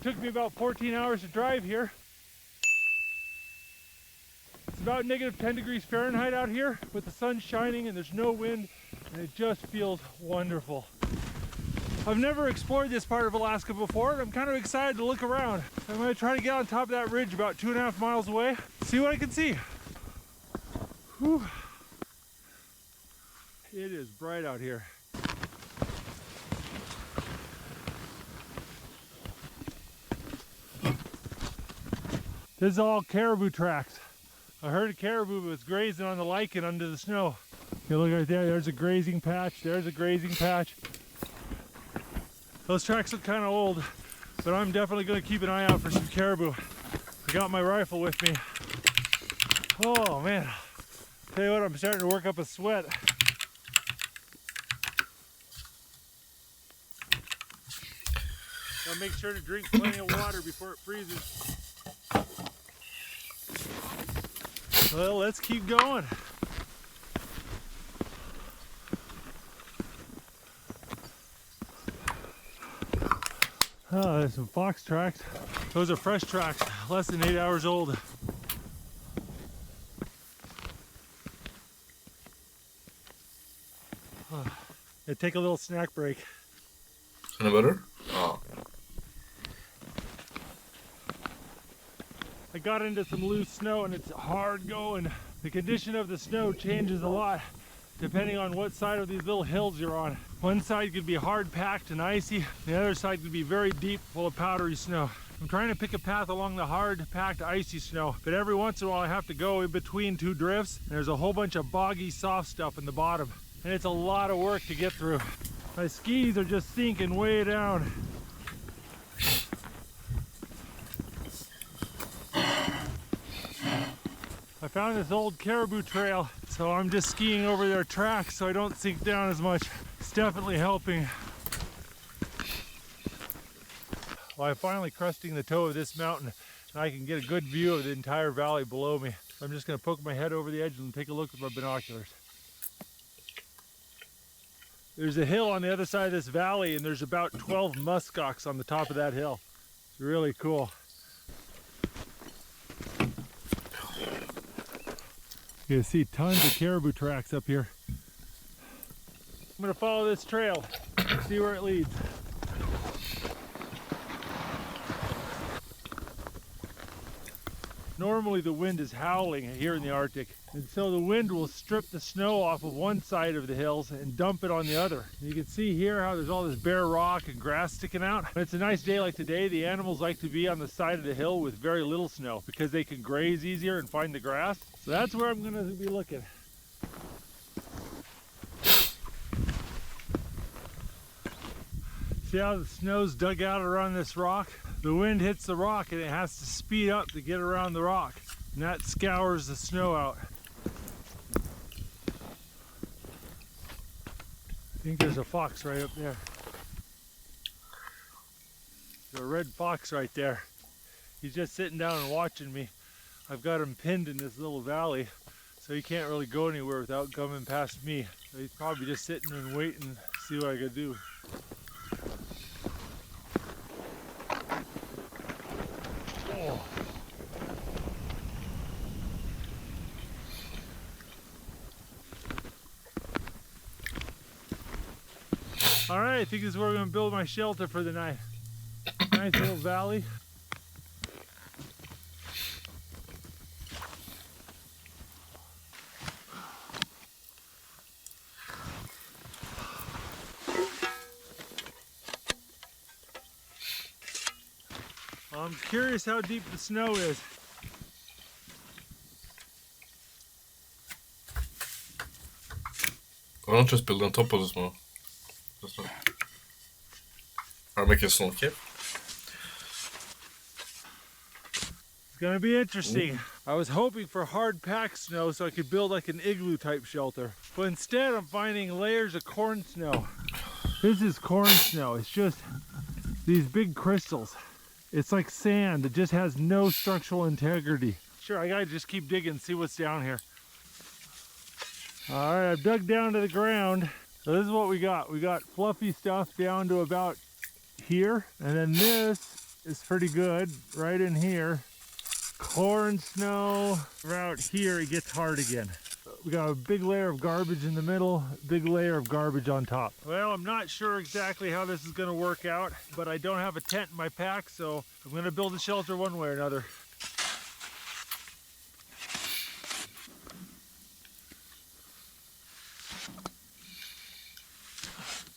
took me about 14 hours to drive here. It's about negative 10 degrees Fahrenheit out here with the sun shining and there's no wind, and it just feels wonderful. I've never explored this part of Alaska before, and I'm kind of excited to look around. I'm going to try to get on top of that ridge about 2.5 miles away, see what I can see. Whew. It is bright out here. This is all caribou tracks. I heard a caribou was grazing on the lichen under the snow. You look right there, there's a grazing patch, there's a grazing patch. Those tracks look kind of old, but I'm definitely going to keep an eye out for some caribou. I got my rifle with me. Oh man, tell you what, I'm starting to work up a sweat. Gotta make sure to drink plenty of water before it freezes. Well, let's keep going. Oh, there's some fox tracks. Those are fresh tracks, less than 8 hours old. Take a little snack break. Any better? Oh. I got into some loose snow and it's hard going. The condition of the snow changes a lot depending on what side of these little hills you're on. One side could be hard packed and icy, the other side could be very deep, full of powdery snow. I'm trying to pick a path along the hard packed icy snow, but every once in a while I have to go in between two drifts and there's a whole bunch of boggy soft stuff in the bottom, and it's a lot of work to get through. My skis are just sinking way down. I found this old caribou trail, so I'm just skiing over their tracks so I don't sink down as much. It's definitely helping. Well, I'm finally cresting the toe of this mountain and I can get a good view of the entire valley below me. I'm just going to poke my head over the edge and take a look with my binoculars. There's a hill on the other side of this valley and there's about 12 muskox on the top of that hill. It's really cool. You can see tons of caribou tracks up here. I'm going to follow this trail, see where it leads. Normally the wind is howling here in the Arctic, and so the wind will strip the snow off of one side of the hills and dump it on the other. You can see here how there's all this bare rock and grass sticking out. When it's a nice day like today, the animals like to be on the side of the hill with very little snow because they can graze easier and find the grass. So that's where I'm going to be looking. See how the snow's dug out around this rock? The wind hits the rock and it has to speed up to get around the rock, and that scours the snow out. I think there's a fox right up there. There's a red fox right there. He's just sitting down and watching me. I've got him pinned in this little valley, so he can't really go anywhere without coming past me. So he's probably just sitting and waiting to see what I could do. All right, I think this is where we're going to build my shelter for the night. Nice little valley. I'm curious how deep the snow is. Why don't you just build on top of the snow? Or make it snow-cape? It's gonna be interesting. I was hoping for hard packed snow so I could build like an igloo type shelter, but instead I'm finding layers of corn snow. This is corn snow. It's just these big crystals. It's like sand. It just has no structural integrity. Sure, I gotta just keep digging and see what's down here. All right, I've dug down to the ground. So this is what we got. We got fluffy stuff down to about here, and then this is pretty good right in here. Corn snow, right here it gets hard again. We got a big layer of garbage in the middle, big layer of garbage on top. Well, I'm not sure exactly how this is gonna work out, but I don't have a tent in my pack, so I'm gonna build a shelter one way or another.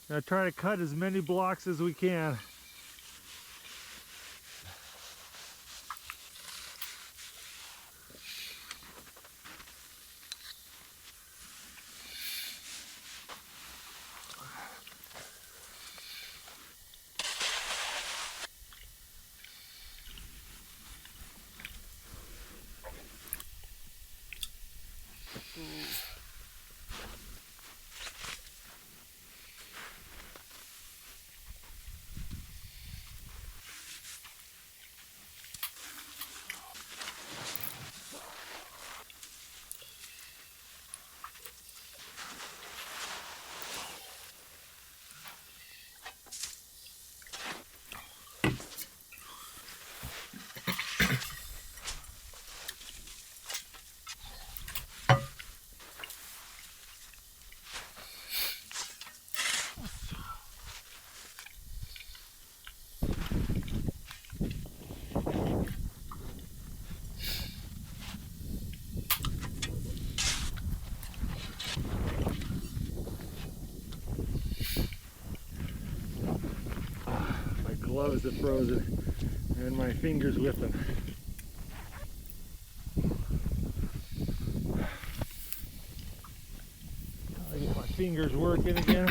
Gonna try to cut as many blocks as we can. My gloves are frozen and my fingers with them. I get my fingers working again.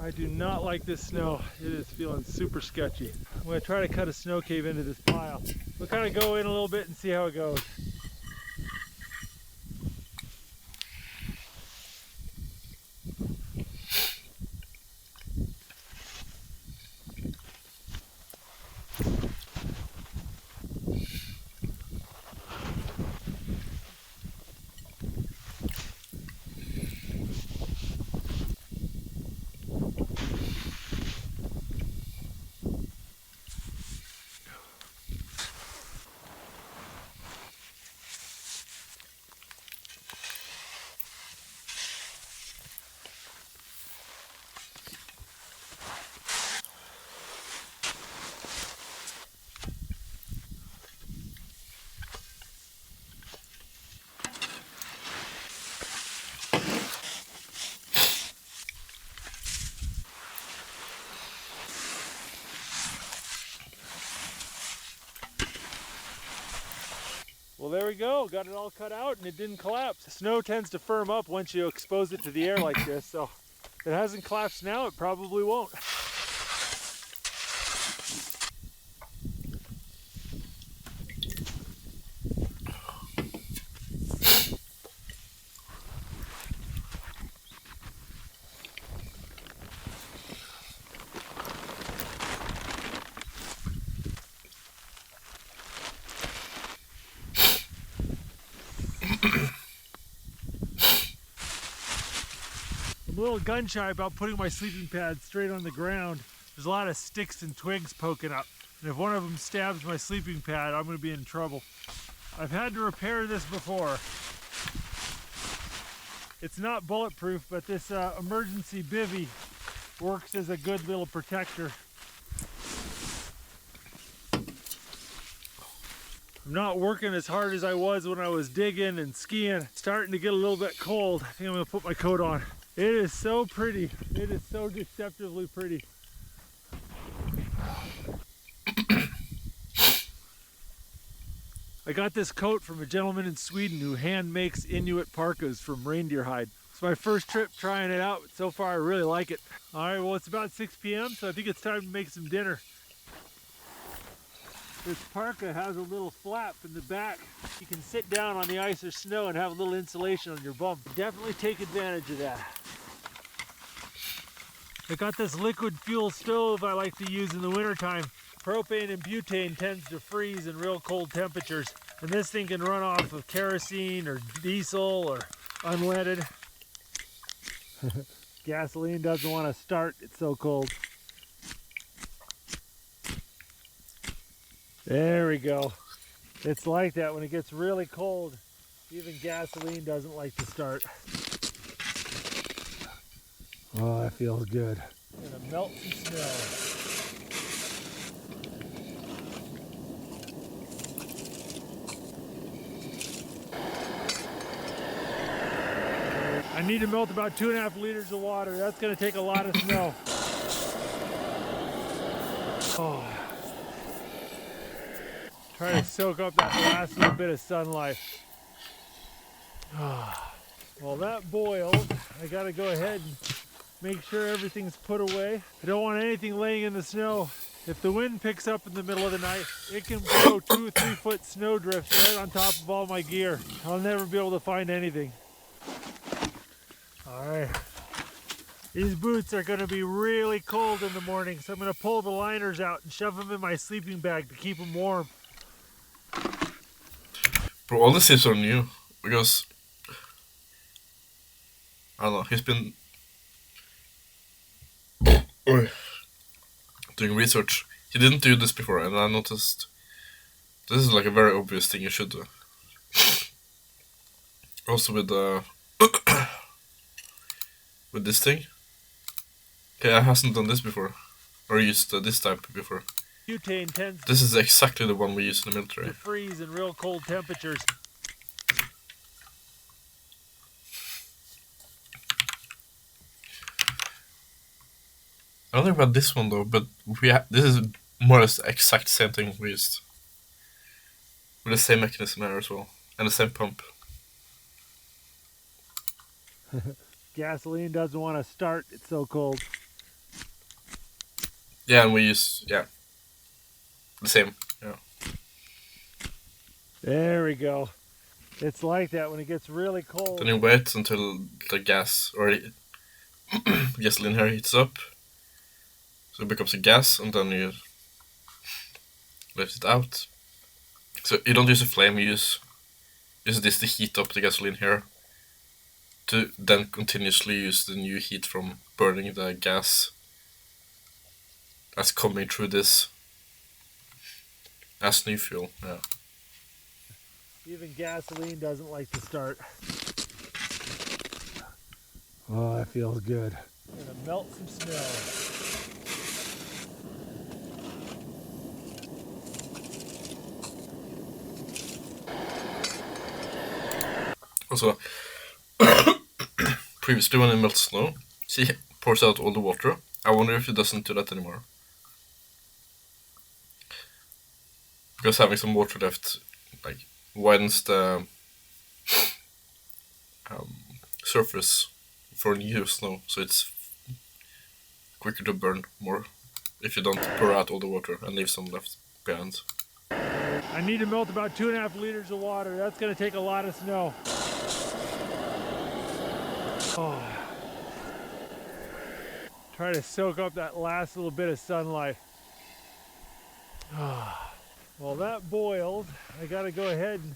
I do not like this snow. It is feeling super sketchy. I'm gonna try to cut a snow cave into this pile. We'll kind of go in a little bit and see how it goes. Well, there we go. Got it all cut out and it didn't collapse. The snow tends to firm up once you expose it to the air like this, so if it hasn't collapsed now, it probably won't. I'm a little gun shy about putting my sleeping pad straight on the ground. There's a lot of sticks and twigs poking up, and if one of them stabs my sleeping pad, I'm going to be in trouble. I've had to repair this before. It's not bulletproof, but this emergency bivvy works as a good little protector. I'm not working as hard as I was when I was digging and skiing. It's starting to get a little bit cold. I think I'm going to put my coat on. It is so pretty. It is so deceptively pretty. I got this coat from a gentleman in Sweden who hand makes Inuit parkas from reindeer hide. It's my first trip trying it out. So far I really like it. All right, well, it's about 6 p.m. so I think it's time to make some dinner. This parka has a little flap in the back. You can sit down on the ice or snow and have a little insulation on your bum. Definitely take advantage of that. I got this liquid fuel stove I like to use in the wintertime. Propane and butane tends to freeze in real cold temperatures, and this thing can run off of kerosene or diesel or unleaded. Gasoline doesn't want to start, it's so cold. There we go. It's like that when it gets really cold. Even gasoline doesn't like to start. Oh, that feels good. Gonna melt some snow. I need to melt about 2.5 liters of water. That's gonna take a lot of snow. Oh. Try to soak up that last little bit of sunlight. While that boils, I gotta go ahead and make sure everything's put away. I don't want anything laying in the snow. If the wind picks up in the middle of the night, it can blow 2 or 3 foot snow drifts right on top of all my gear. I'll never be able to find anything. All right. These boots are gonna be really cold in the morning, so I'm gonna pull the liners out and shove them in my sleeping bag to keep them warm. Bro, all the zips are new because I don't know. He's been doing research. He didn't do this before, and I noticed this is like a very obvious thing you should do. Also with with this thing. Okay, I hasn't done this before, or used this type before. Butane tends This is exactly the one we use in the military. to freeze in real cold temperatures. I don't know about this one though, but this is more or less the exact same thing we used. With the same mechanism here as well, and the same pump. Gasoline doesn't want to start, it's so cold. Yeah, and we use, the same, yeah. There we go. It's like that when it gets really cold. Then you wait until the gas, or gasoline here heats up. So it becomes a gas, and then you let it out. So you don't use a flame, you use this to heat up the gasoline here. To then continuously use the new heat from burning the gas that's coming through this as new fuel, yeah. Even gasoline doesn't like to start. Oh, that feels good. I'm gonna melt some snow. Also, previously when it melts snow, she pours out all the water. I wonder if it doesn't do that anymore. Because having some water left, like, widens the surface for new snow, so it's quicker to burn more if you don't pour out all the water and leave some left behind. I need to melt about 2.5 liters of water. That's gonna take a lot of snow. Oh. Try to soak up that last little bit of sunlight. While that boils, I gotta go ahead and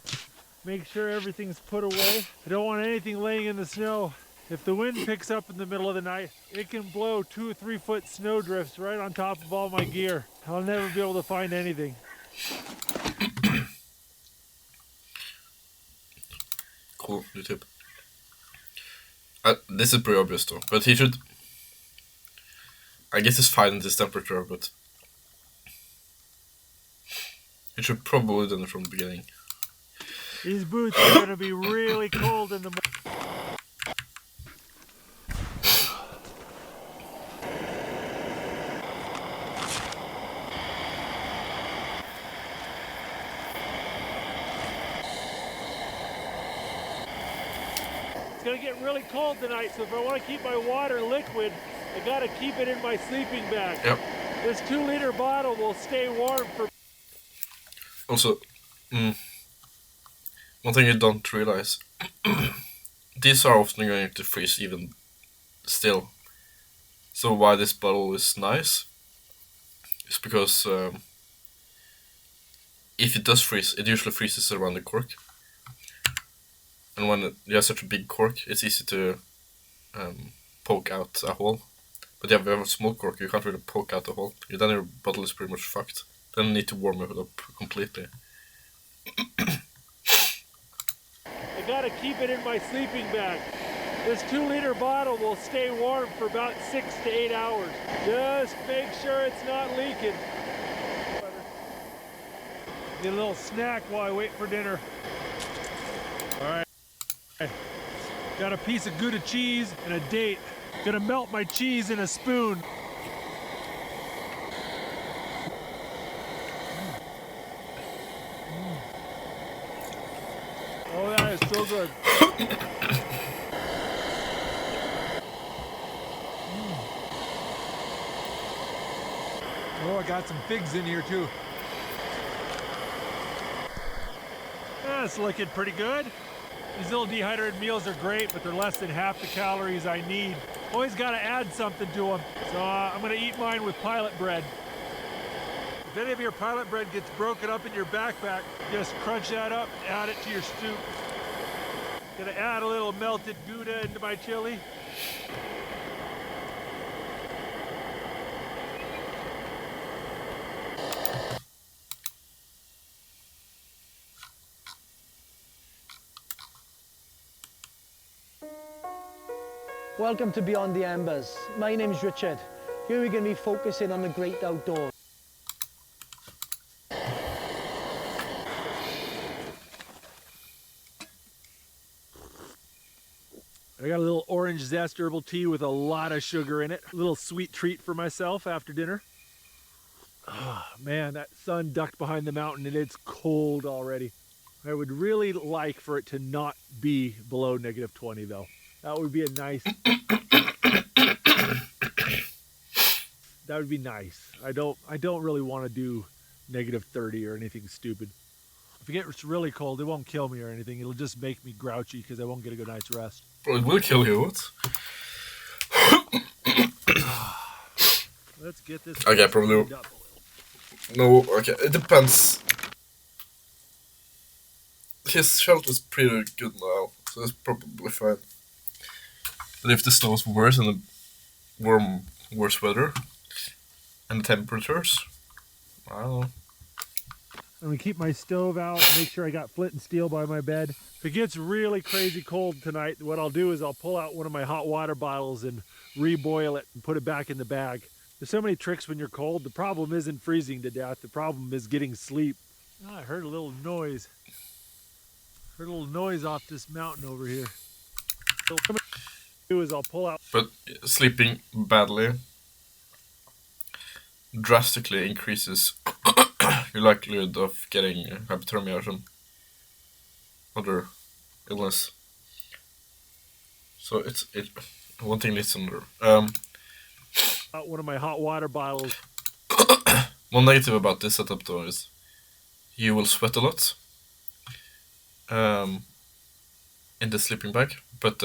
make sure everything's put away. I don't want anything laying in the snow. If the wind picks up in the middle of the night, it can blow 2 or 3 foot snow drifts right on top of all my gear. I'll never be able to find anything. Cool, new tip. This is pretty obvious though, but he should, I guess it's fine at this temperature, but he should probably done it from the beginning. These boots are gonna be really cold in the morning. It's gonna get really cold tonight, so if I want to keep my water liquid, I gotta keep it in my sleeping bag. Yep. This 2-liter bottle will stay warm for... Also, one thing you don't realize, these are often going to freeze even still. So why this bottle is nice is because if it does freeze, it usually freezes around the cork. And when you have such a big cork, it's easy to poke out a hole. But if you have a small cork, you can't really poke out the hole. Then your bottle is pretty much fucked. Then I need to warm it up completely. I gotta keep it in my sleeping bag. This 2-liter bottle will stay warm for about 6 to 8 hours. Just make sure it's not leaking. Get a little snack while I wait for dinner. All right. Got a piece of Gouda cheese and a date. Gonna melt my cheese in a spoon. Oh, that is so good. Oh, I got some figs in here too. That's looking pretty good. These little dehydrated meals are great, but they're less than half the calories I need. Always got to add something to them. So I'm going to eat mine with pilot bread. If any of your pilot bread gets broken up in your backpack, just crunch that up, add it to your stew. Gonna add a little melted Gouda into my chili. Welcome to Beyond the Embers. My name's Richard. Here we're going to be focusing on the great outdoors. I got a little orange zest herbal tea with a lot of sugar in it. A little sweet treat for myself after dinner. Oh, man, that sun ducked behind the mountain and it's cold already. I would really like for it to not be below -20 though. That would be a nice... That would be nice. I don't really want to do -30 or anything stupid. If it gets really cold, it won't kill me or anything. It'll just make me grouchy because I won't get a good night's rest. Bro, it will kill you, what? Let's get this. Okay, probably. No, okay, it depends. His shelter's pretty good now, so it's probably fine. But if the snow's worse and the worse weather and the temperatures, I don't know. I'm gonna keep my stove out, make sure I got flint and steel by my bed. If it gets really crazy cold tonight, what I'll do is I'll pull out one of my hot water bottles and reboil it and put it back in the bag. There's so many tricks when you're cold. The problem isn't freezing to death. The problem is getting sleep. Oh, I heard a little noise. Heard a little noise off this mountain over here. So what I'm gonna do is I'll pull out. But sleeping badly drastically increases your likelihood of getting hypothermia or some other illness. So it's one thing leads to another. Out one of my hot water bottles. One negative about this setup though is you will sweat a lot in the sleeping bag, but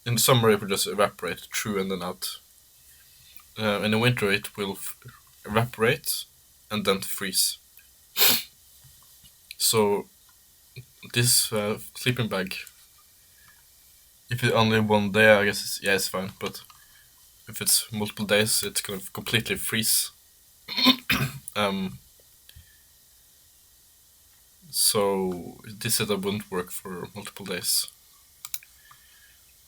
in the summer it will just evaporate through and then out. In the winter it will evaporate and then freeze. So this sleeping bag, if it's only one day, I guess it's fine, but if it's multiple days, it's gonna completely freeze. So this setup wouldn't work for multiple days.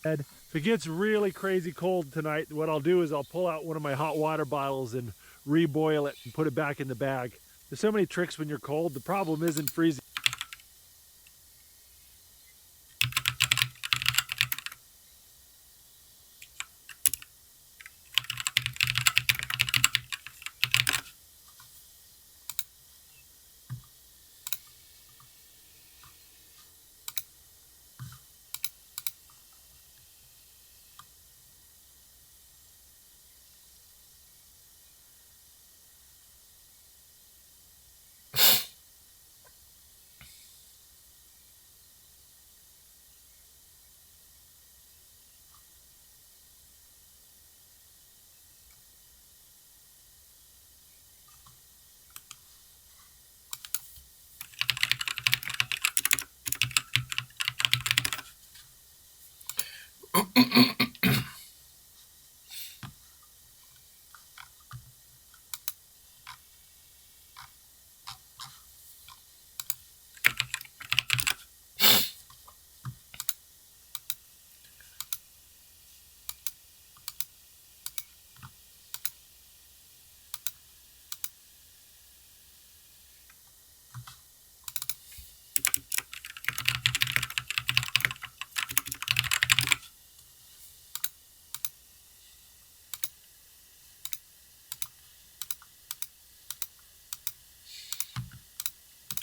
If it gets really crazy cold tonight, what I'll do is I'll pull out one of my hot water bottles and reboil it and put it back in the bag. There's so many tricks when you're cold. The problem isn't freezing.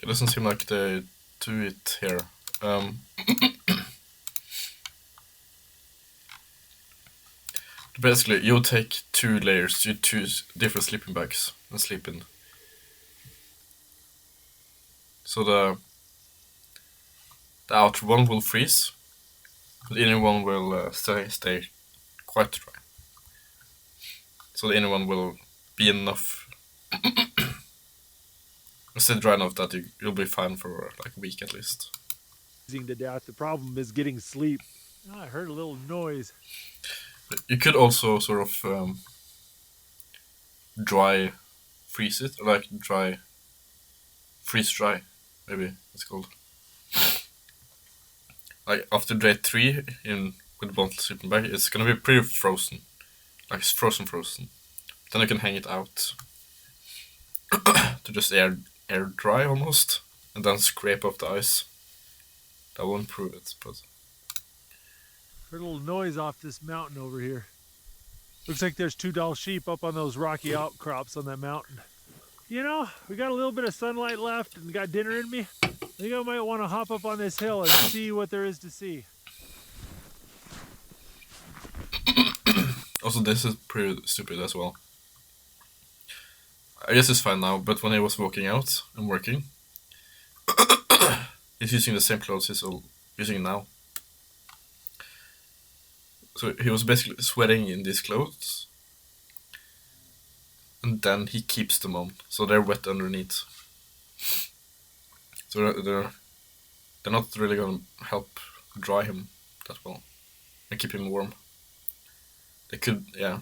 It doesn't seem like they do it here. Basically, you'll take 2 layers, you choose different sleeping bags and sleep in. So the outer one will freeze, but the inner one will stay quite dry. So the inner one will be enough, stay dry enough that you'll be fine for like a week at least. To death. The problem is getting sleep. Oh, I heard a little noise. You could also sort of dry freeze it, or like freeze dry, maybe it's called. Like after day 3 with the bottle sleeping bag, it's gonna be pretty frozen. Like it's frozen. Then you can hang it out to just air dry almost, and then scrape off the ice. That will improve it, but Heard a little noise off this mountain over here. Looks like there's 2 doll sheep up on those rocky outcrops on that mountain. You know, we got a little bit of sunlight left and got dinner in me. I think I might want to hop up on this hill and see what there is to see. also this is pretty stupid as well. I guess it's fine now, but when he was walking out and working, he's using the same clothes he's using now. So he was basically sweating in these clothes, and then he keeps them on, so they're wet underneath. So they're not really gonna help dry him that well and keep him warm. They could, yeah.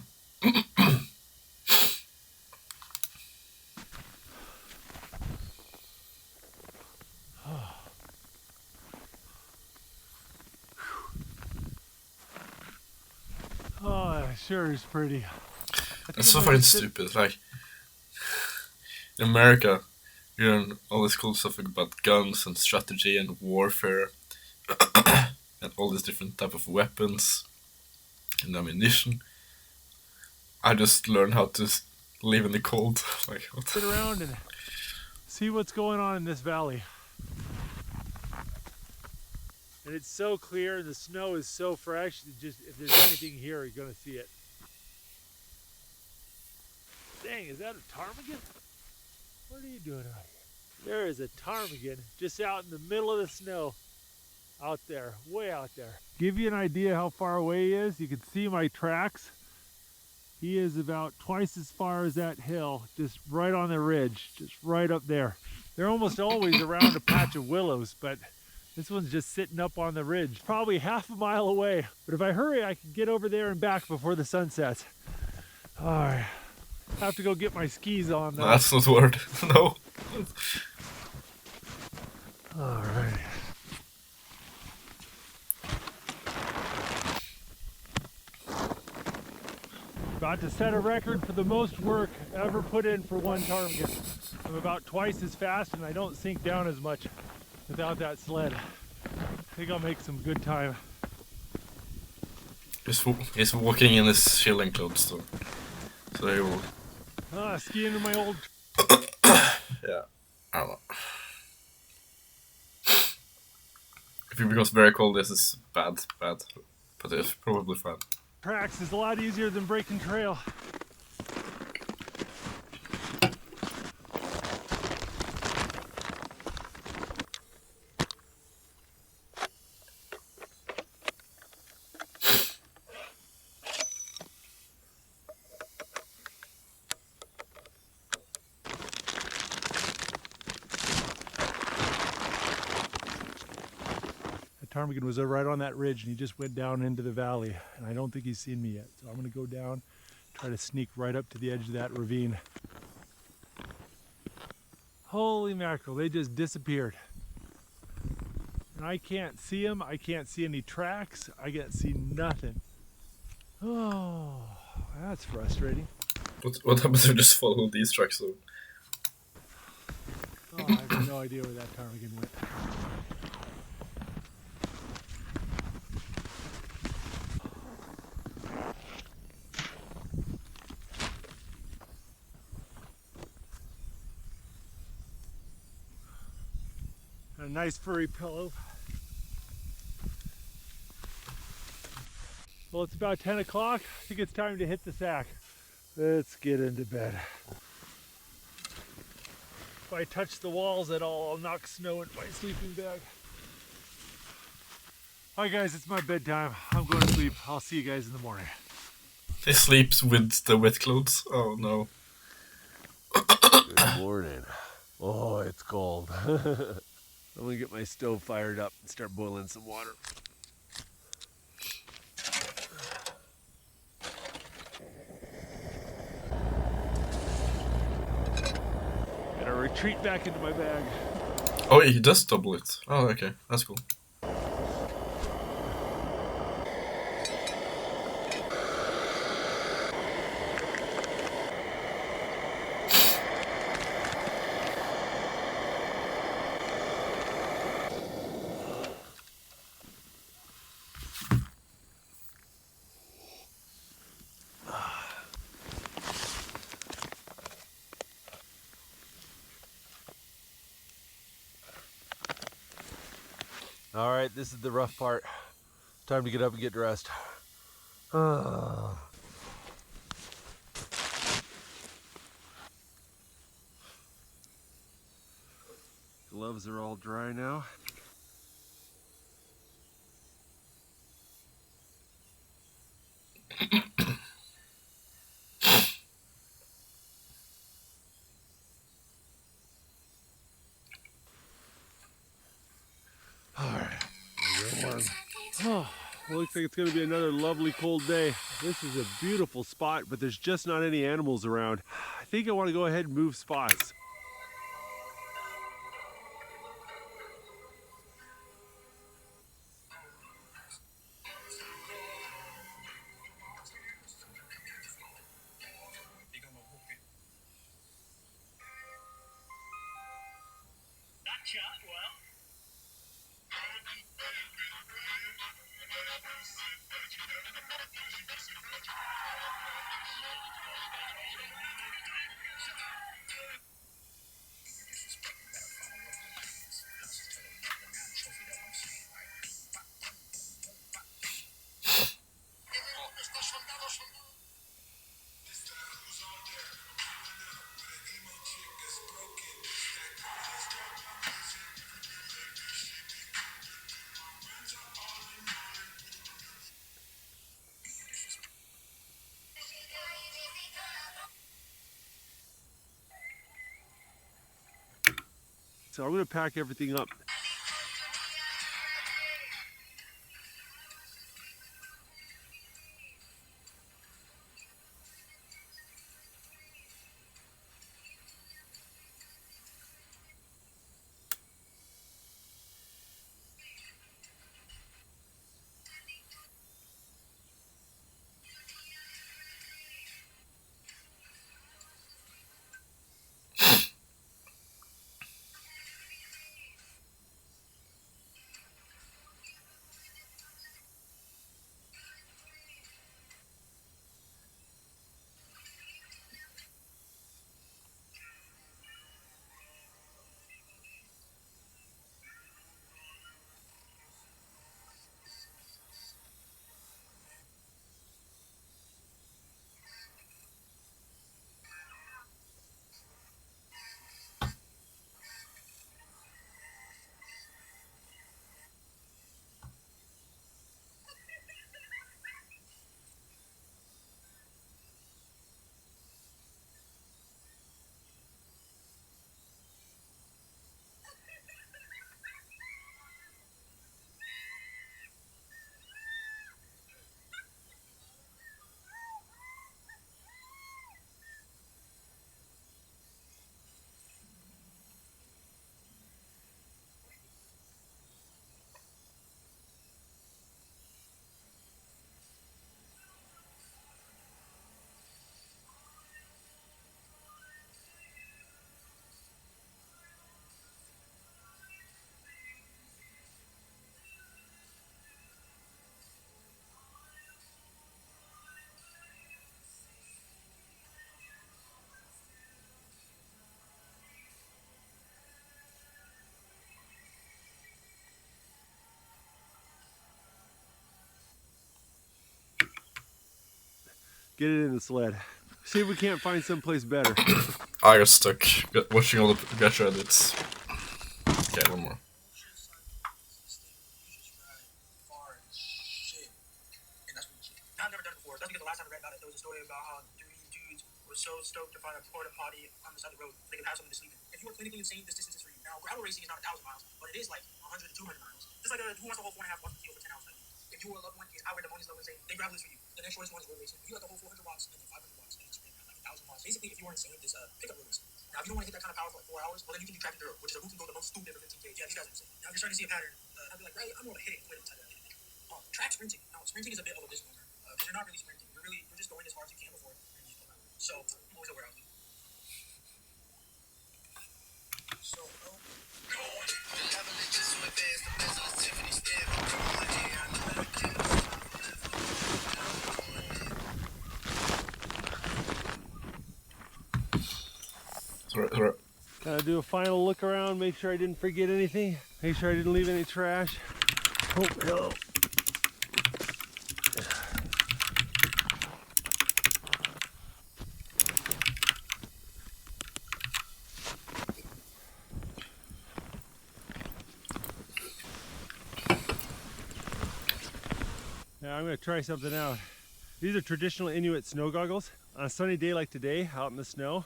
Oh, it sure is pretty. It's so fucking stupid. Like in America, you learn all this cool stuff about guns and strategy and warfare, and all these different type of weapons and ammunition. I just learned how to live in the cold. Like what? Sit around and see what's going on in this valley. And it's so clear and the snow is so fresh, just if there's anything here, you're gonna see it. Dang, is that a ptarmigan? What are you doing out here? There is a ptarmigan just out in the middle of the snow. Out there, way out there. Give you an idea how far away he is, you can see my tracks. He is about twice as far as that hill, just right on the ridge, just right up there. They're almost always around a patch of willows, but this one's just sitting up on the ridge, probably half a mile away. But if I hurry, I can get over there and back before the sun sets. All right, I have to go get my skis on though. No, that's not word. No. All right. About to set a record for the most work ever put in for one ptarmigan. I'm about twice as fast and I don't sink down as much without that sled. I think I'll make some good time. He's walking in his chilling clothes though. So he will. Skiing in my old. Yeah, I don't know. If it becomes very cold, this is bad. But it's probably fine. Tracks is a lot easier than breaking trail. Ptarmigan was right on that ridge and he just went down into the valley and I don't think he's seen me yet. So I'm gonna go down, try to sneak right up to the edge of that ravine. Holy mackerel, they just disappeared. And I can't see them, I can't see any tracks, I can't see nothing. Oh, that's frustrating. What happens if you just follow these tracks though? Oh, I have no idea where that ptarmigan went. A nice furry pillow. Well, it's about 10 o'clock. I think it's time to hit the sack. Let's get into bed. If I touch the walls at all, I'll knock snow into my sleeping bag. All right, guys, it's my bedtime. I'm going to sleep. I'll see you guys in the morning. He sleeps with the wet clothes. Oh no. Good morning. Oh, it's cold. I'm gonna get my stove fired up and start boiling some water. Gotta retreat back into my bag. Oh, he does double it. Oh, okay. That's cool. All right, this is the rough part. Time to get up and get dressed. Gloves are all dry now. Oh, well, looks like it's going to be another lovely cold day. This is a beautiful spot, but there's just not any animals around. I think I want to go ahead and move spots. So I'm going to pack everything up. Get it in the sled. See if we can't find someplace better. I got stuck watching all the gacha edits. Okay, one more. I've never done it before, especially because the last time I read about it, there was a story about how 3 dudes were so stoked to find a porta potty on the side of the road so they could have something to sleep in. If you are clinically insane, this distance is for you. Now, gravel racing is not 1,000 miles, but it is like 100 to 200 miles. Just like who wants a whole 4.5 watts kilo for 10 hours? If your loved one is out where the money's low and insane, then gravel is for you. The next shortest one is road racing. If you like the whole 400 watts and then 500 watts and then sprint like 1,000 watts. Basically, if you are insane, this pickup road racing. Now, if you don't want to hit that kind of power for like 4 hours, well, then you can do track and enduro, which is a who can go the most stupid for 15K. Yeah, these guys are insane. Now, if you're starting to see a pattern, I'd be like, Riley, I'm more of a hitting and quitting type of thing. Track sprinting. Now, sprinting is a bit of a misnomer because you're not really sprinting. You're just going as hard as you can before and you just go out. So, I'm always aware of it. So, Sorry. Gotta do a final look around, make sure I didn't forget anything. Make sure I didn't leave any trash. Oh, hello. Now I'm gonna try something out. These are traditional Inuit snow goggles. On a sunny day like today, out in the snow,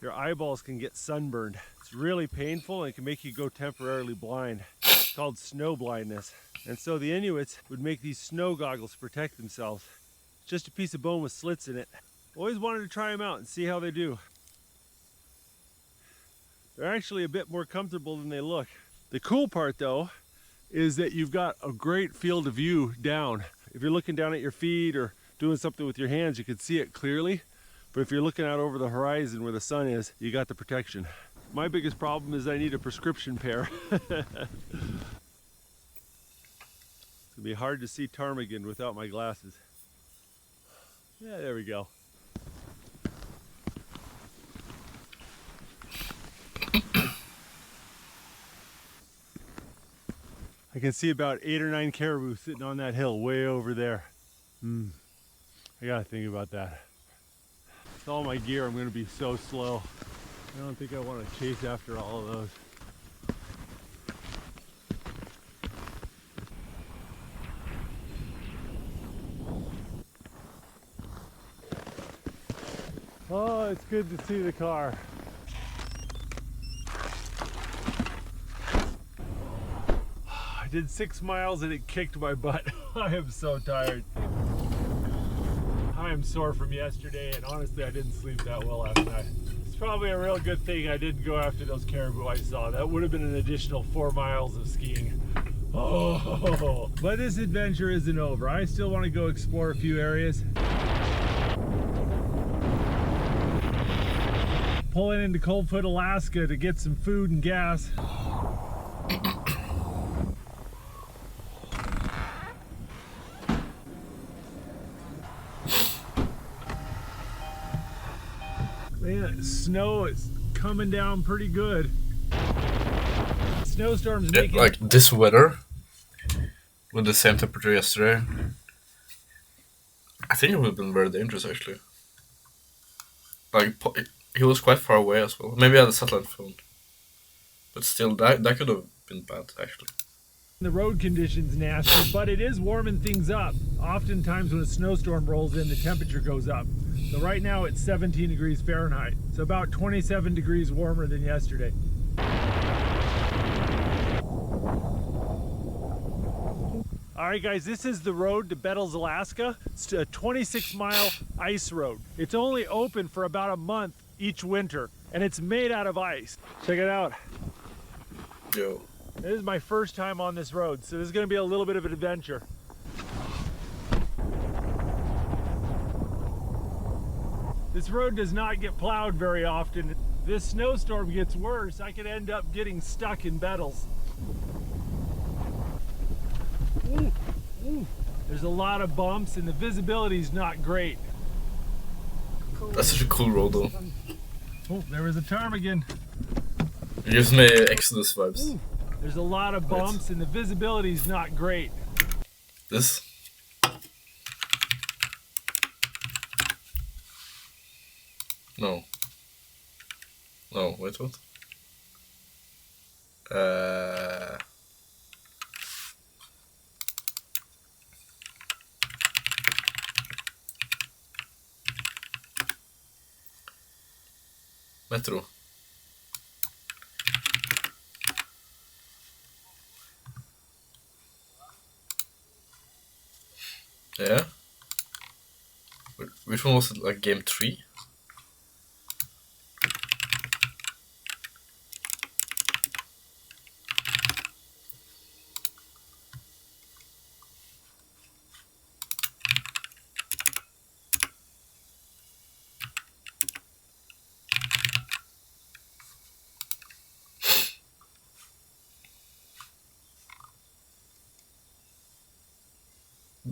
your eyeballs can get sunburned. It's really painful and it can make you go temporarily blind. It's called snow blindness. And so the Inuits would make these snow goggles to protect themselves. It's just a piece of bone with slits in it. Always wanted to try them out and see how they do. They're actually a bit more comfortable than they look. The cool part though is that you've got a great field of view down. If you're looking down at your feet or doing something with your hands, you can see it clearly. But if you're looking out over the horizon where the sun is, you got the protection. My biggest problem is I need a prescription pair. It's gonna be hard to see ptarmigan without my glasses. Yeah, there we go. I can see about 8 or 9 caribou sitting on that hill way over there. I gotta think about that. With all my gear, I'm gonna be so slow. I don't think I want to chase after all of those. Oh, it's good to see the car. I did 6 miles and it kicked my butt. I am so tired. I am sore from yesterday, and honestly I didn't sleep that well last night. It's probably a real good thing I didn't go after those caribou I saw. That would have been an additional 4 miles of skiing. Oh, but this adventure isn't over. I still want to go explore a few areas. Pulling into Coldfoot, Alaska to get some food and gas. Man, snow is coming down pretty good. Snowstorms making like this weather with the same temperature yesterday. I think it would have been very dangerous actually. Like he was quite far away as well. Maybe I had a satellite phone, but still, that could have been bad actually. The road conditions nasty, but it is warming things up. Oftentimes when a snowstorm rolls in, the temperature goes up. So right now it's 17 degrees Fahrenheit. So about 27 degrees warmer than yesterday. All right guys, this is the road to Bettles, Alaska. It's a 26-mile ice road. It's only open for about a month each winter, and it's made out of ice. Check it out. Yo. This is my first time on this road, so this is gonna be a little bit of an adventure. This road does not get plowed very often. If this snowstorm gets worse, I could end up getting stuck in Bettles. Ooh, ooh. There's a lot of bumps and the visibility is not great. That's such a cool road though. Oh, there was a ptarmigan. It gives me Exodus vibes. Ooh. There's a lot of bumps and the visibility is not great. This? No. No, wait, what? Metro. Yeah? Which one was it, like game 3?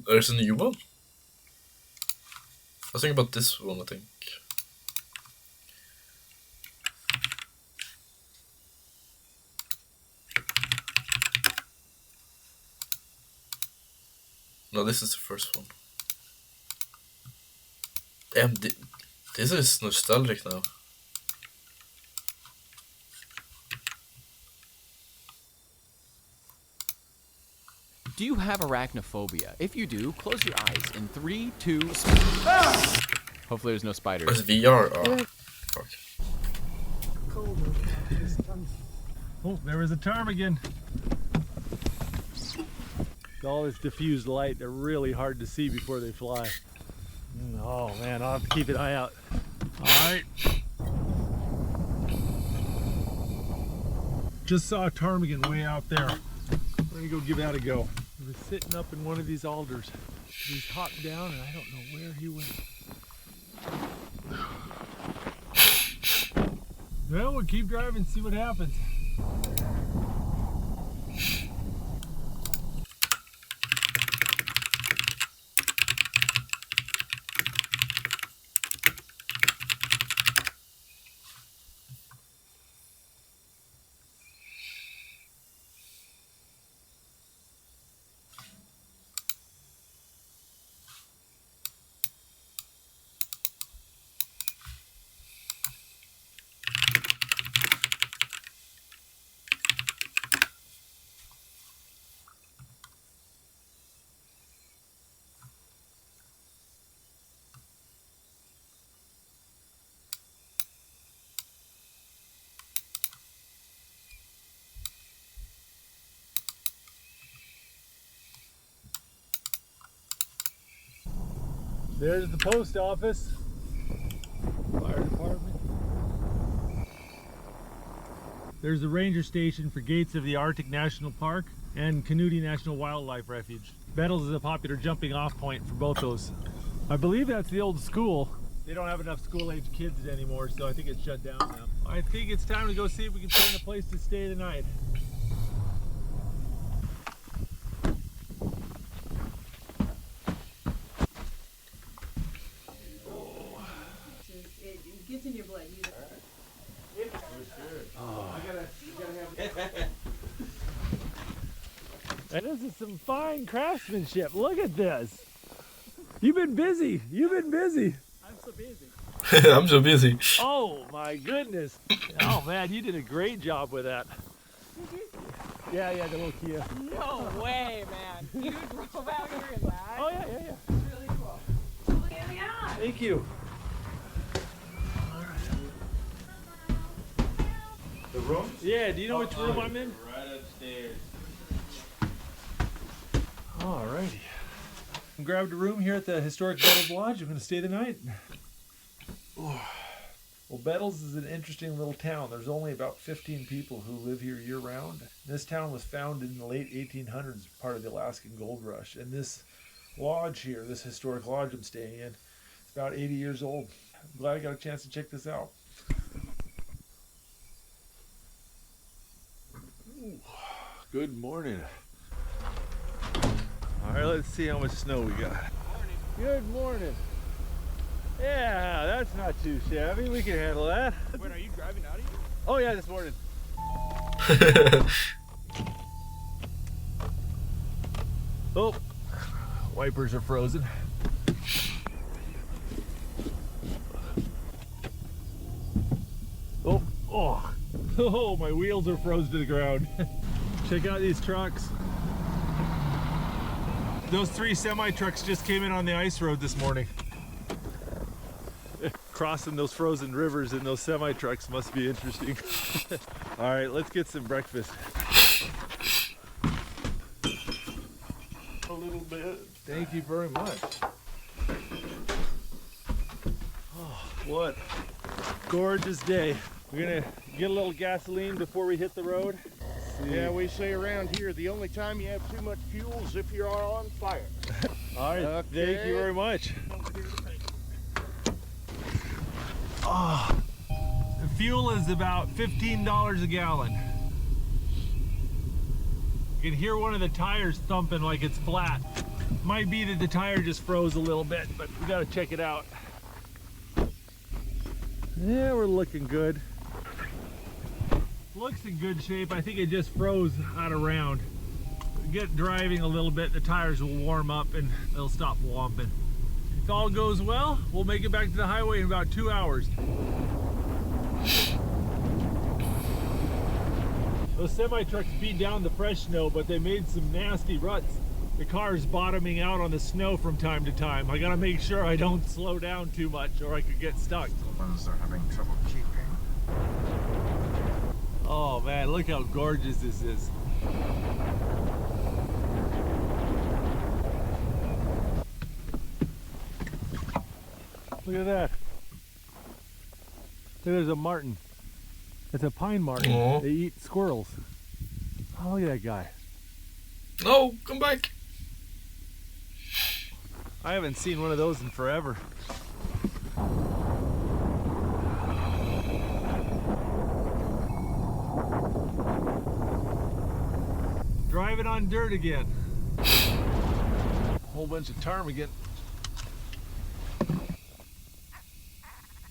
There's a new one? I was thinking about this one, I think. No, this is the first one. Damn, this is nostalgic now. Do you have arachnophobia? If you do, close your eyes in 3, 2, Hopefully there's no spiders. Where's VR? Oh, fuck. Oh, there was a ptarmigan. All this diffused light, they're really hard to see before they fly. Oh man, I'll have to keep an eye out. All right. Just saw a ptarmigan way out there. We're gonna go give that a go. He was sitting up in one of these alders. He's hopped down and I don't know where he went. Well, we'll keep driving and see what happens. There's the post office. Fire department. There's the ranger station for gates of the Arctic National Park and Canudi National Wildlife Refuge. Bettles is a popular jumping off point for both those. I believe that's the old school. They don't have enough school-age kids anymore, so I think it's shut down now. I think it's time to go see if we can find a place to stay tonight. It gets in your blood. And this is some fine craftsmanship. Look at this. You've been busy. You've been busy. I'm so busy. I'm so busy. Oh my goodness. Oh man, you did a great job with that. Yeah, the little Kia. No way, man. You drove out here in that? Oh yeah. It's really cool. Look at me out. Thank you. The room? Yeah, do you know which room I'm in? Right upstairs. Alrighty. Grabbed a room here at the historic Bettles Lodge. I'm going to stay the night. Well, Bettles is an interesting little town. There's only about 15 people who live here year-round. This town was founded in the late 1800s as part of the Alaskan Gold Rush. And this lodge here, this historic lodge I'm staying in, it's about 80 years old. I'm glad I got a chance to check this out. Ooh, good morning. All right, let's see how much snow we got. Good morning. Yeah, that's not too shabby. We can handle that. Wait, are you driving out of here? Oh yeah, this morning. Oh, wipers are frozen. Oh, oh, my wheels are froze to the ground. Check out these trucks. Those 3 semi-trucks just came in on the ice road this morning. Crossing those frozen rivers in those semi-trucks must be interesting. All right, let's get some breakfast. A little bit. Thank you very much. Oh, what a gorgeous day. We're gonna get a little gasoline before we hit the road. Yeah, we say around here the only time you have too much fuel is if you're on fire. All right, Okay. thank you very much. Oh, the fuel is about $15 a gallon. You can hear one of the tires thumping like it's flat. Might be that the tire just froze a little bit, but we gotta check it out. Yeah, we're looking good. Looks in good shape. I think it just froze out of round. Get driving a little bit, the tires will warm up and they'll stop womping. If all goes well, we'll make it back to the highway in about 2 hours. Those semi-trucks beat down the fresh snow, but they made some nasty ruts. The car's bottoming out on the snow from time to time. I gotta make sure I don't slow down too much or I could get stuck. Ones are having trouble keeping. Oh man, look how gorgeous this is. Look at that. There's a marten. It's a pine marten. Aw. They eat squirrels. Oh, look at that guy. No, come back. I haven't seen one of those in forever. Driving on dirt again. Whole bunch of ptarmigan.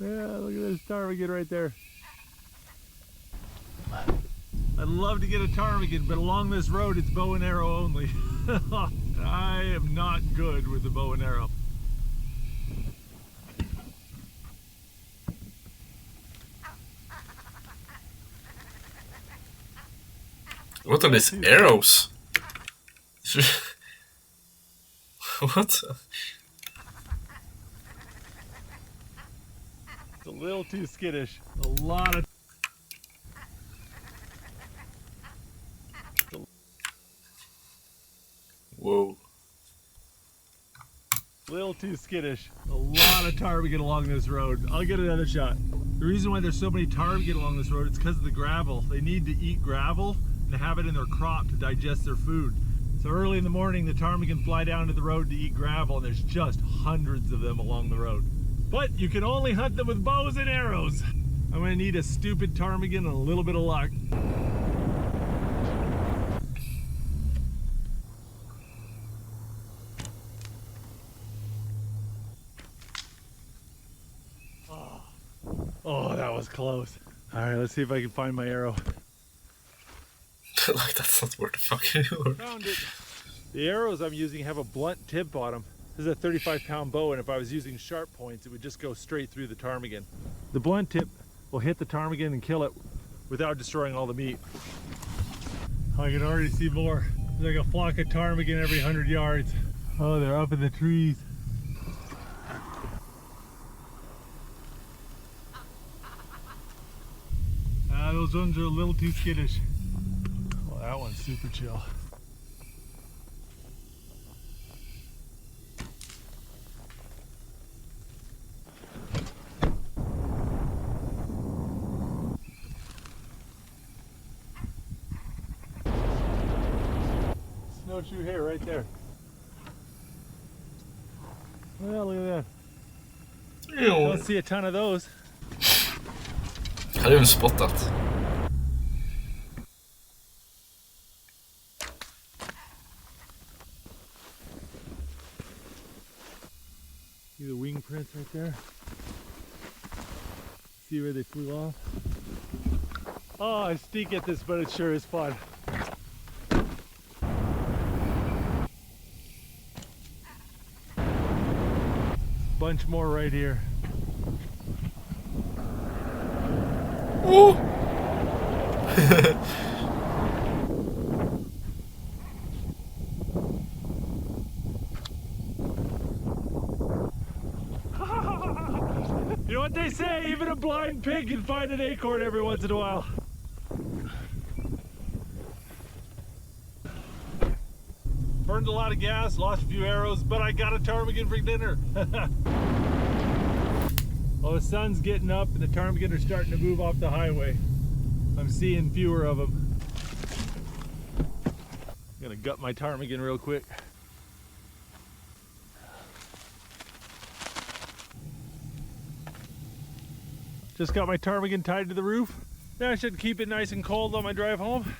Yeah, look at this ptarmigan right there. I'd love to get a ptarmigan, but along this road it's bow and arrow only. I am not good with the bow and arrow. What are these arrows? What? It's a little too skittish. A lot of... Whoa. Little too skittish. A lot of ptarmigan along this road. I'll get another shot. The reason why there's so many ptarmigan along this road is because of the gravel. They need to eat gravel and have it in their crop to digest their food. So early in the morning, the ptarmigan fly down to the road to eat gravel, and there's just hundreds of them along the road. But you can only hunt them with bows and arrows. I'm gonna need a stupid ptarmigan and a little bit of luck. Oh, that was close. All right, let's see if I can find my arrow. Like, that's not worth the fucking anymore. Found it. The arrows I'm using have a blunt tip on them. This is a 35-pound bow, and if I was using sharp points, it would just go straight through the ptarmigan. The blunt tip will hit the ptarmigan and kill it without destroying all the meat. I can already see more. There's like a flock of ptarmigan every 100 yards. Oh, they're up in the trees. Those ones are a little too skittish. Well, that one's super chill. Snowshoe hare right there. Well, look at that. Don't see a ton of those. Jag hade ju spottat. See the wing prints right there? See where they flew off? Oh, I stink at this, but it sure is fun. Bunch more right here. Oh! You know what they say, even a blind pig can find an acorn every once in a while. Burned a lot of gas, lost a few arrows, but I got a ptarmigan for dinner. Well, the sun's getting up and the ptarmigan are starting to move off the highway. I'm seeing fewer of them. I'm gonna gut my ptarmigan real quick. Just got my ptarmigan tied to the roof. Now I should keep it nice and cold on my drive home.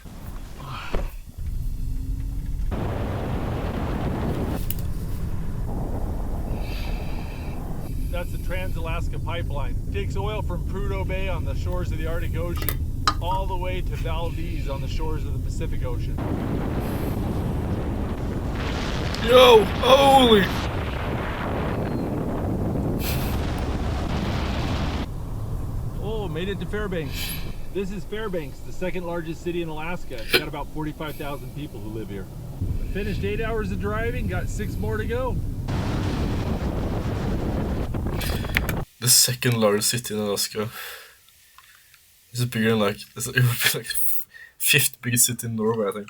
That's the Trans-Alaska Pipeline. It takes oil from Prudhoe Bay on the shores of the Arctic Ocean all the way to Valdez on the shores of the Pacific Ocean. Yo, holy! Oh, made it to Fairbanks. This is Fairbanks, the second largest city in Alaska. It's got about 45,000 people who live here. I finished 8 hours of driving, got 6 more to go. The second largest city in Alaska. This is bigger than like, it would be like fifth biggest city in Norway, I think.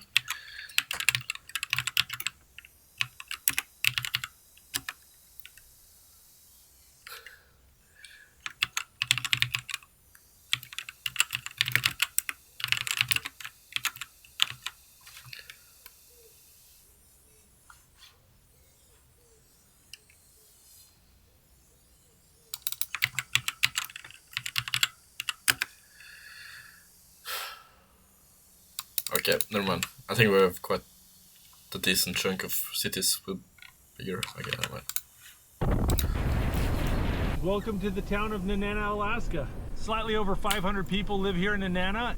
Okay, never mind. I think we have quite a decent chunk of cities with bigger. Okay, never mind. Welcome to the town of Nenana, Alaska. Slightly over 500 people live here in Nenana.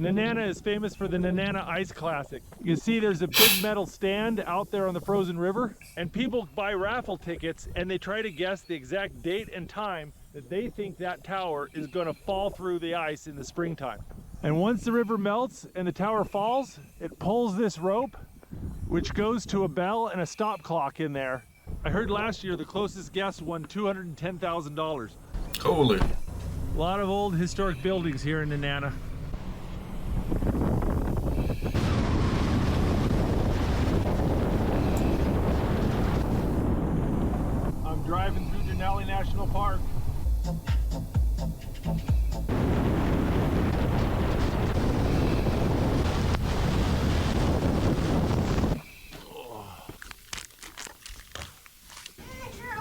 Nenana is famous for the Nenana Ice Classic. You can see there's a big metal stand out there on the frozen river, and people buy raffle tickets and they try to guess the exact date and time that they think that tower is going to fall through the ice in the springtime. And once the river melts and the tower falls, it pulls this rope, which goes to a bell and a stop clock in there. I heard last year the closest guess won $210,000. Holy. A lot of old historic buildings here in Nenana. I'm driving through Denali National Park.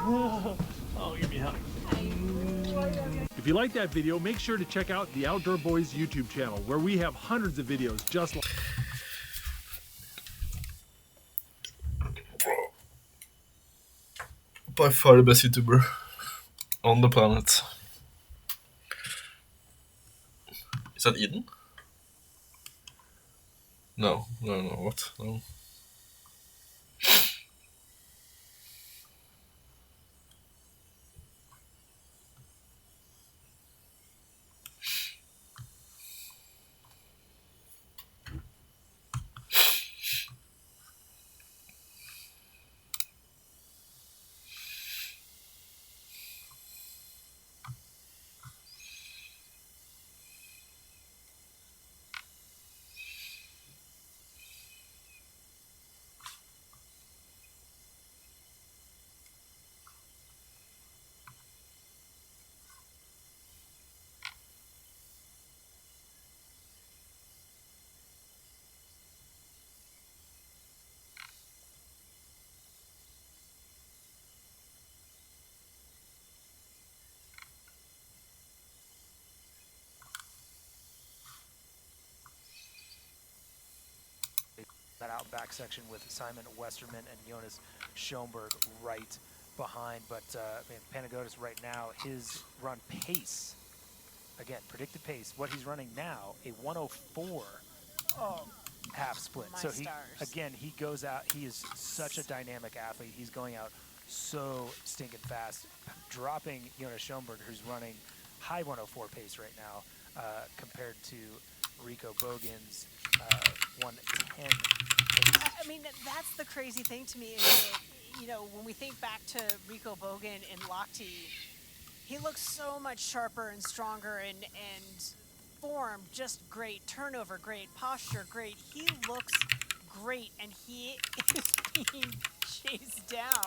Oh, give me a hug. If you like that video, make sure to check out the Outdoor Boys YouTube channel, where we have hundreds of videos just like... By far the best YouTuber on the planet. Is that Eden? No, what? No. That out back section with Simon Westerman and Jonas Schoenberg right behind. But Panagotis right now, his run pace, again, predicted pace, what he's running now, a 104 half split. So he, again, he goes out, he is such a dynamic athlete. He's going out so stinking fast, dropping Jonas Schoenberg, who's running high 104 pace right now. compared to Rico Bogan's 110 pace. I mean, that's the crazy thing to me is that, you know, when we think back to Rico Bogan and Lochte, he looks so much sharper and stronger and form just great, turnover great, posture great. He looks great and he is being chased down.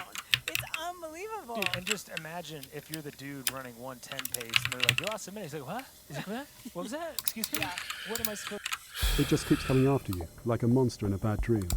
It's unbelievable. Dude, and just imagine if you're the dude running 110 pace and they're like, you lost a minute. He's like, what? He's like, what? What was that? Excuse me? Yeah. What am I supposed It just keeps coming after you, like a monster in a bad dream.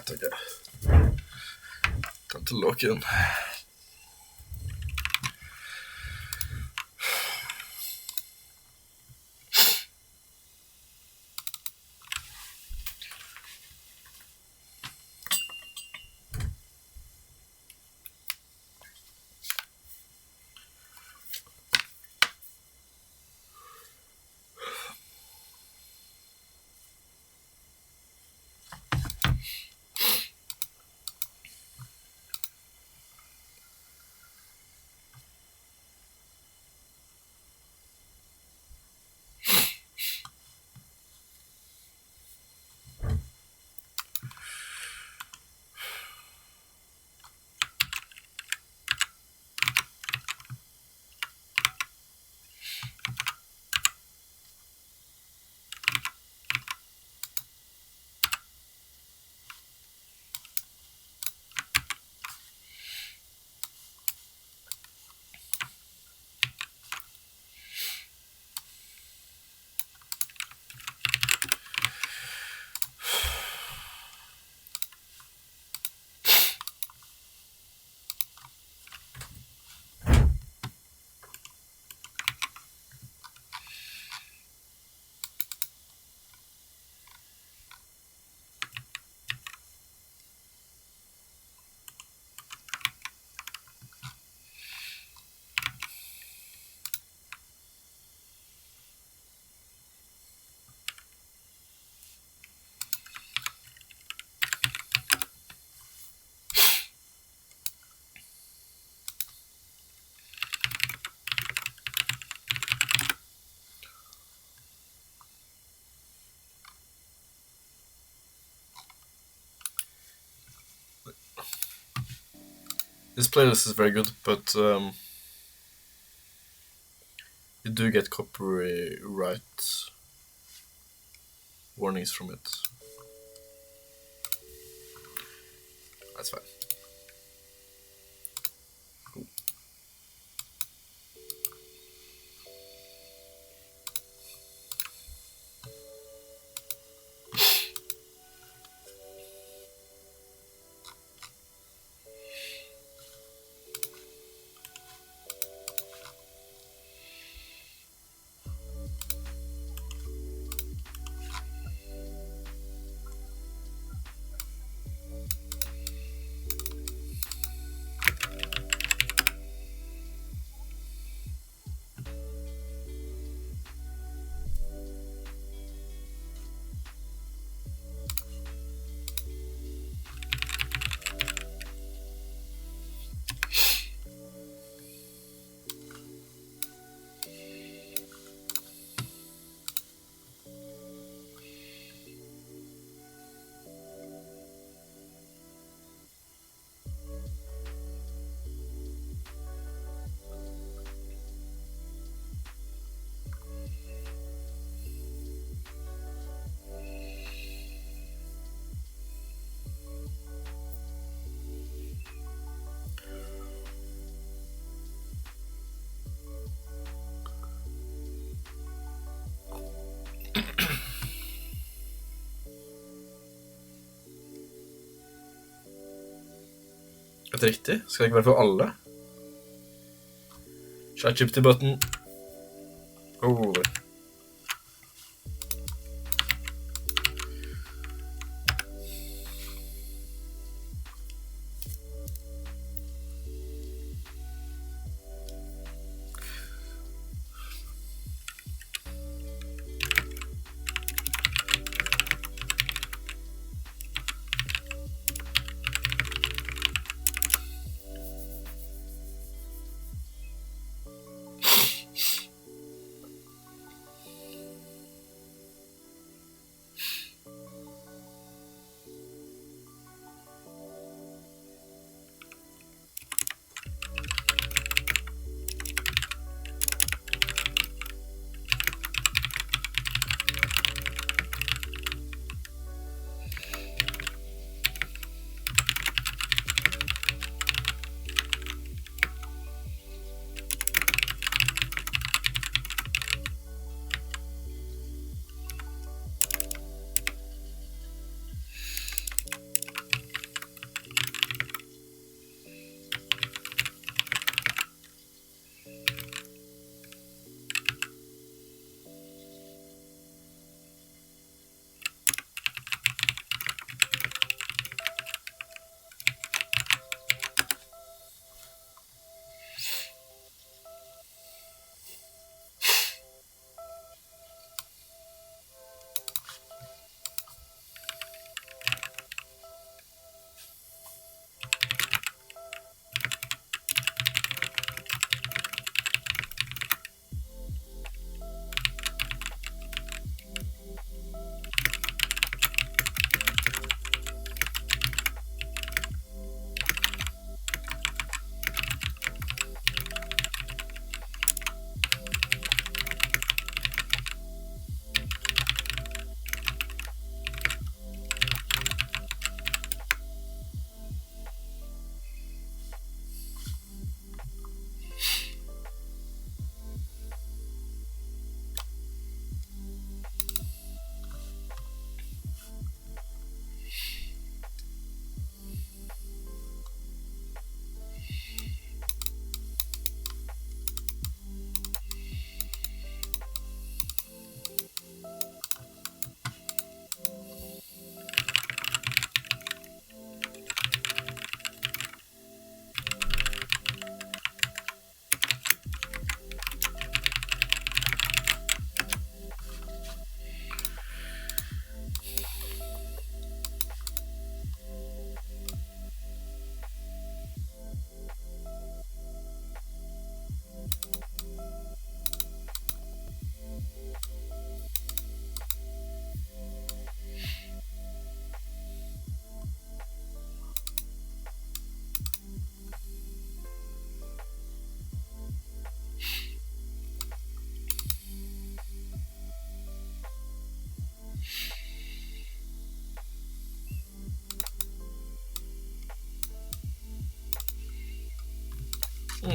Alright, okay. Time to lock in. This playlist is very good, but you do get copyright warnings from it. That's fine. Cool. Er det riktig? Skal det ikke være for alle? ChatGPT-button. Oh.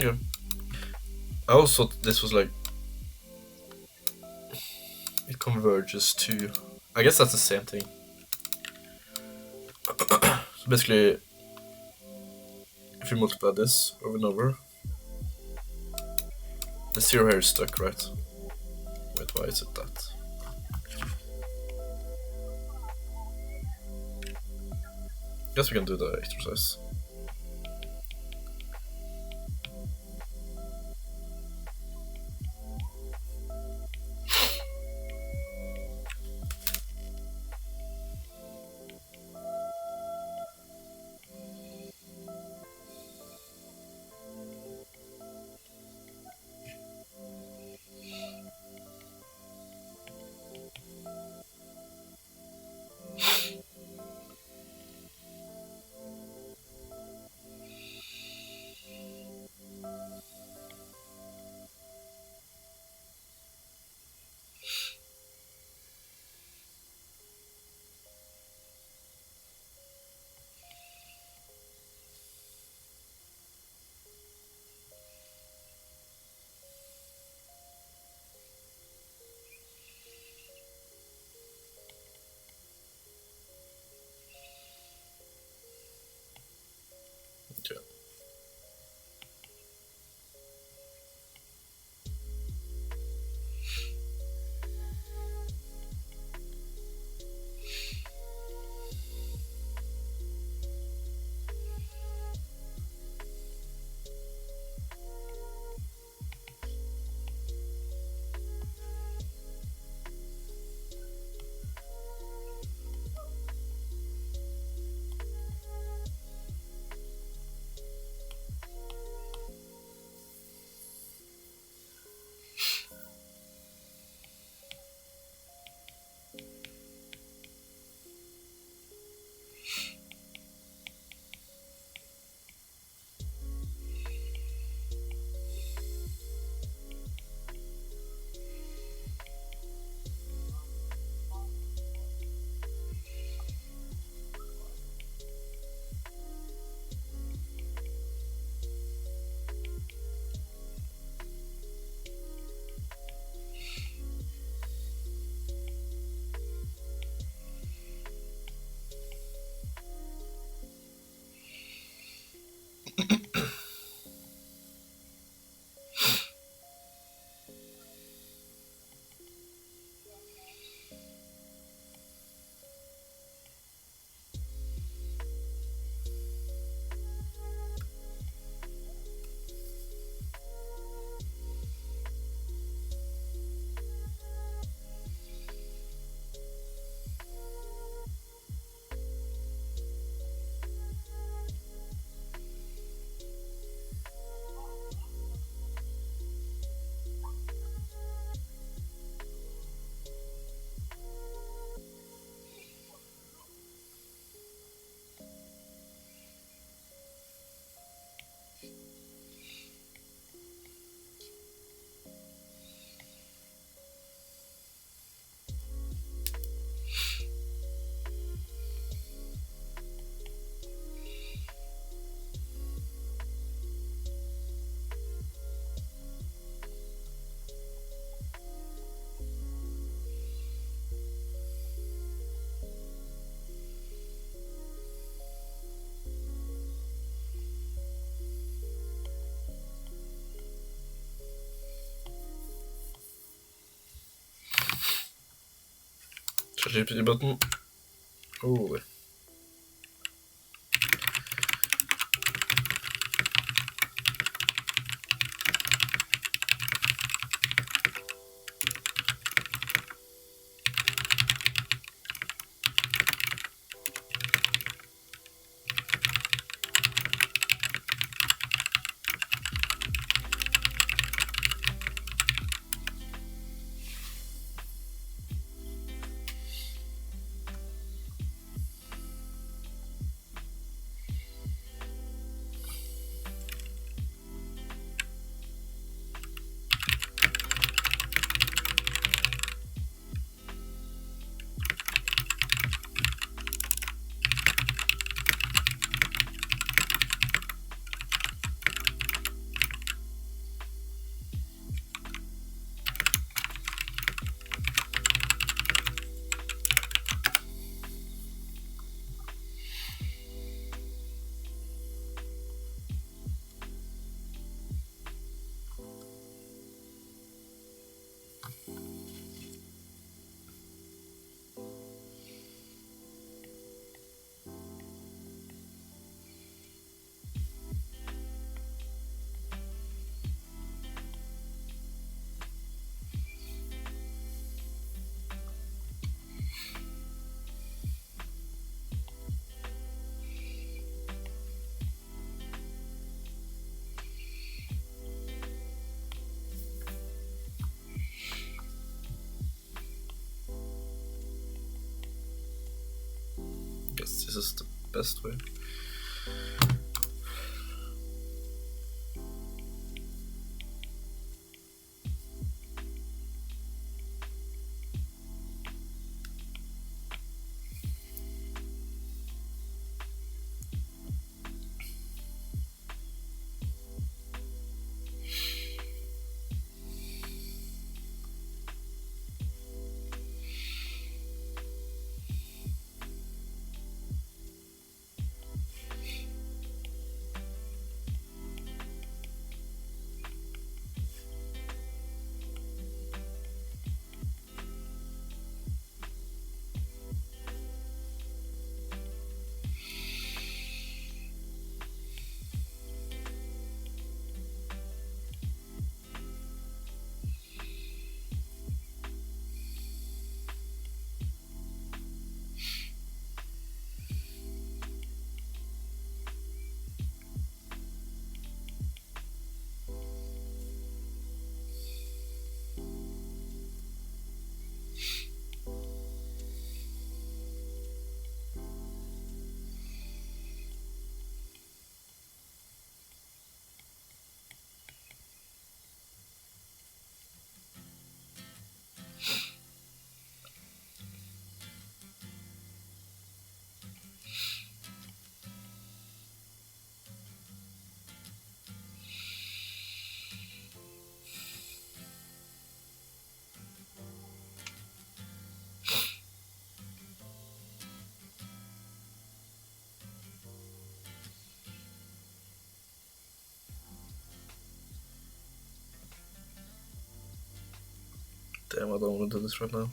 Okay. I also thought this was like it converges to. I guess that's the same thing. So basically, if you multiply this over and over, the 0 here is stuck, right? Wait, why is it that? Guess we can do the exercise. Okay. ChatGPT button. Holy. this is the best way. Damn, I don't want to do this right now.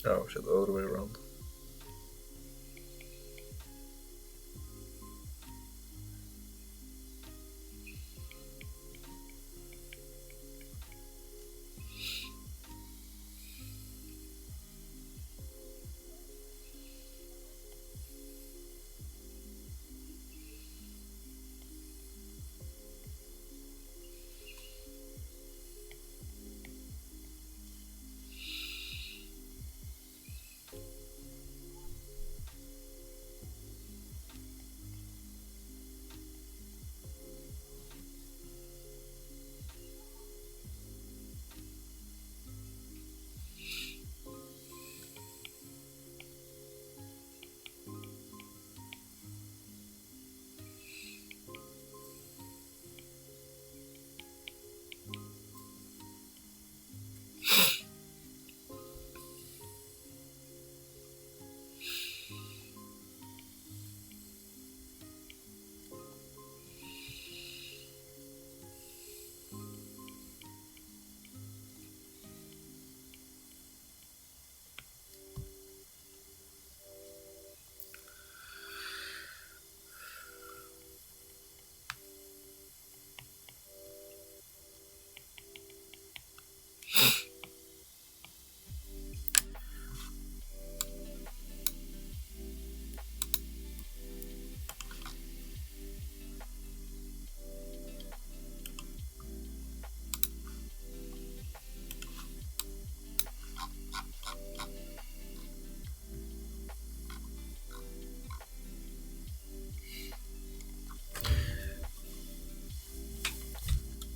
Oh shit, the other way around.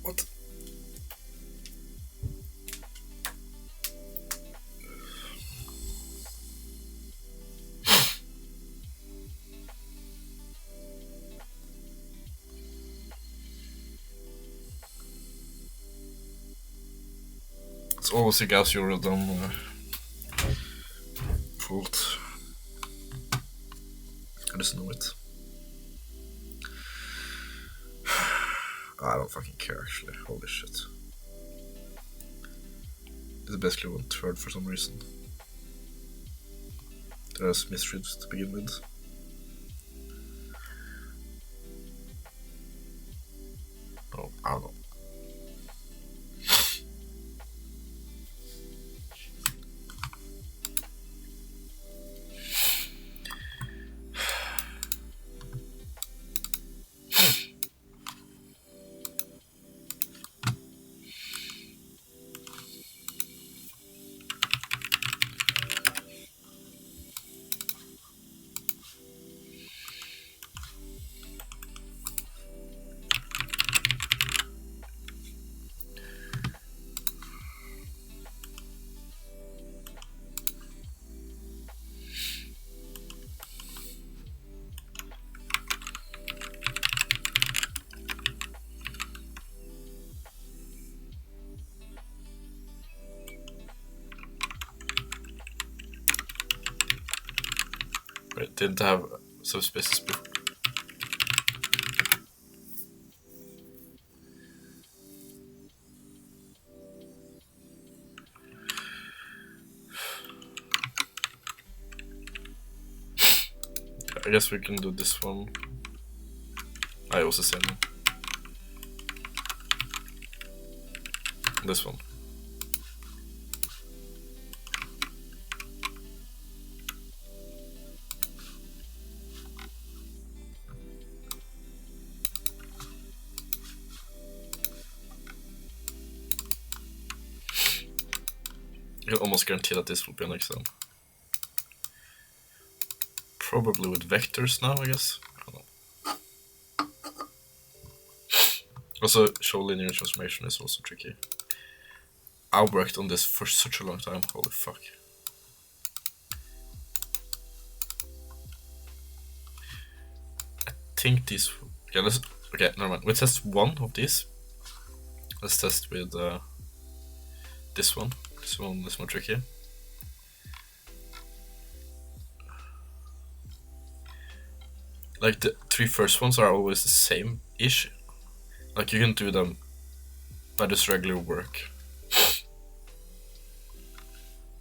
What? It's always a gas you're done fault. I just know it. I don't fucking care actually. Holy shit. This is basically 1/3 for some reason. There's misreads to begin with. Oh, I don't know. Wait, didn't have subspaces before. I guess we can do this one. I also same one. This one. You can almost guarantee that this will be an exam. Probably with vectors now, I guess. I don't know. Also, show linear transformation is also tricky. I worked on this for such a long time, holy fuck. I think these... Okay, never mind. We test one of these. Let's test with this one. This one is more tricky. Like the 3 first ones are always the same-ish. Like you can do them by just regular work.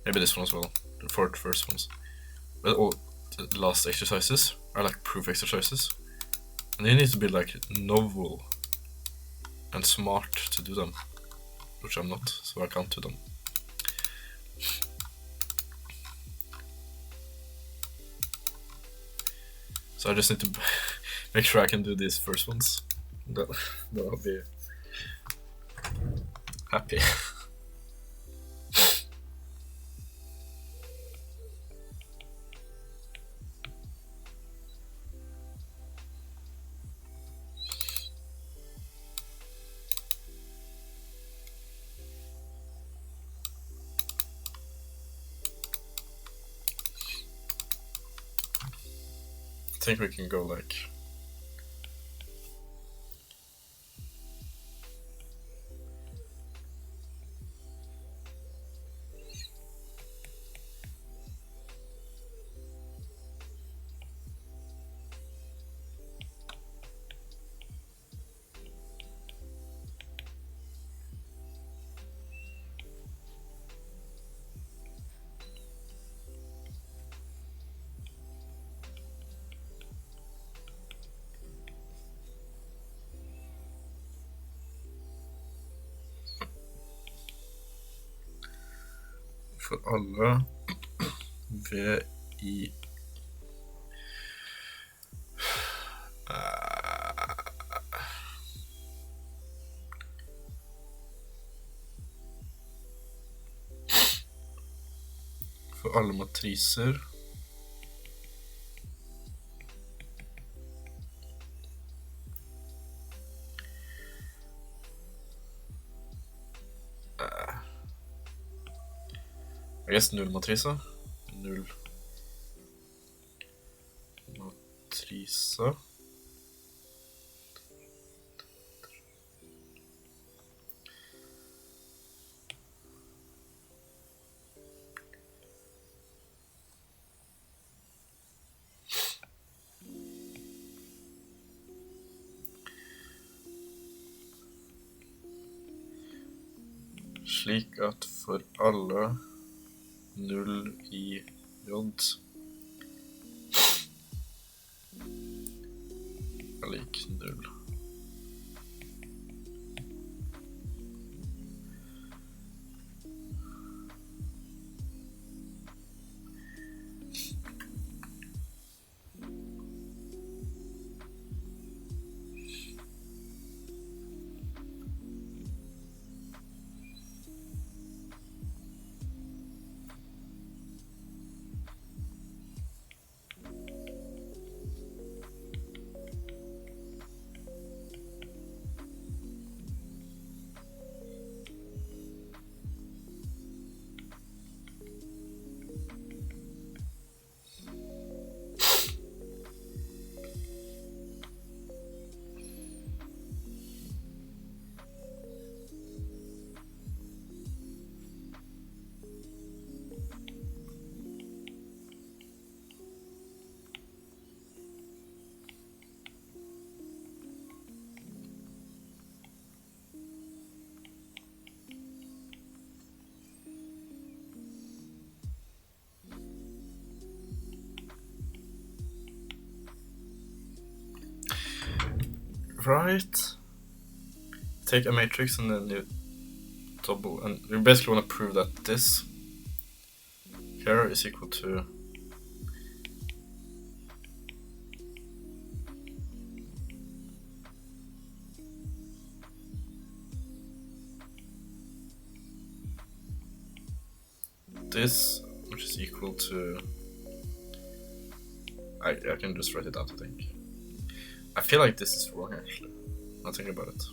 Maybe this one as well. the 4 first ones. But all the last exercises are like proof exercises. And you need to be like novel and smart to do them. Which I'm not, so I can't do them. So I just need to make sure I can do these first ones. Then I'll be happy. I think we can go like för alla V I för alla matriser I guess nullmatrisa. Nullmatrisa. Slik at for alle 0 i J er lik 0. Right. Take a matrix and then you double, and you basically want to prove that this here is equal to this, which is equal to I can just write it out, I think. I feel like this is wrong actually. Now think about it.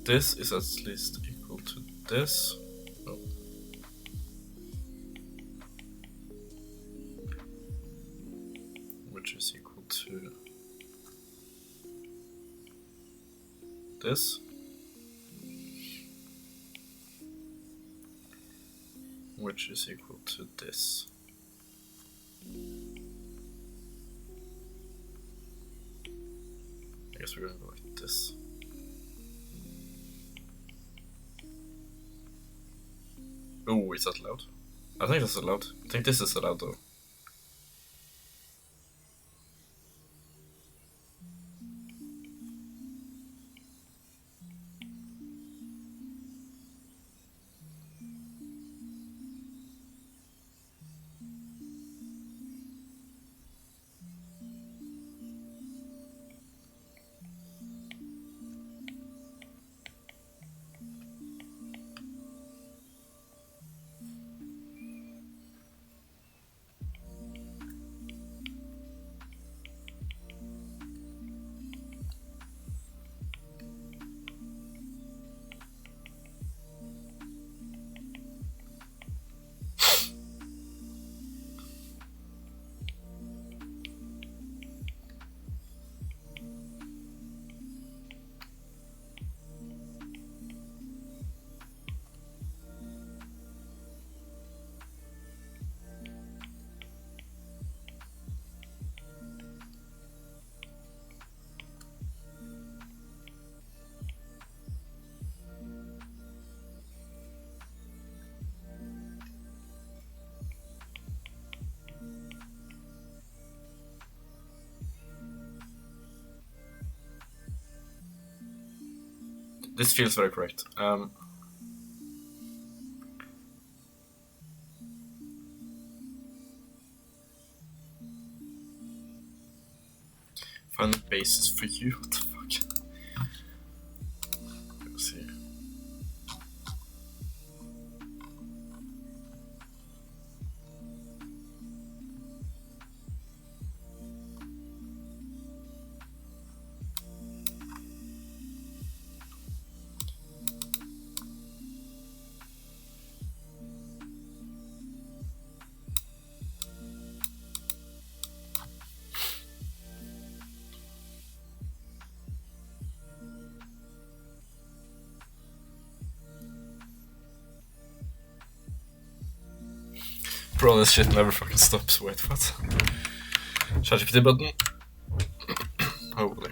This is at least equal to this. Oh. Which is equal to this. Which is equal to this. I guess we're gonna go like this. Oh, is that allowed? I think that's allowed. I think this is allowed though. This feels very correct. Find the basis for you. What the fuck? Let's see. Bro, this shit never fucking stops. Wait, what? ChatGPT button. Holy.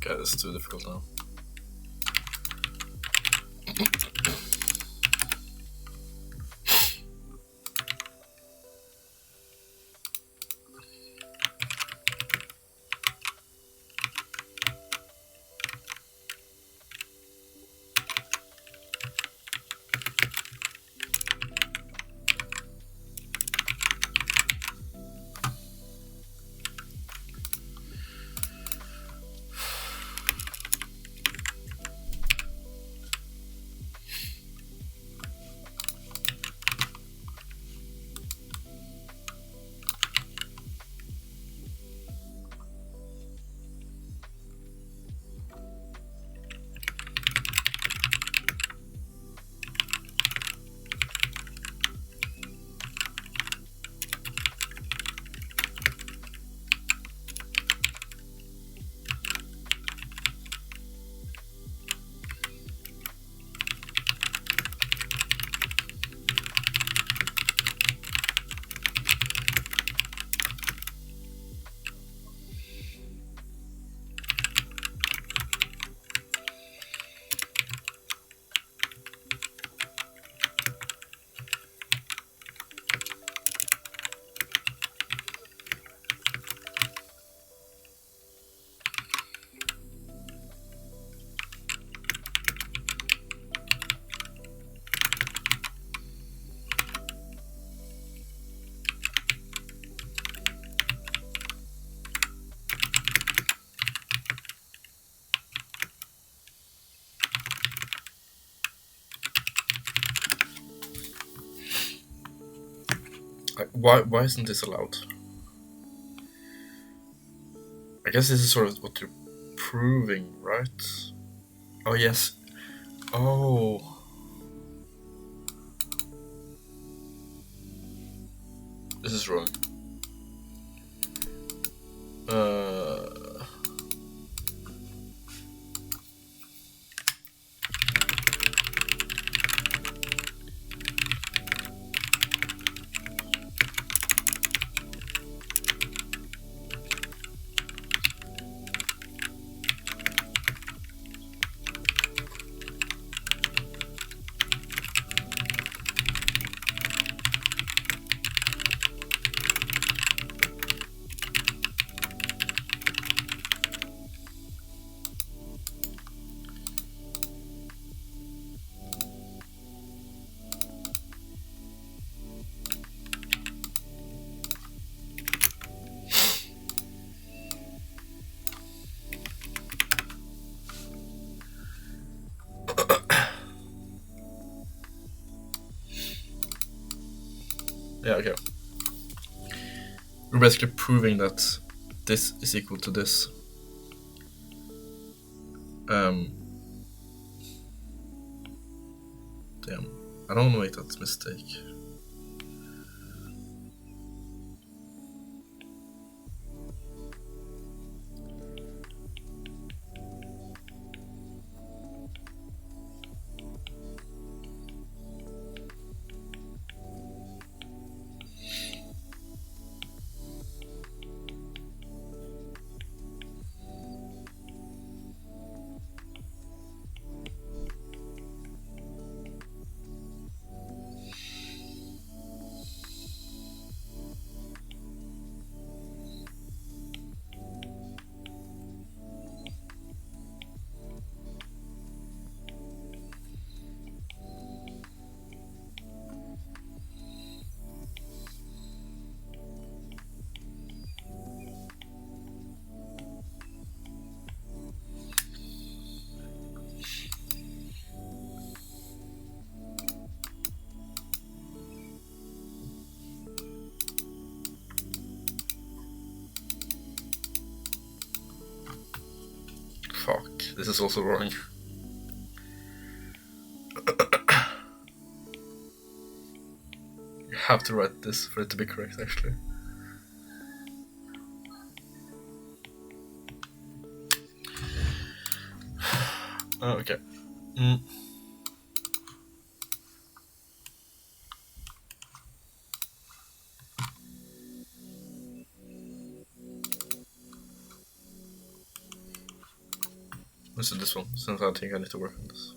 Okay, this is too difficult now. Why isn't this allowed? I guess this is sort of what you're proving, right? Oh yes. Oh. This is wrong. Yeah, okay. We're basically proving that this is equal to this. Damn. I don't want to make that mistake. Fuck, this is also wrong. You have to write this for it to be correct, actually. Oh, okay. Let's do this one, since I think I need to work on this.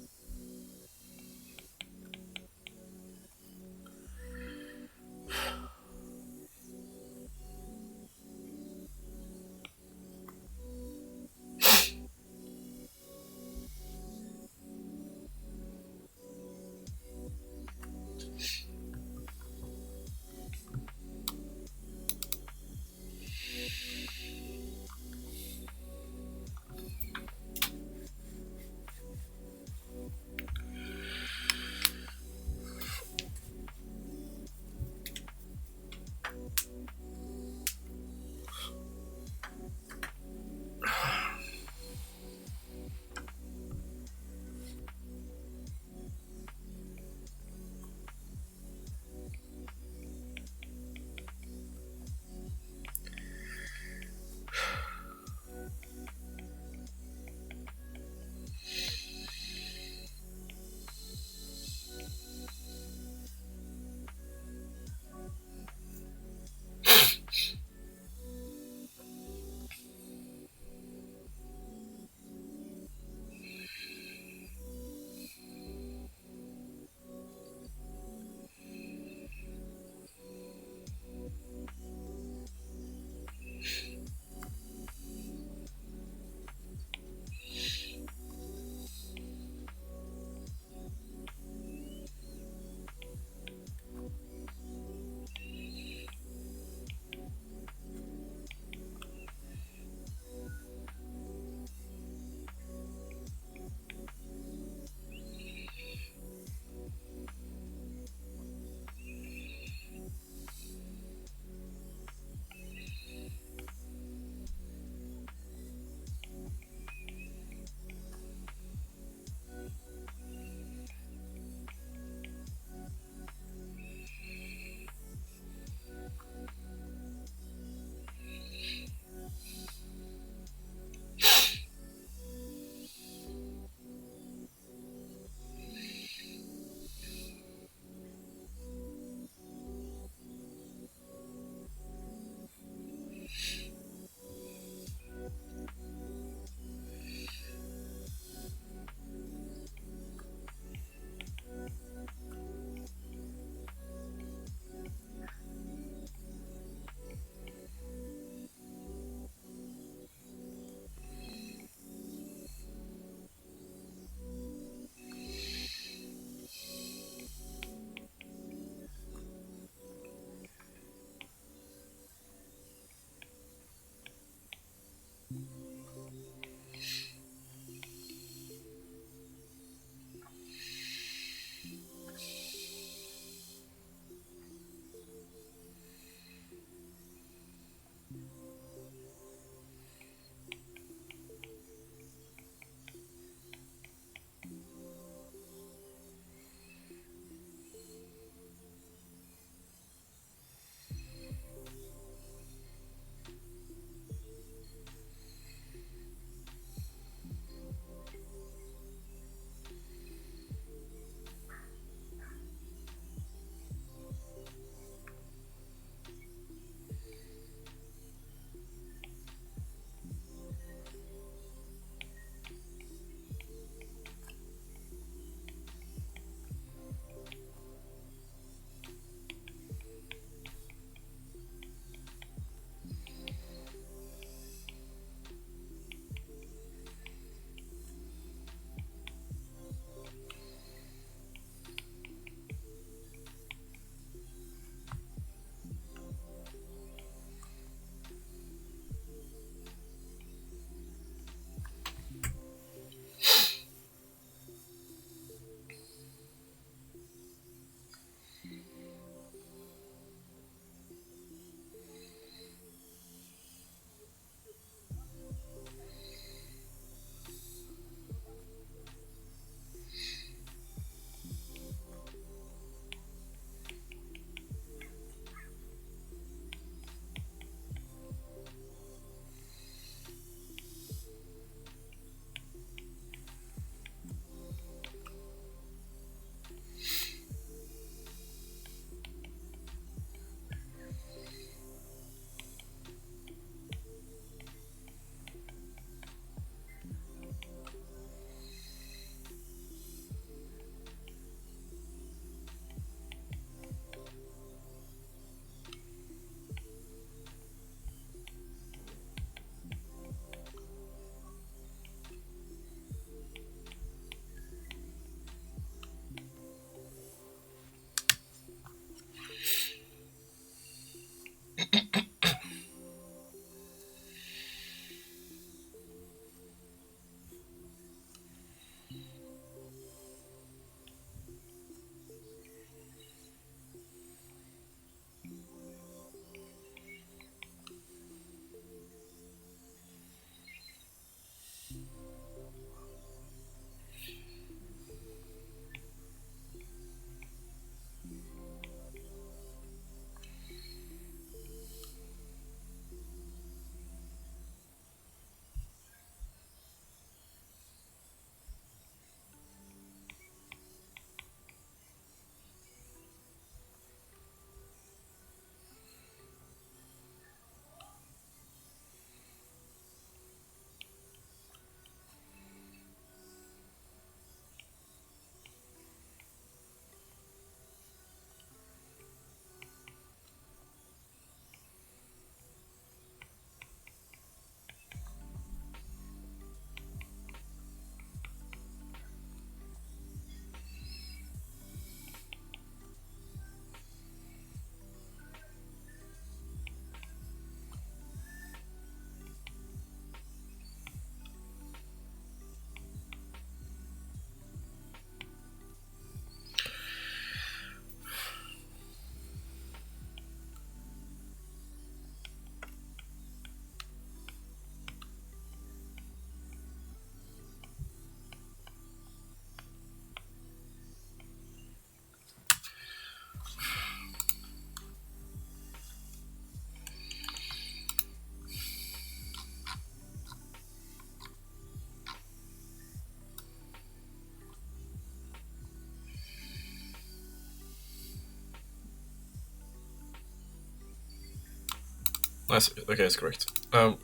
Nice. Okay, it's correct. I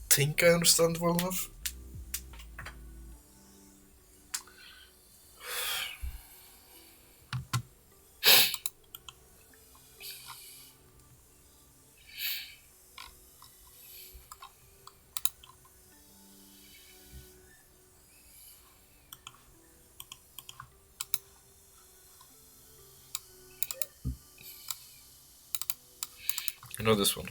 think I understand well enough. I know this one.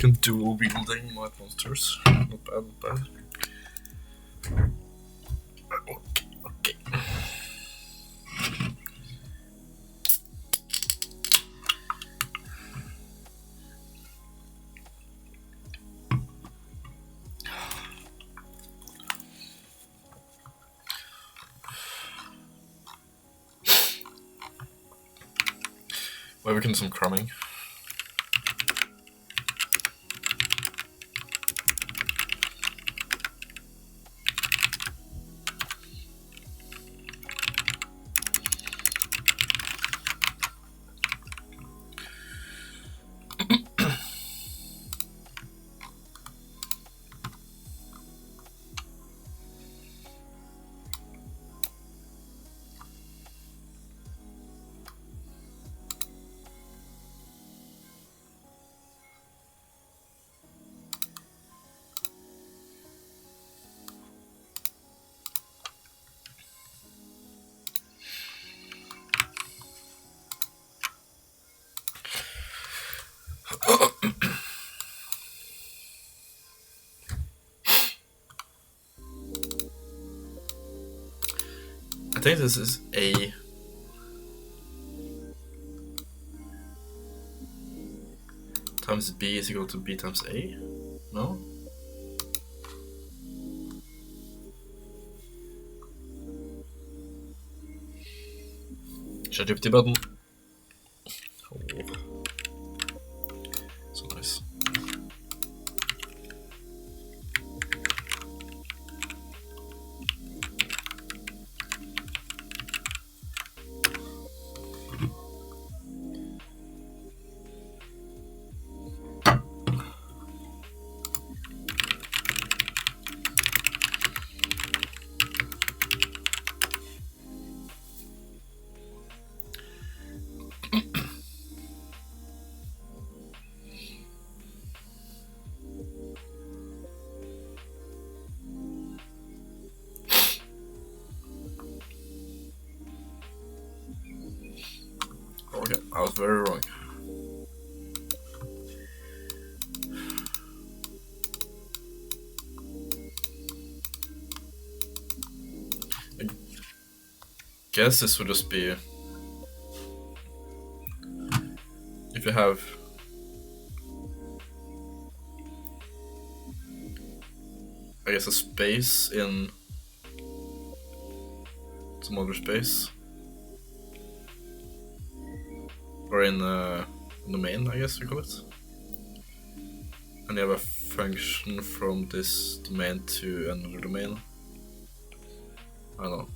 can dual wielding my monsters. Not bad, not bad. Okay, okay. Well, we can do some crumbing. I think this is A times B is equal to B times A? No? ChatGPT button. Oh. So nice. Okay, I was very wrong. I guess this would just be if you have I guess a space in some other space. Or in the domain, I guess we call it. And you have a function from this domain to another domain. I don't know.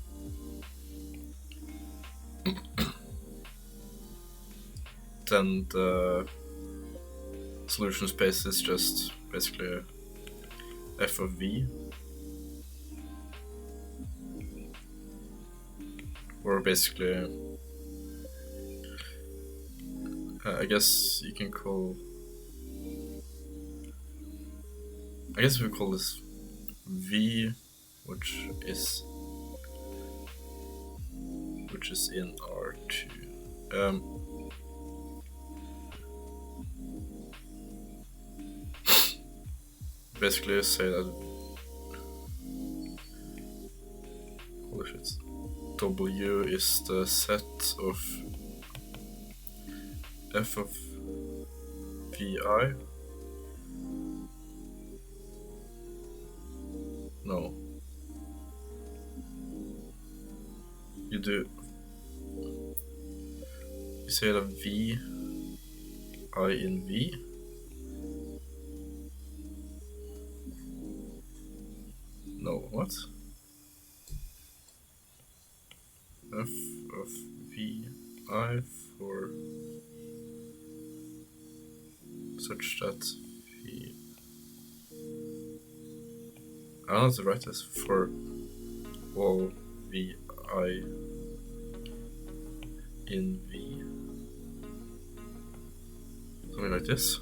Then the solution space is just basically f of v. Or basically I guess you can call. I guess we call this V, which is in R2. Basically, say that. Holy shit! W is the set of f of vi. No. You do. You say that v I in v. No, what? F of v I for such that v. I don't know how to write this. For all vi in v. Something like this.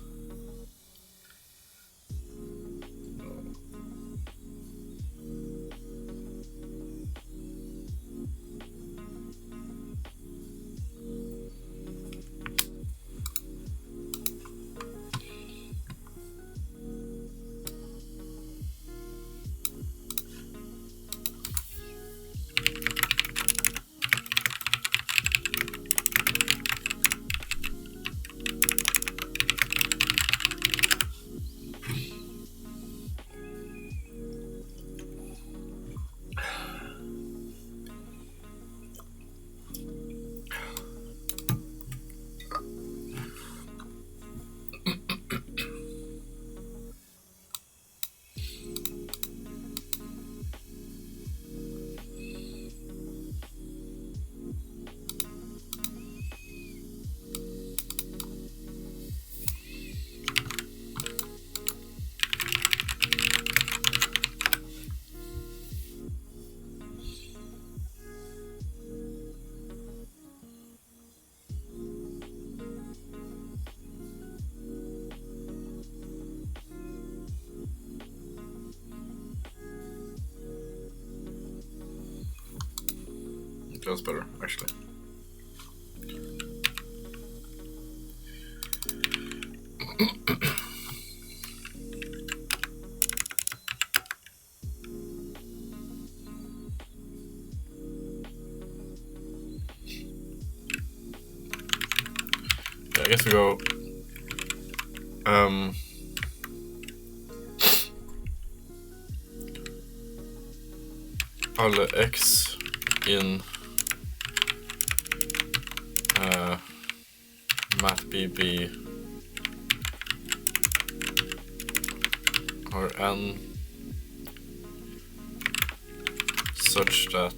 That's better, actually. Okay, I guess we go alle x in mathbb or n such that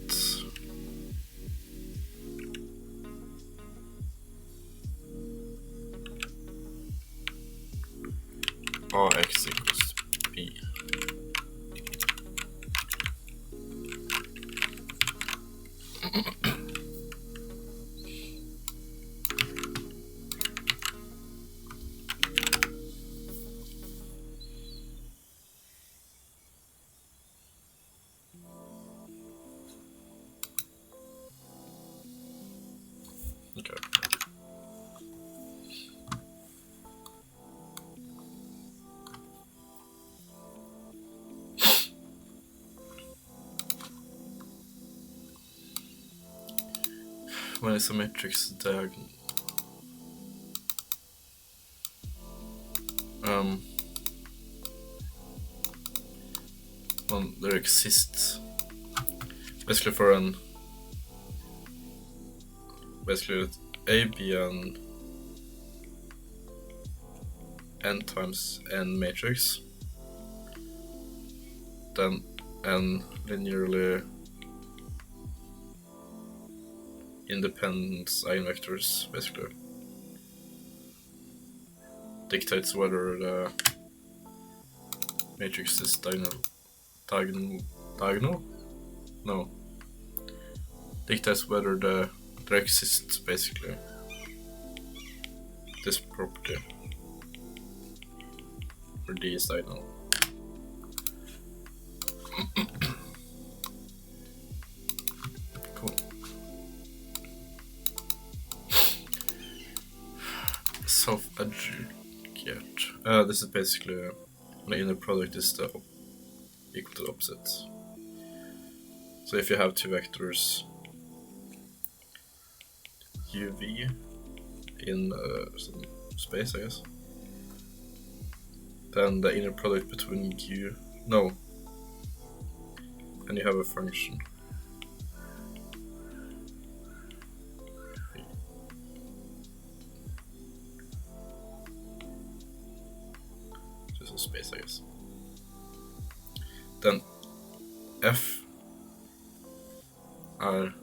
ax equals b. Okay. When is a matrix diagonal? Well, there exists basically for an A be an n times n matrix, then n linearly independent eigenvectors basically dictates whether the matrix is diagonal? No. Dictates whether there exists basically this property where D is diagonal. Cool. Self-adjugate. This is basically the inner product is equal to the opposite. So if you have two vectors uv in some space, I guess, then the inner product between and you have a function just a space, I guess, then f are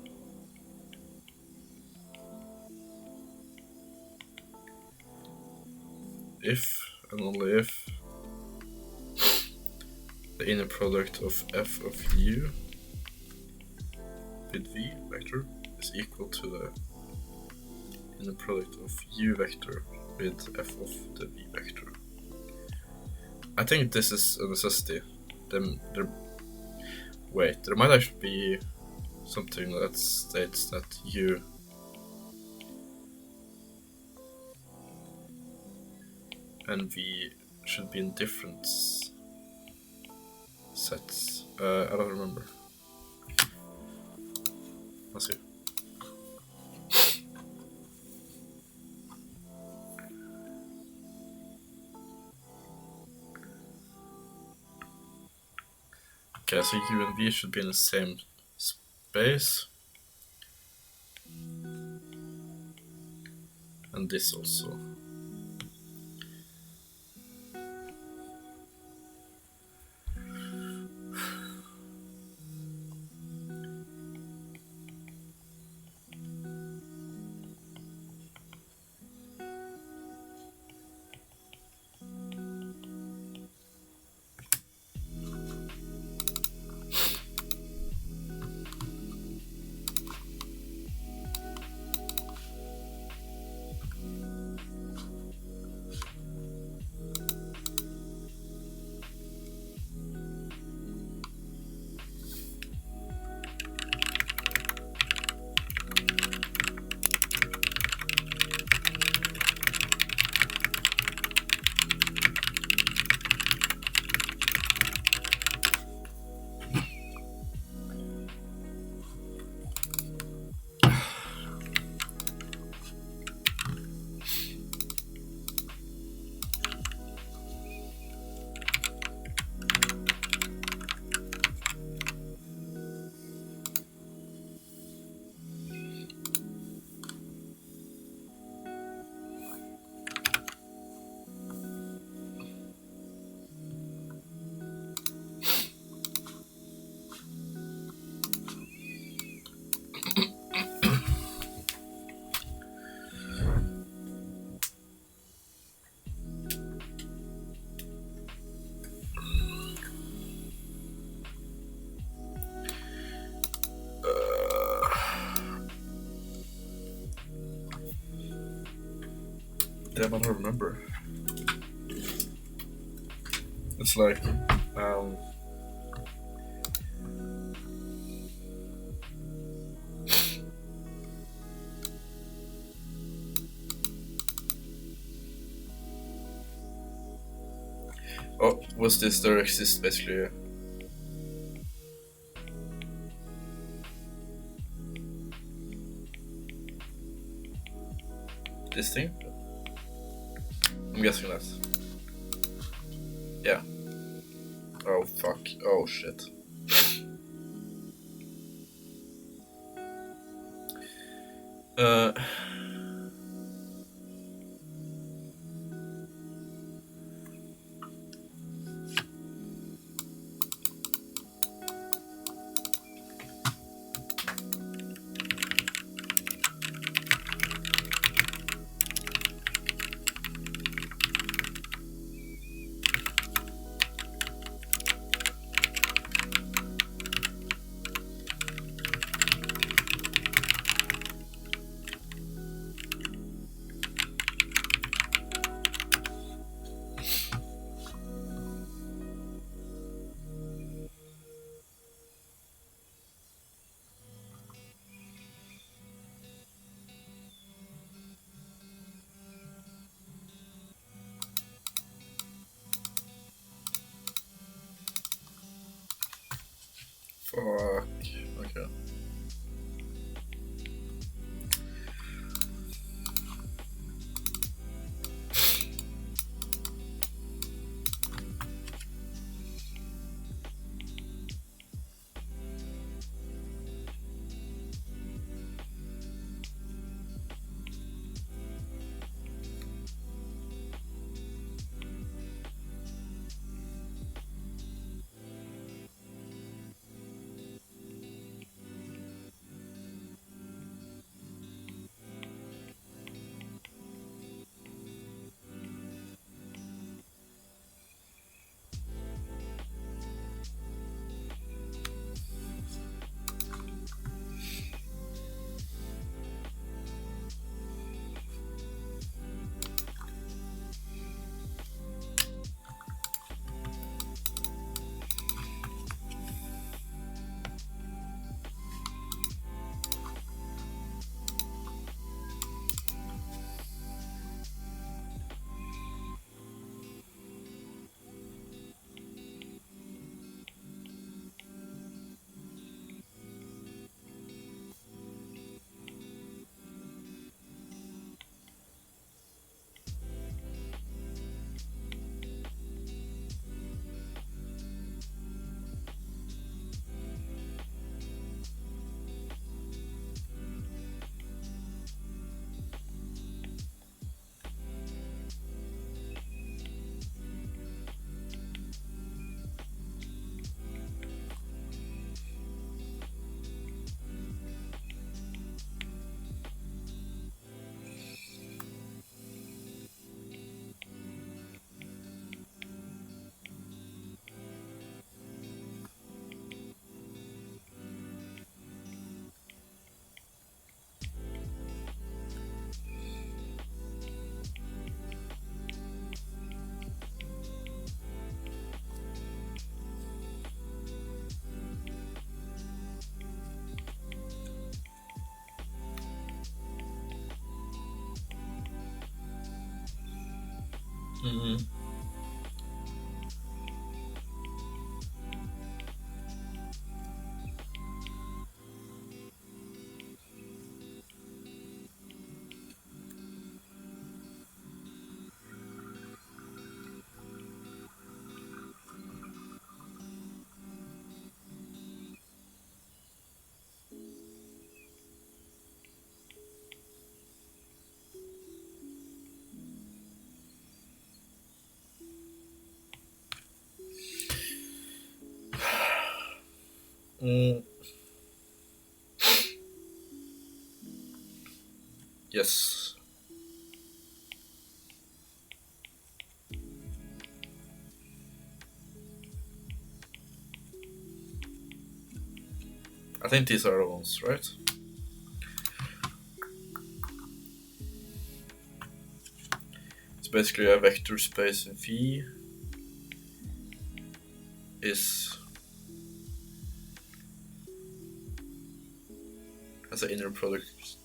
if and only if the inner product of f of u with v vector is equal to the inner product of u vector with f of the v vector. I think this is a necessity. Wait, there might actually be something that states that u and v should be in different sets. I don't remember. Let's see. Okay, so u and v should be in the same space. And this also. Damn, I don't remember. It's like, oh, was this there exists basically? This thing? I'm guessing that. Yeah. Oh fuck. Oh shit. Uh. Fuck. Okay. Mm-hmm. Mm. Yes. I think these are the ones, right? basically a vector space V has an inner product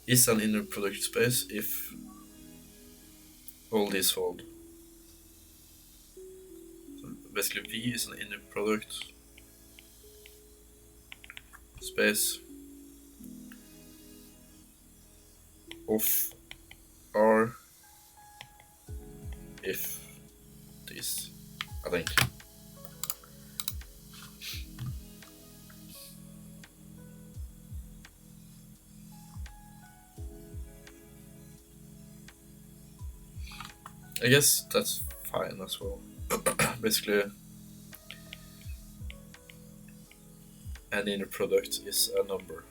is an inner product space if all these hold. So basically V is an inner product space of R if this, I think. I guess that's fine as well. Basically, an inner product is a number.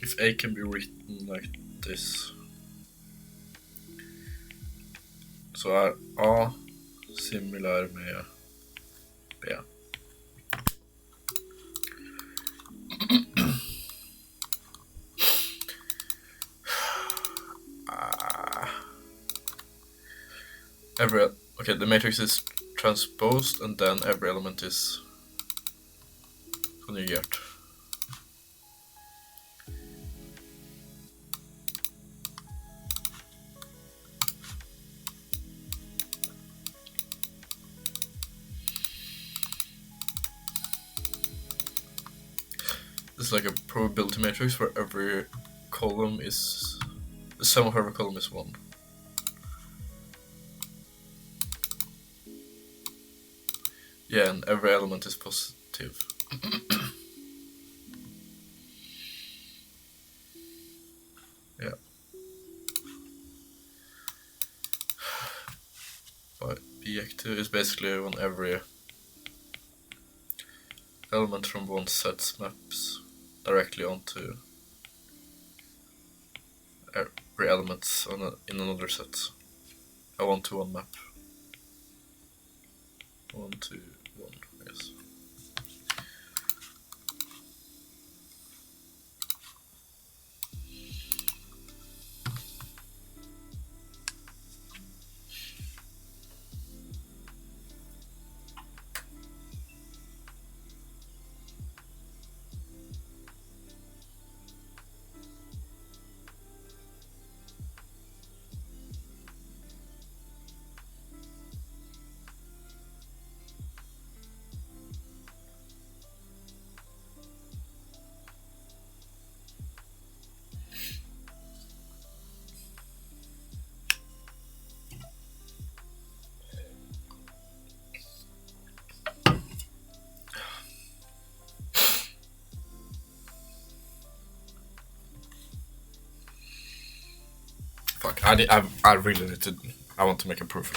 If A can be written like this, så är A similar med B. Okay, the matrix is transposed and then every element is conjugate. It's like a probability matrix where every column is the sum of every column is 1. Yeah, and every element is positive. Yeah. But bijective is basically when every element from one set maps directly onto every element in another set. A 1-to-1 map. 1-to-1, yes. Fuck, I really need to, I want to make a proof.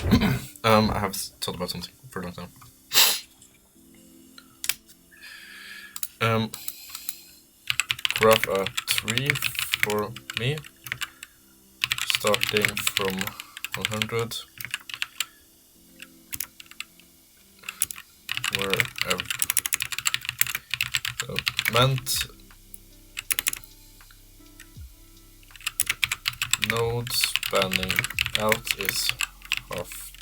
I have thought about something for a long time. Graph a tree for me, starting from 100, where meant node spanning out is half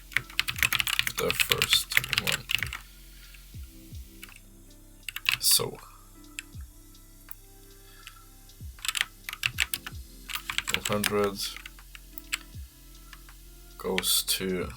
the first one. So 100 goes to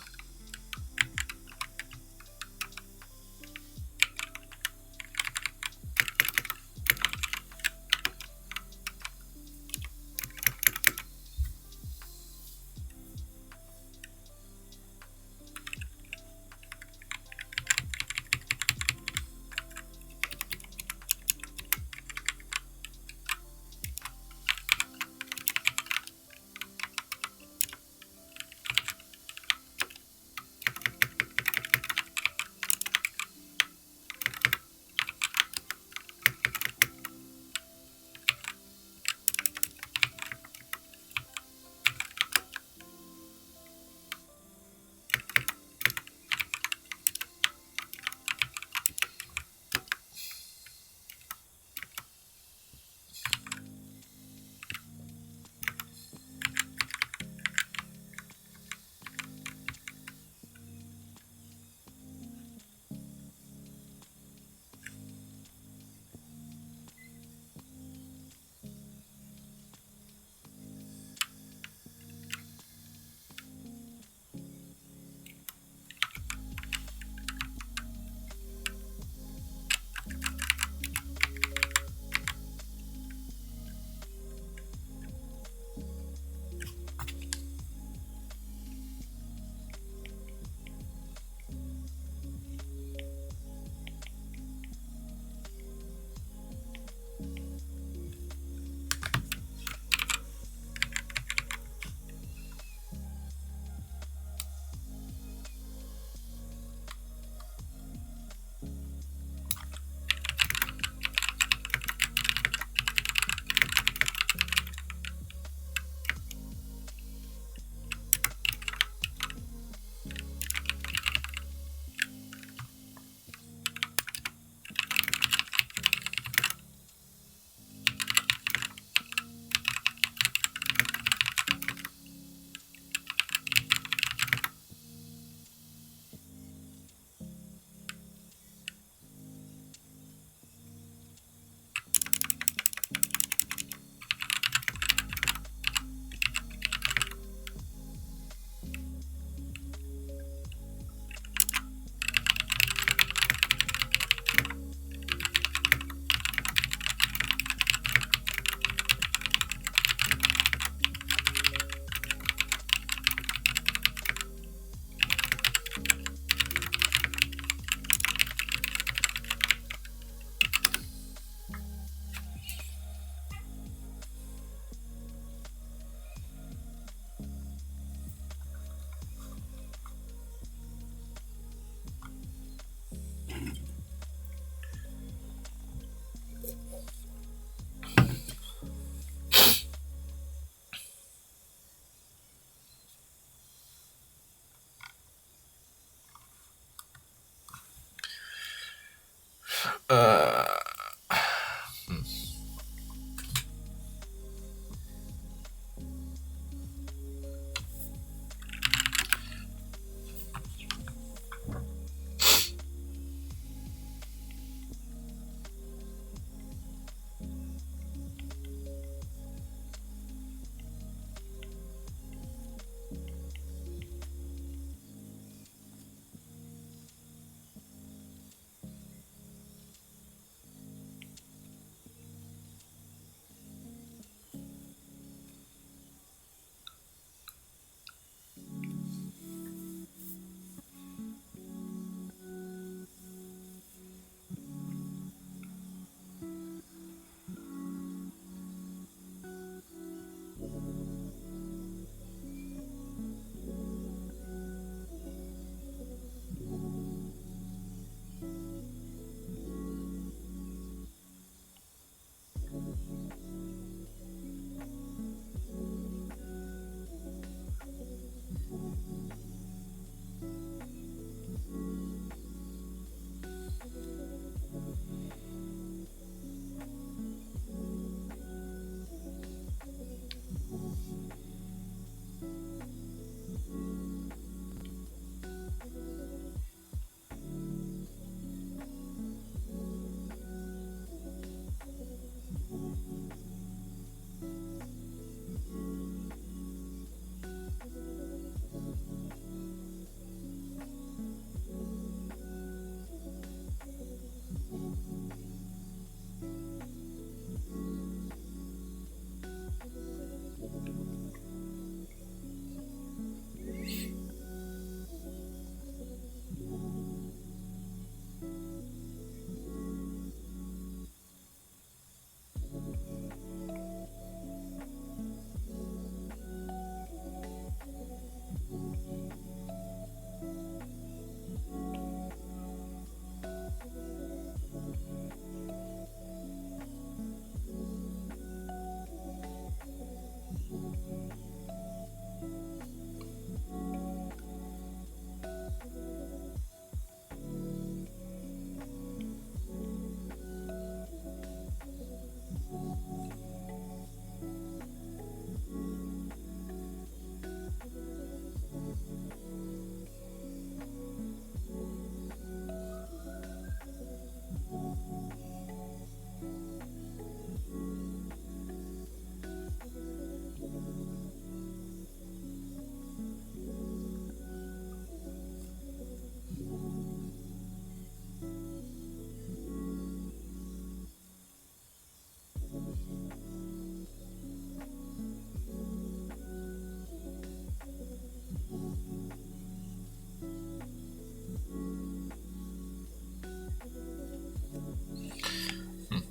Hmm.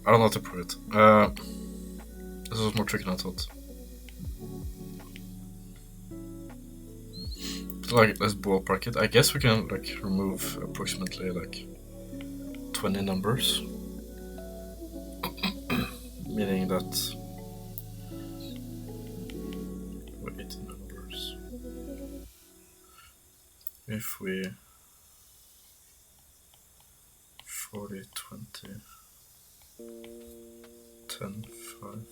I don't know how to prove it. This was more tricky than I thought. So, like, let's ballpark it. I guess we can like remove approximately like 20 numbers, meaning that 8 numbers. If we 40, 20, 10, 5.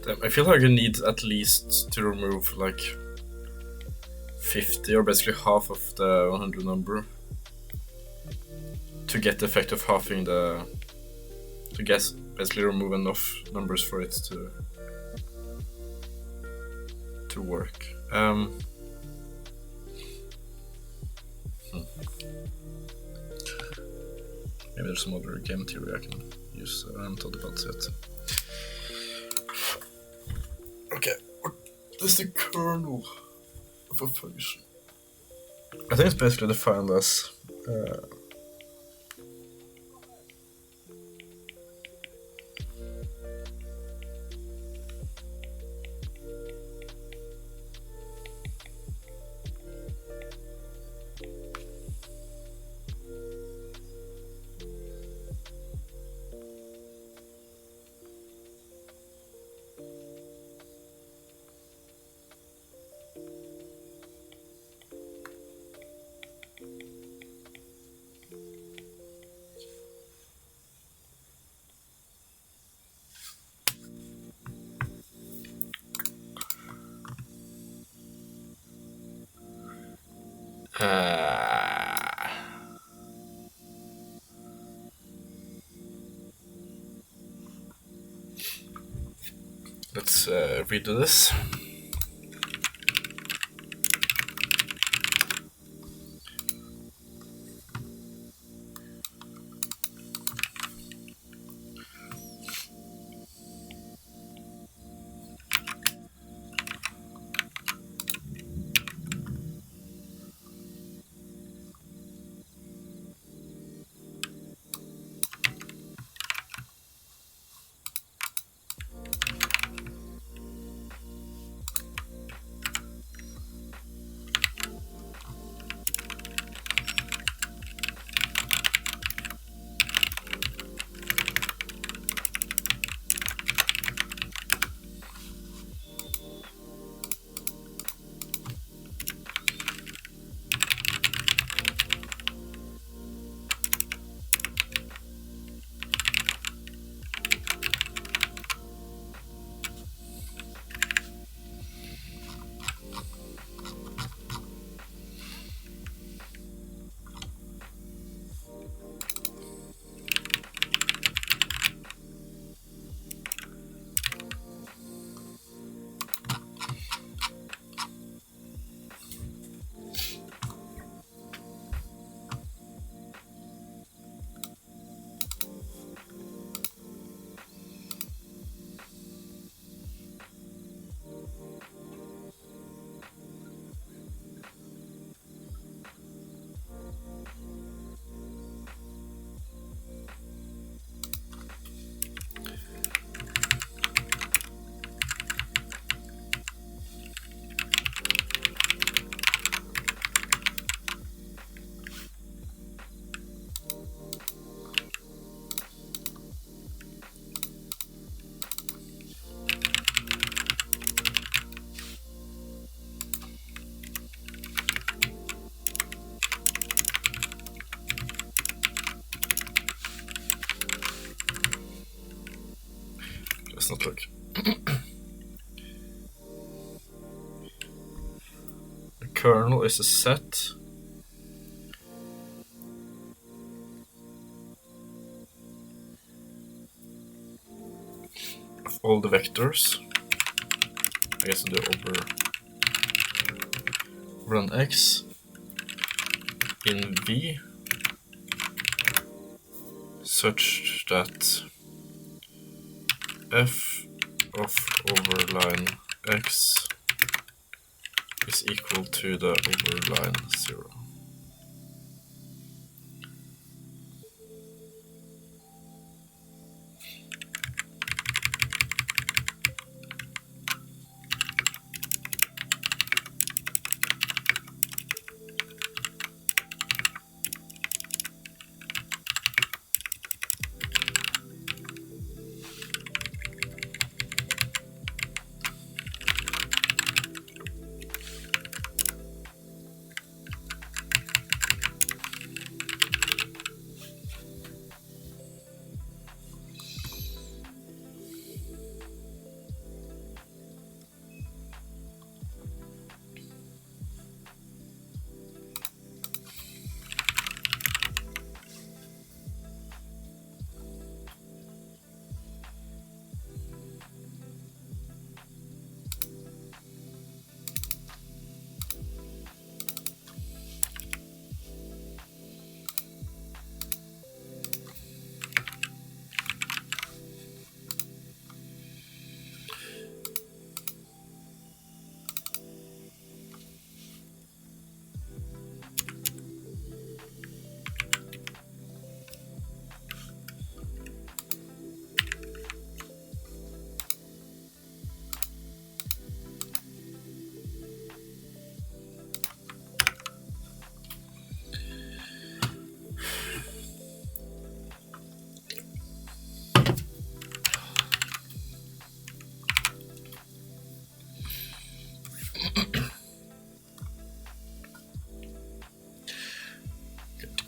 I feel like you need at least to remove like 50 or basically half of the 100 number to get the effect of halving the, to guess, basically remove enough numbers for it to work. Maybe there's some other game theory I can use. I haven't thought about it yet. Okay, what is the kernel of a function? I think it's basically defined as let's redo this. Let's not look. The kernel is a set of all the vectors. I guess I'll do over on X in V such that f of overline X is equal to the overline 0.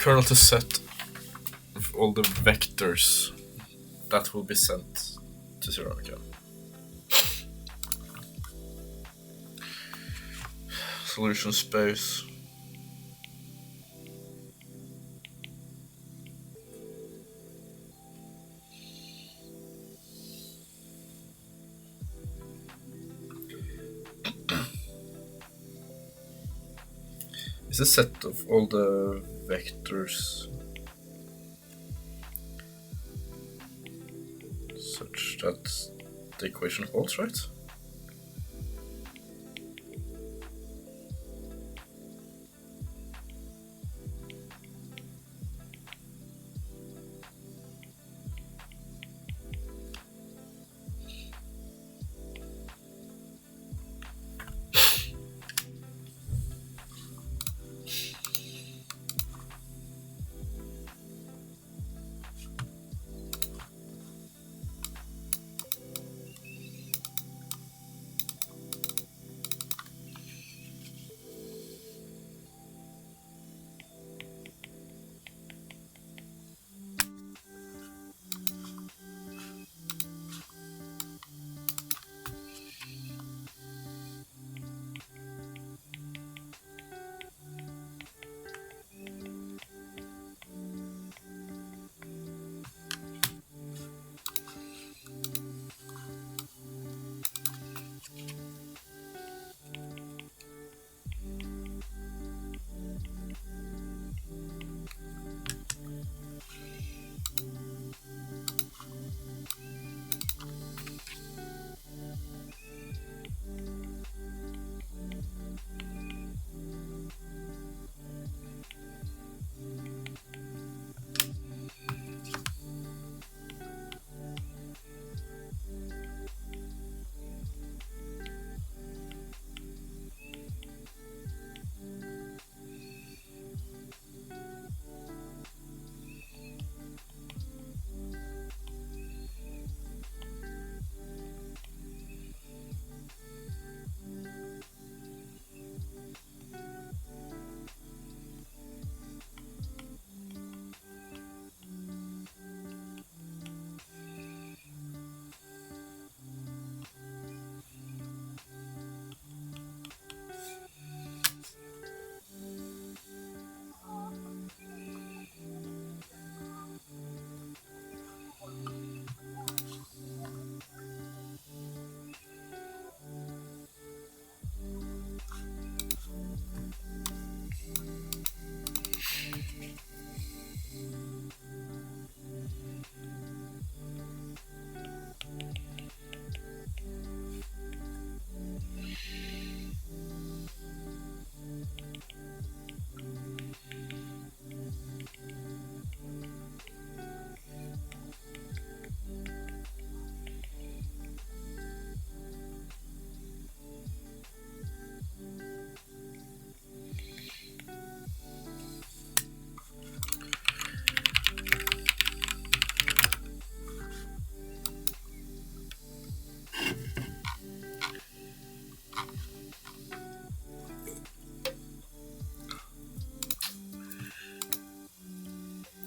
kernel to set of all the vectors that will be sent to 0 again. Solution space. Is a set of all the vectors such that the equation holds, right?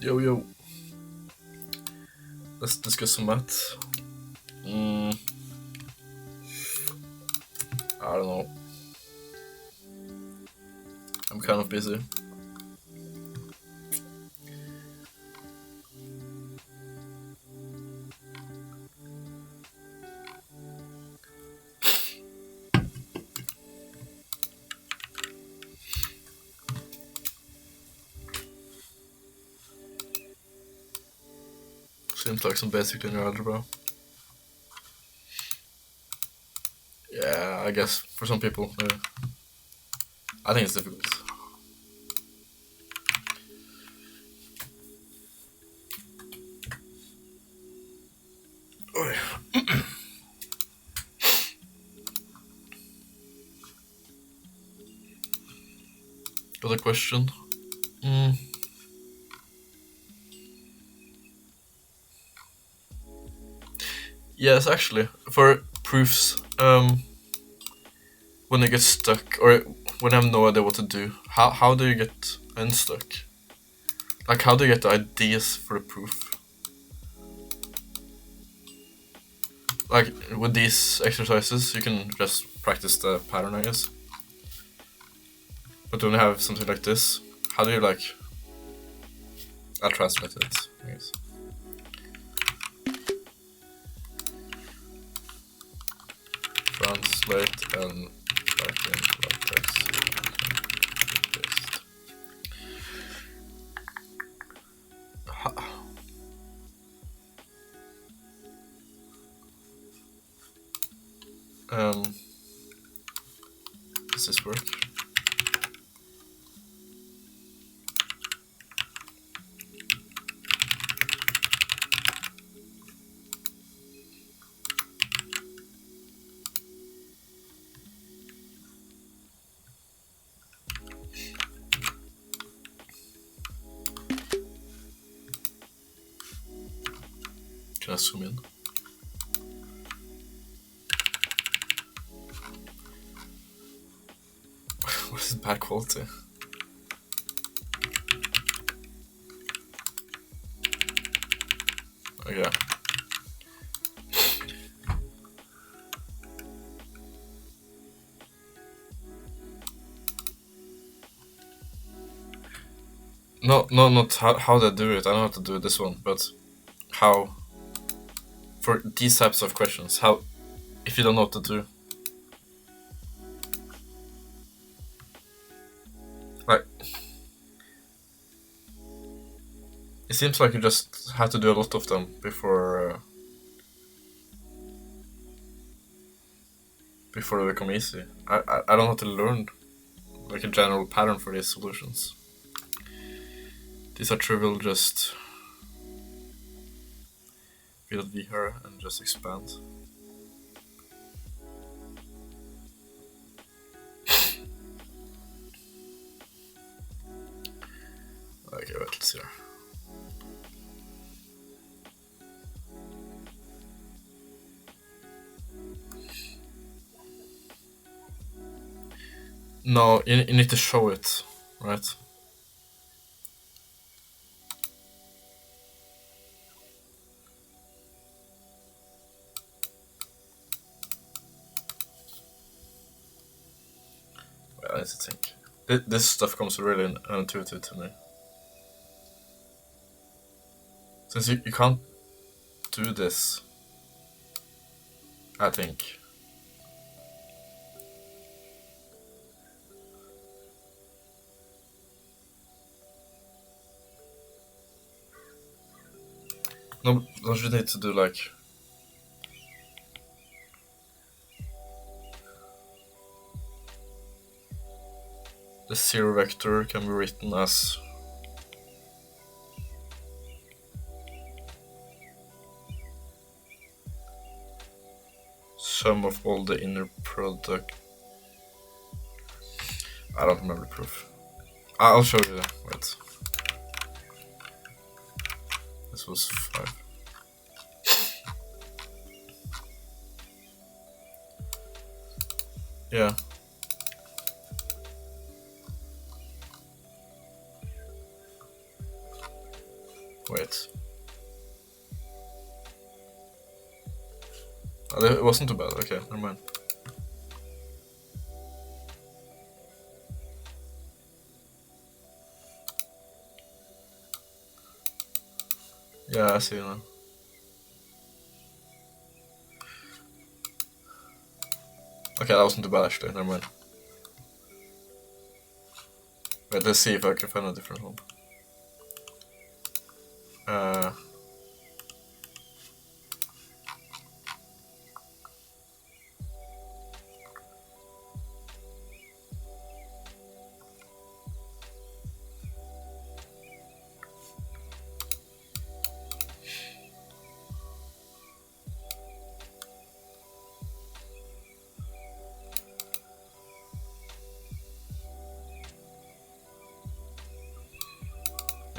Yo. Let's discuss some math. I don't know. I'm kind of busy. Seems like some basic linear algebra. Yeah, I guess for some people, maybe. I think it's difficult. Other question? Yes, actually, for proofs, when I get stuck or when I have no idea what to do, how do you get unstuck? Like, how do you get the ideas for the proof? Like, with these exercises, you can just practice the pattern, I guess. But when you have something like this, how do you, like... I'll translate it, I guess. Translate and type in vertex. Does this work? Can I zoom in? What is bad quality? Okay. No, not how they do it. I know how to do this one, but how, for these types of questions, how, if you don't know what to do, like, it seems like you just have to do a lot of them before they become easy. I don't know how to learn like a general pattern for these solutions. These are trivial, just build V here and just expand. Okay, wait, let's see here. No, you need to show it, right? Well, I need to think. This stuff comes really intuitive to me. Since you can't do this, I think. No, don't you need to do like... The zero vector can be written as sum of all the inner product. I don't remember the proof. I'll show you that. Wait. This was 5. Yeah. Wait. Oh, it wasn't too bad. Okay, never mind. Yeah, I see now. Okay, that wasn't too bad actually, never mind. Wait, let's see if I can find a different one.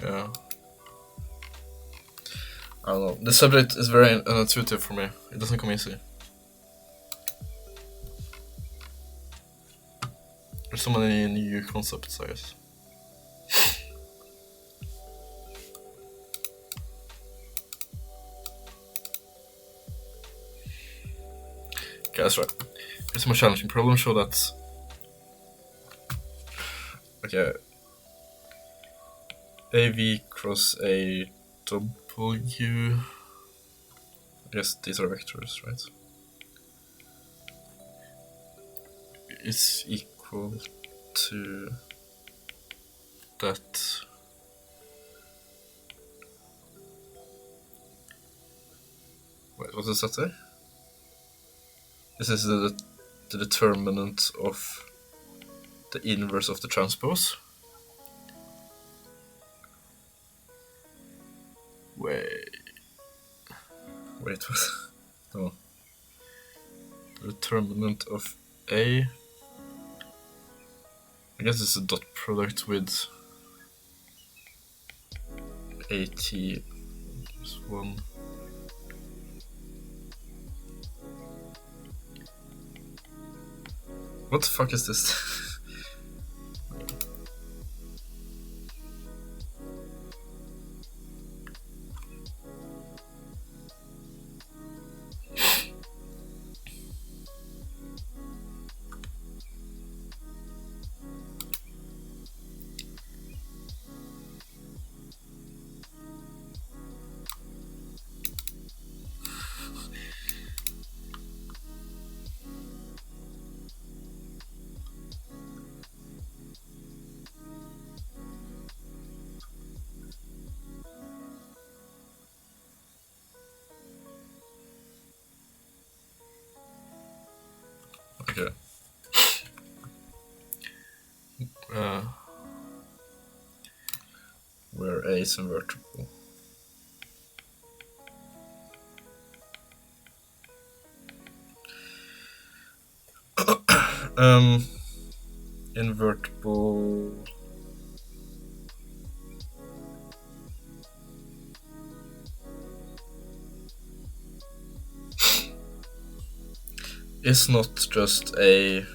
Yeah. I don't know. The subject is very unintuitive for me. It doesn't come easy. There's so many new concepts, I guess. Okay, that's right. It's a more challenging problem. Show that. Okay. AV cross a W. I guess these are vectors, right? Is equal to that. Wait, what does that say? This is the determinant of the inverse of the transpose. Wait, what? No. The determinant of A. I guess it's a dot product with AT is 1. What the fuck is this? Okay. Where A is invertible. Invertible. Is not just a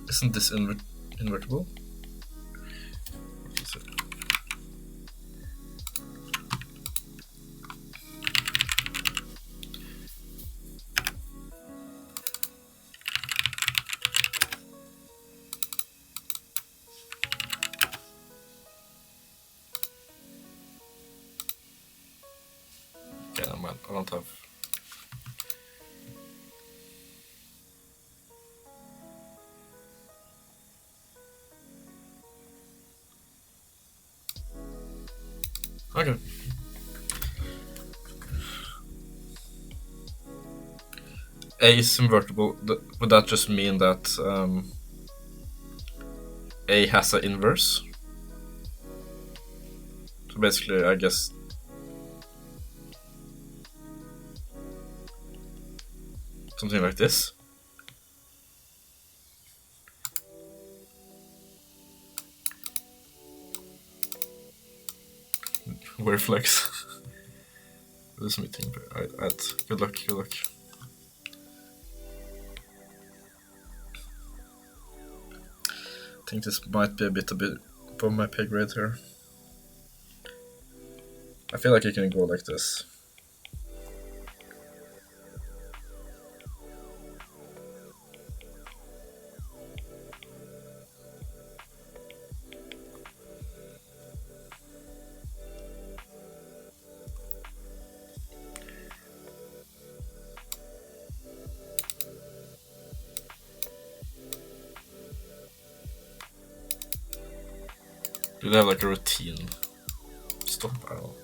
isn't this invertible? Okay, no, man, I don't have. Okay. A is invertible. Would that just mean that A has an inverse? So basically, I guess something like this. Wear flex. This meeting. Alright, good luck, good luck. I think this might be a bit above my pay grade here. I feel like you can go like this. Do they have like a routine? Stop, I don't know.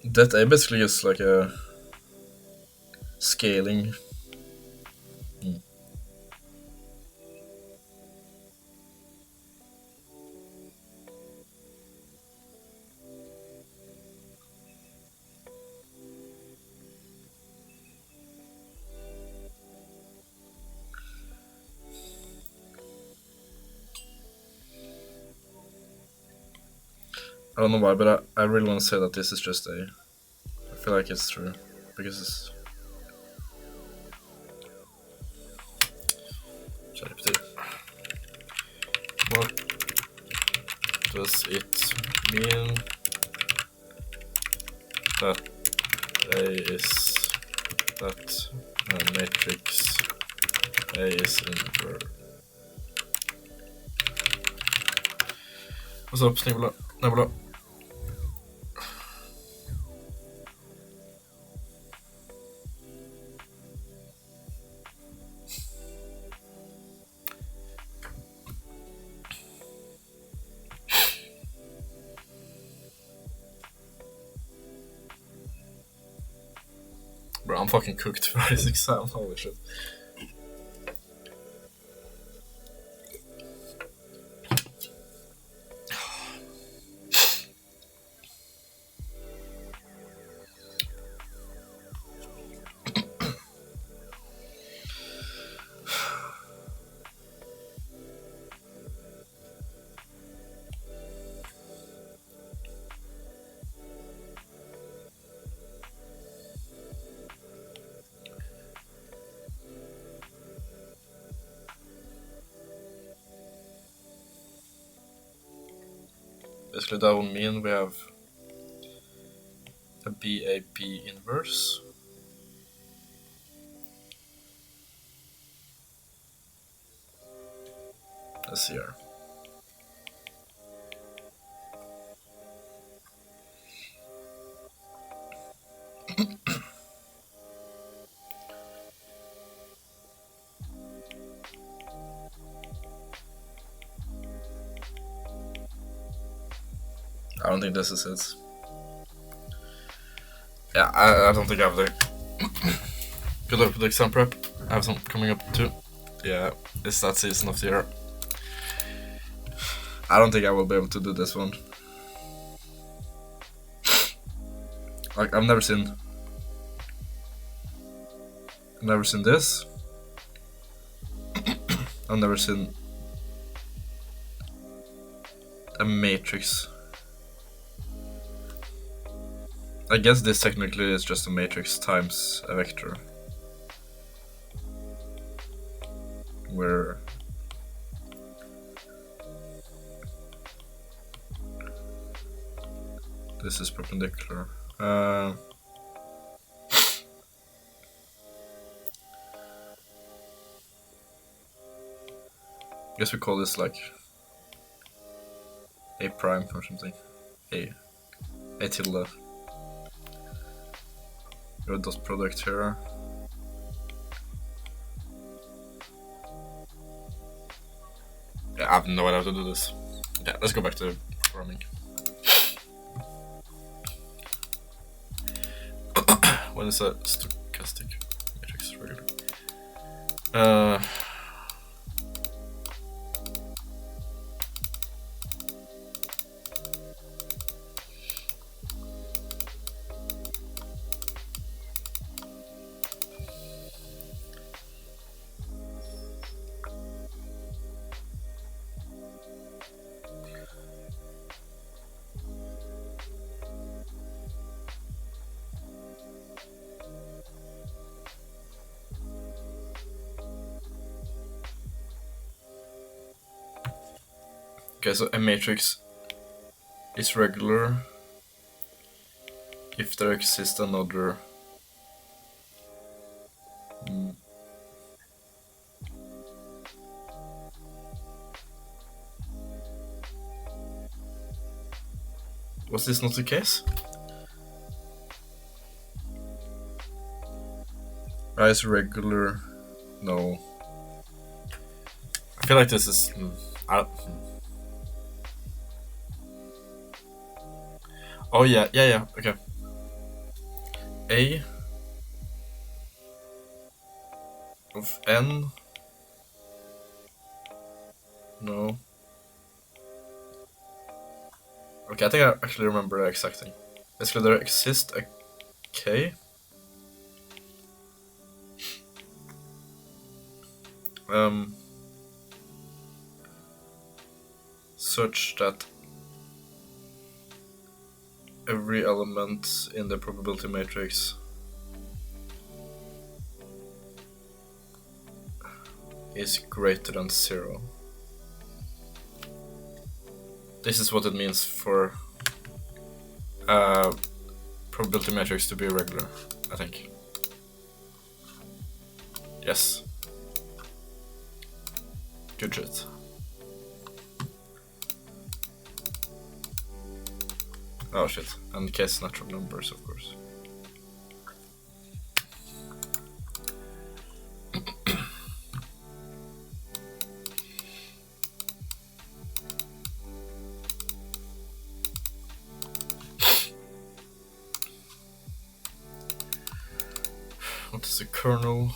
That A basically is like a scaling. I don't know why, but I really want to say that this is just a... I feel like it's true. Because it's... Should I repeat it? What does it mean that A is... that matrix A is inverse? What's up, Nebula? Bro, I'm fucking cooked for this exam, holy shit. Basically that would mean we have a BAP inverse. Let's see here. I don't think this is it. Yeah, I don't think I have the... Good luck with the exam prep. I have some coming up too. Yeah, it's that season of the year. I don't think I will be able to do this one. Like, I've never seen this. I've never seen a matrix. I guess this technically is just a matrix times a vector. Where this is perpendicular. I guess we call this like A prime or something. A tilde. Your dot product here. Yeah, I have no idea how to do this. Yeah, let's go back to programming. What is a stochastic matrix regular? Okay, so a matrix is regular if there exists another Was this not the case? Is regular? No. I feel like this is... Oh yeah, okay. A of n? No. Okay, I think I actually remember the exact thing. Basically, there exists a k such that every element in the probability matrix is greater than 0. This is what it means for probability matrix to be regular, I think. Yes. Good shit. Oh shit, and case natural numbers, of course. What is the kernel?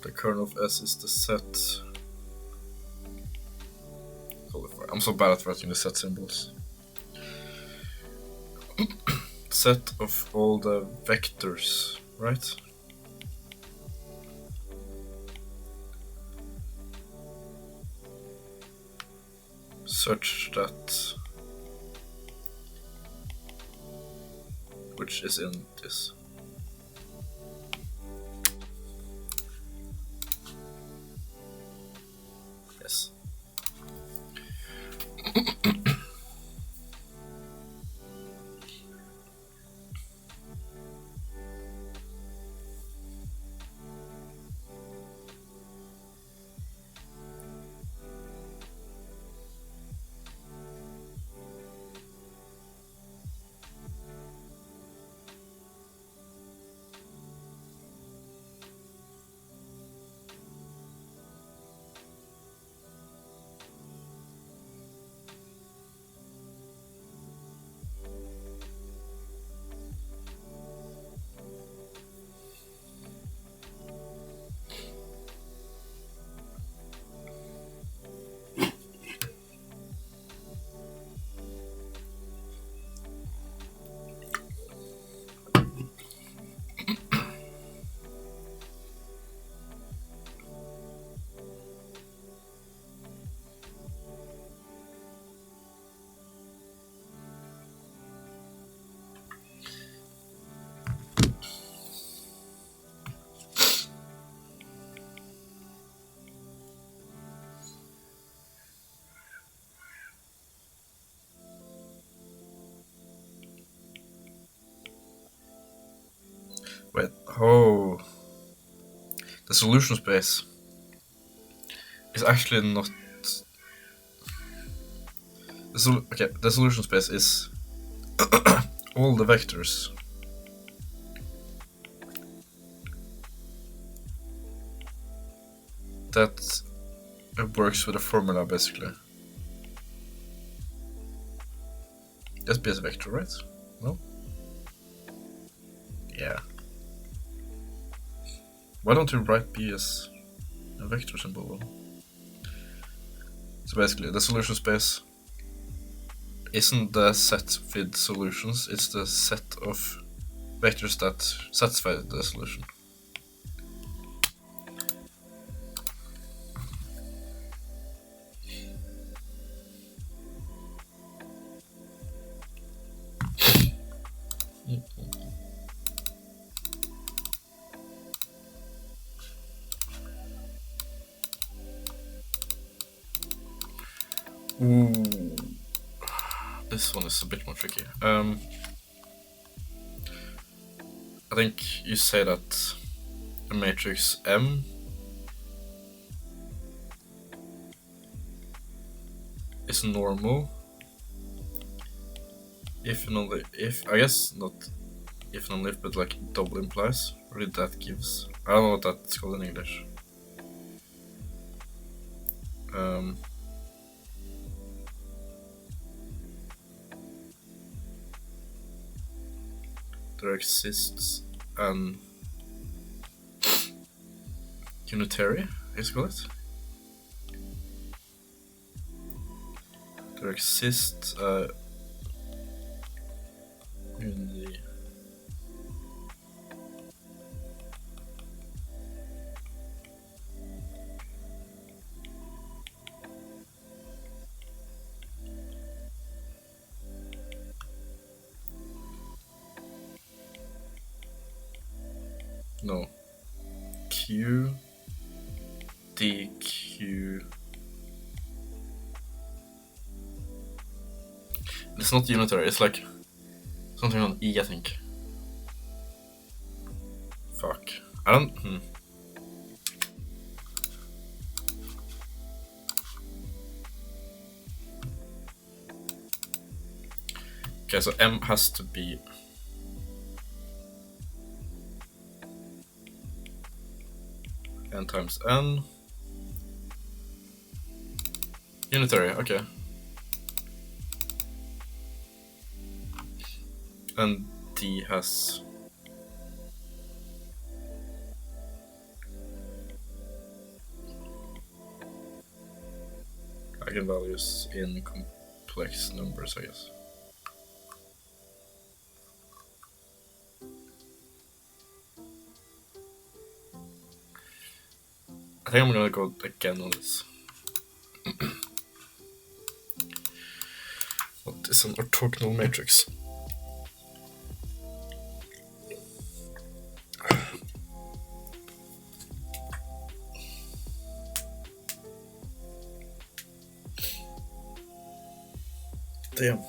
The kernel of S is the set. I'm so bad at writing the set symbols. Set of all the vectors, right? Such that which is in this. Yes. Wait, oh. The solution space is actually not... the solution space is all the vectors that works with a formula, basically. That's B as a vector, right? No? Yeah. Why don't you write B as a vector symbol? So basically, the solution space isn't the set with solutions, it's the set of vectors that satisfy the solution. Ooh. This one is a bit more tricky. I think you say that a matrix M is normal if and only if, I guess not if and only if, but like double implies, or that gives, I don't know what that's called in English. There exists an unitary, is it called? There exists a No. Q, D, Q. It's not unitary, it's like something on E, I think. Fuck. I don't. Okay, so M has to be. N times N. Unitary, okay. And D has. Eigenvalues in complex numbers, I guess. I think I'm gonna go again on this. What is an orthogonal matrix? Damn.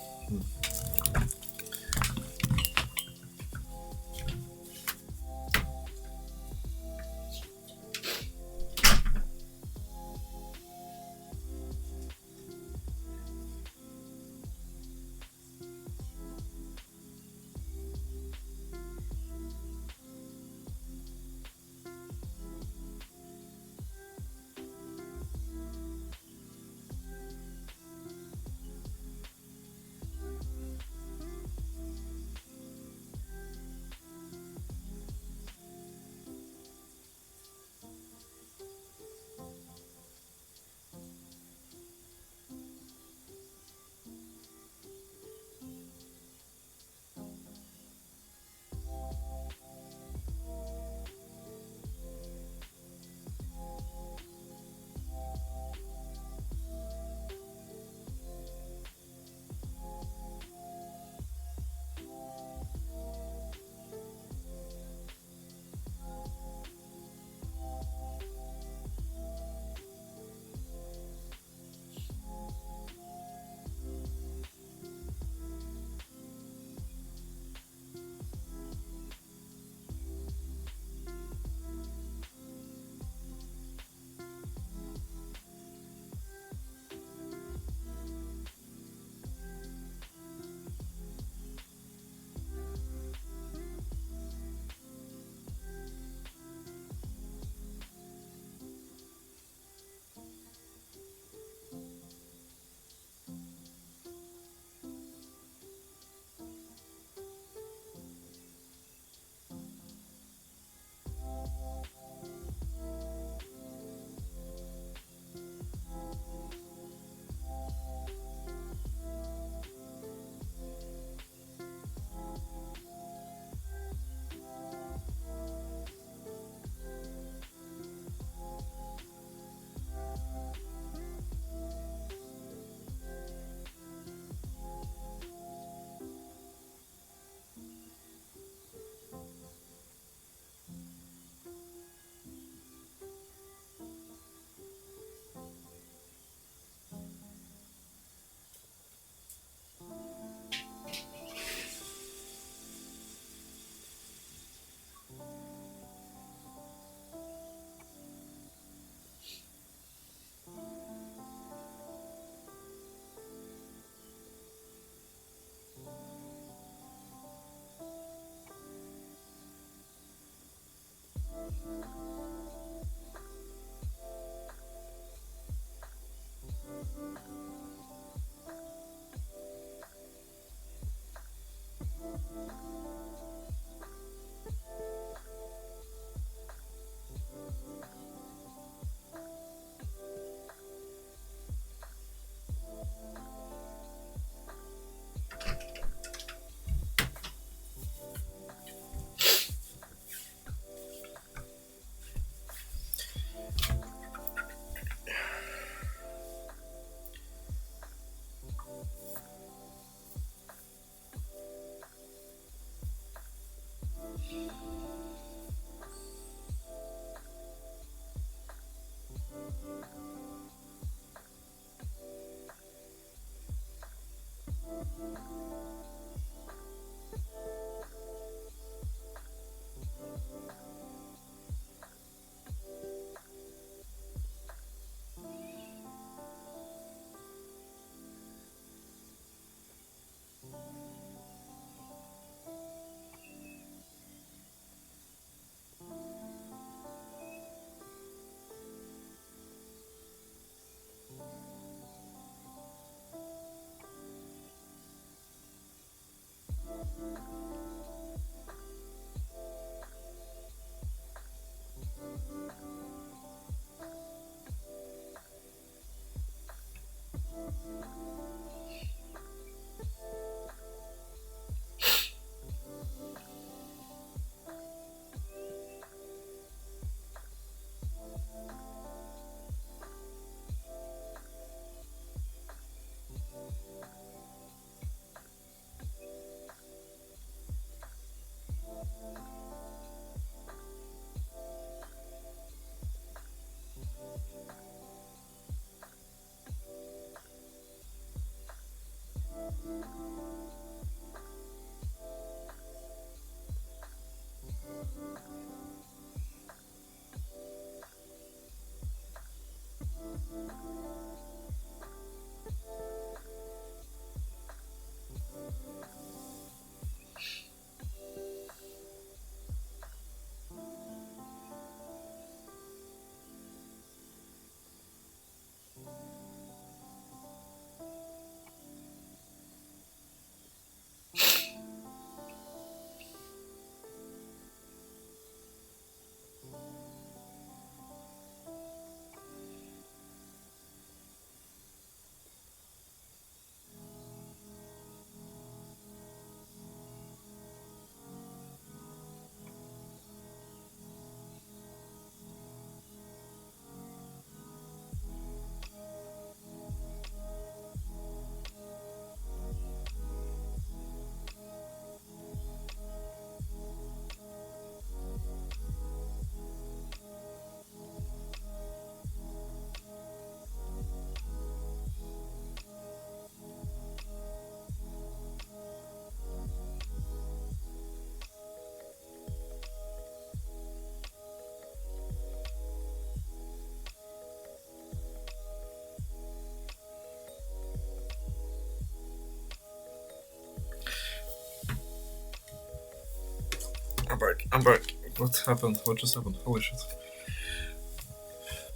I'm back. What happened? What just happened? Holy shit.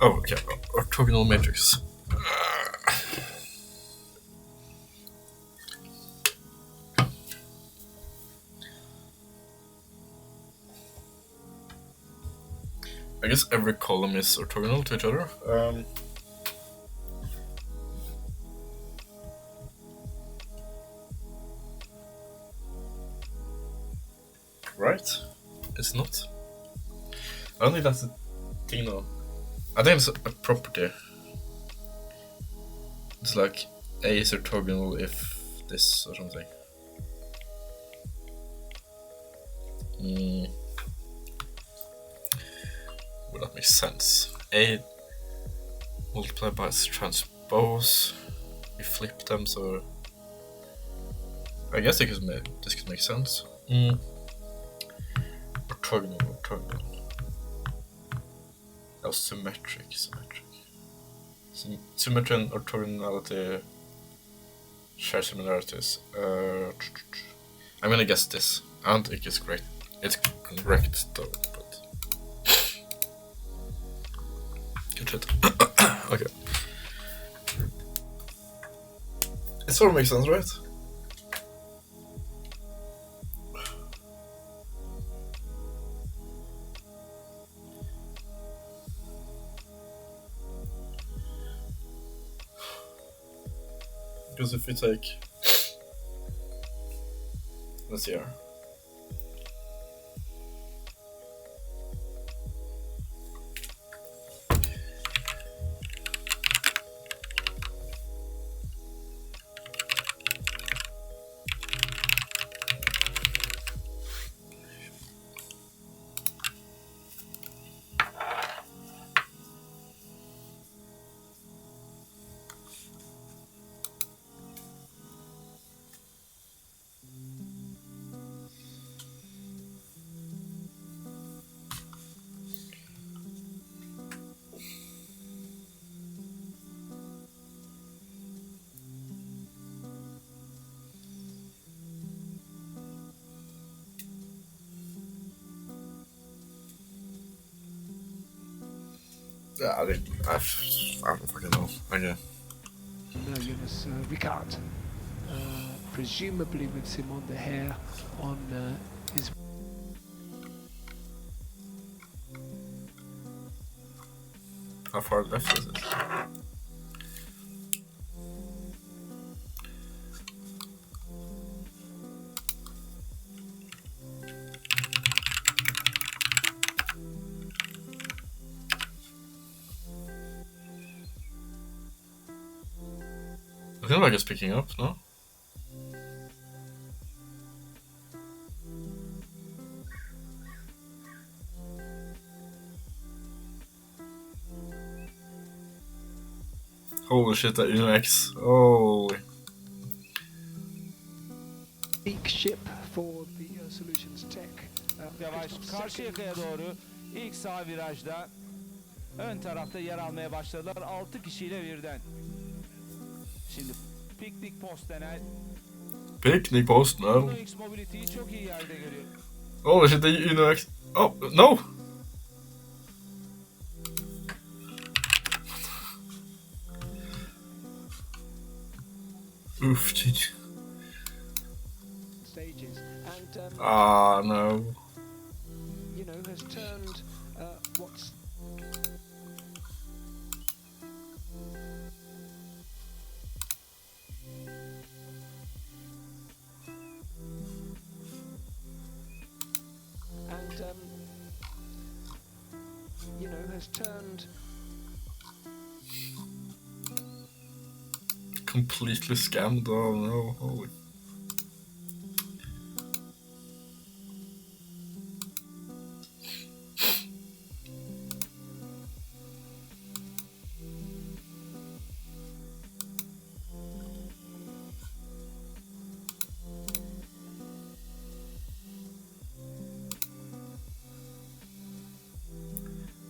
Oh, okay. Orthogonal matrix. I guess every column is orthogonal to each other. Right? It's not. I don't think that's a thing though. I think it's a property. It's like A is orthogonal if this or something. Well, that makes sense. A multiplied by its transpose. We flip them, so I guess this could make sense. Orthogonal. Oh, symmetric. Symmetry and orthogonality share similarities. I'm gonna guess this. I don't think it's correct. It's correct though, but good shit. Okay. It sort of makes sense, right? Because if we take, let's see here. Yeah, I don't fucking know. Okay. No, Jonas, we can't. Presumably with Simon the hair on his... How far left is it? I feel like it's picking up, no? Holy shit, that Unex. Holy. Peak ship for the Solutions Tech. Yavaş karşı yakaya doğru ilk sağ virajda ön tarafta yer almaya başladılar 6 kişiyle birden. Şimdi piknik post denen Picnic post, no. UNOX Mobility'yi çok iyi yerde görüyor. Holy shit, the Unex. Oh, no! Oof, GG. Stages and No. you know, has turned what's you know, has turned Completely scammed. Oh no, holy.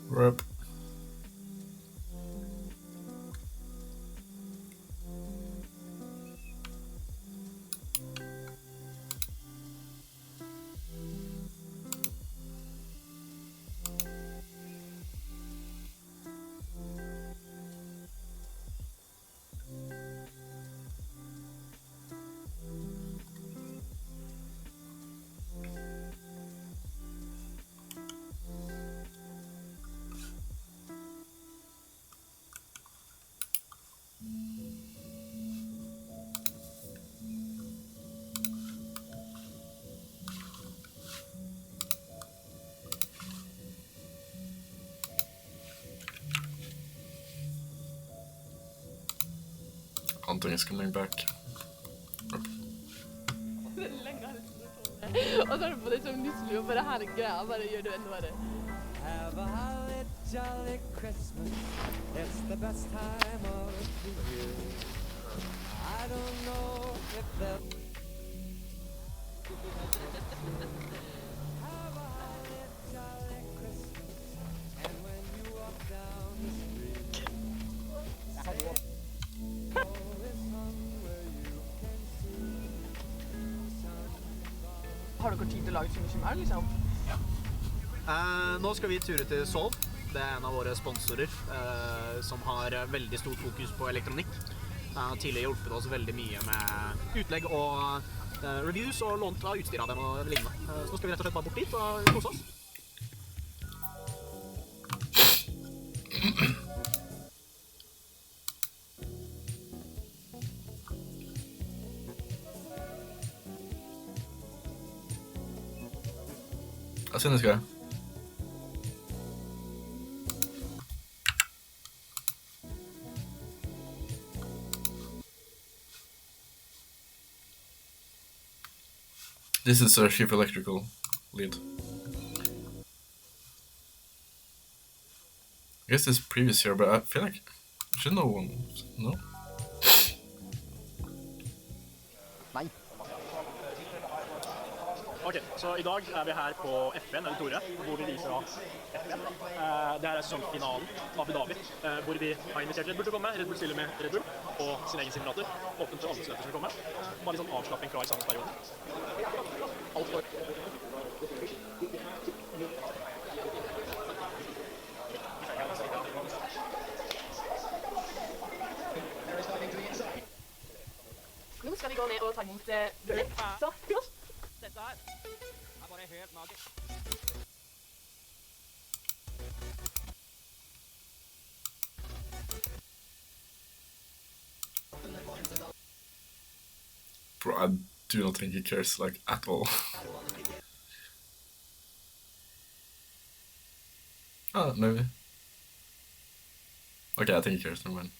Rip. something is coming back. Og så er det på det som nusselig, og bare her greia, bare gjør det enda verre. Have a holly jolly Christmas. It's the best time of the year. I don't know if they'll have a holly jolly Christmas. And when you walk down the street, say oh, it's somewhere you can see sun. Har dere tid til å lage så mye mer, liksom? Nå skal vi ture til Solv. Det er en av våre sponsorer som har veldig stort fokus på elektronikk. Har tidligere hjulpet oss veldig mye med utlegg og reviews og lånt av utstyr av dem og lignende. Så nå skal vi rett og slett bare bort dit og kose oss. I seen this guy. This is our chief electrical lead. I guess this previous year, but I feel like should no one no. Nei. Ok, så i dag er vi her på FN, eller Tore, hvor vi viser av FN. Det her er sesongfinalen av Abu Dhabi, hvor vi har invitert Red Bull til å komme. Red Bull stiller med Red Bull og sin egen simulator. Åpent for alle studenter som vil komme. Bare litt sånn avslapping fra eksamensperioden. Alt for... Nå skal vi gå ned og ta imot brød. Så, flott. Dette her er bare helt magisk. Bro, I do not think he cares, like, at all. Oh, maybe. Okay, I think he cares, never mind.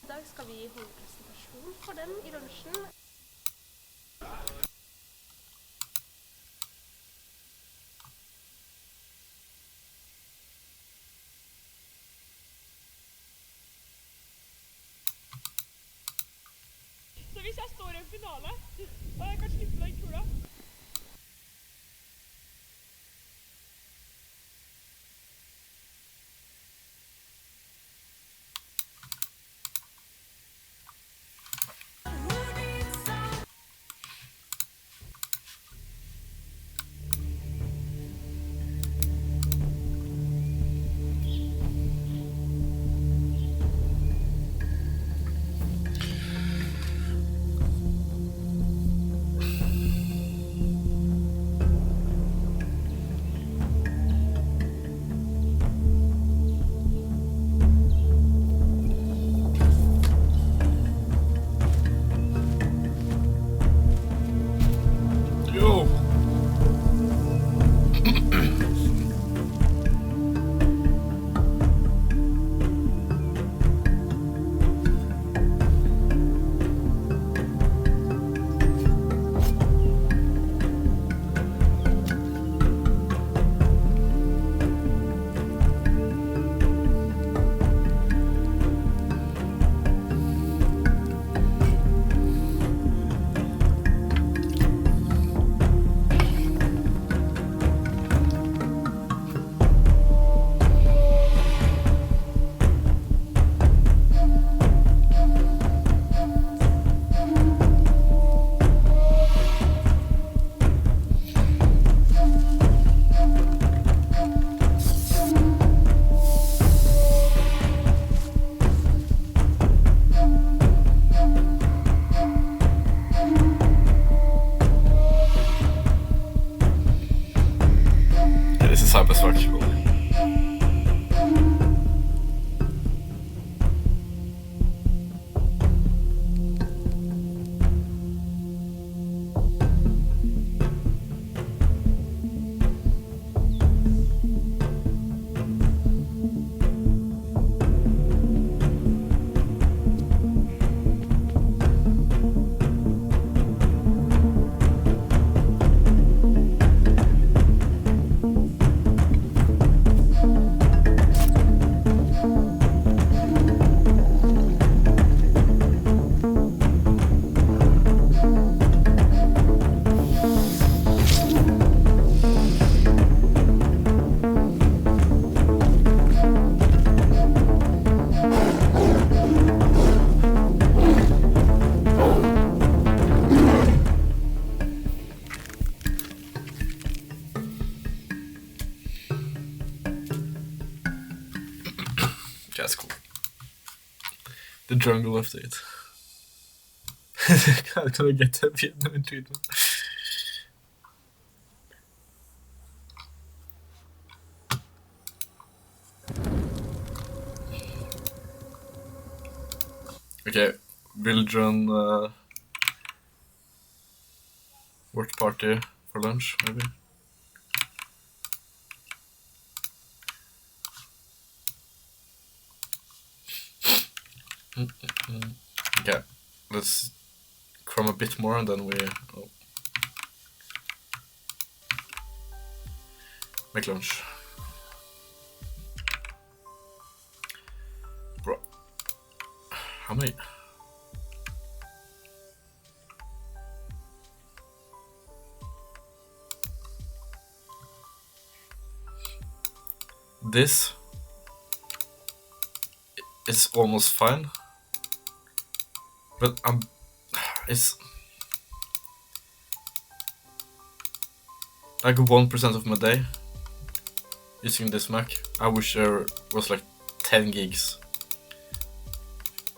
I dag skal vi holde presentasjon for dem i lunsjen. Så hvis jeg står i en finale, og jeg kan slippe den kula. The jungle update. How can I get that Vietnam treatment? Okay, build run watch party for lunch, maybe. Okay, let's cram a bit more and then we make lunch. Bro, how many? This is almost fine, but it's like 1% of my day using this Mac. I wish there was like 10 gigs.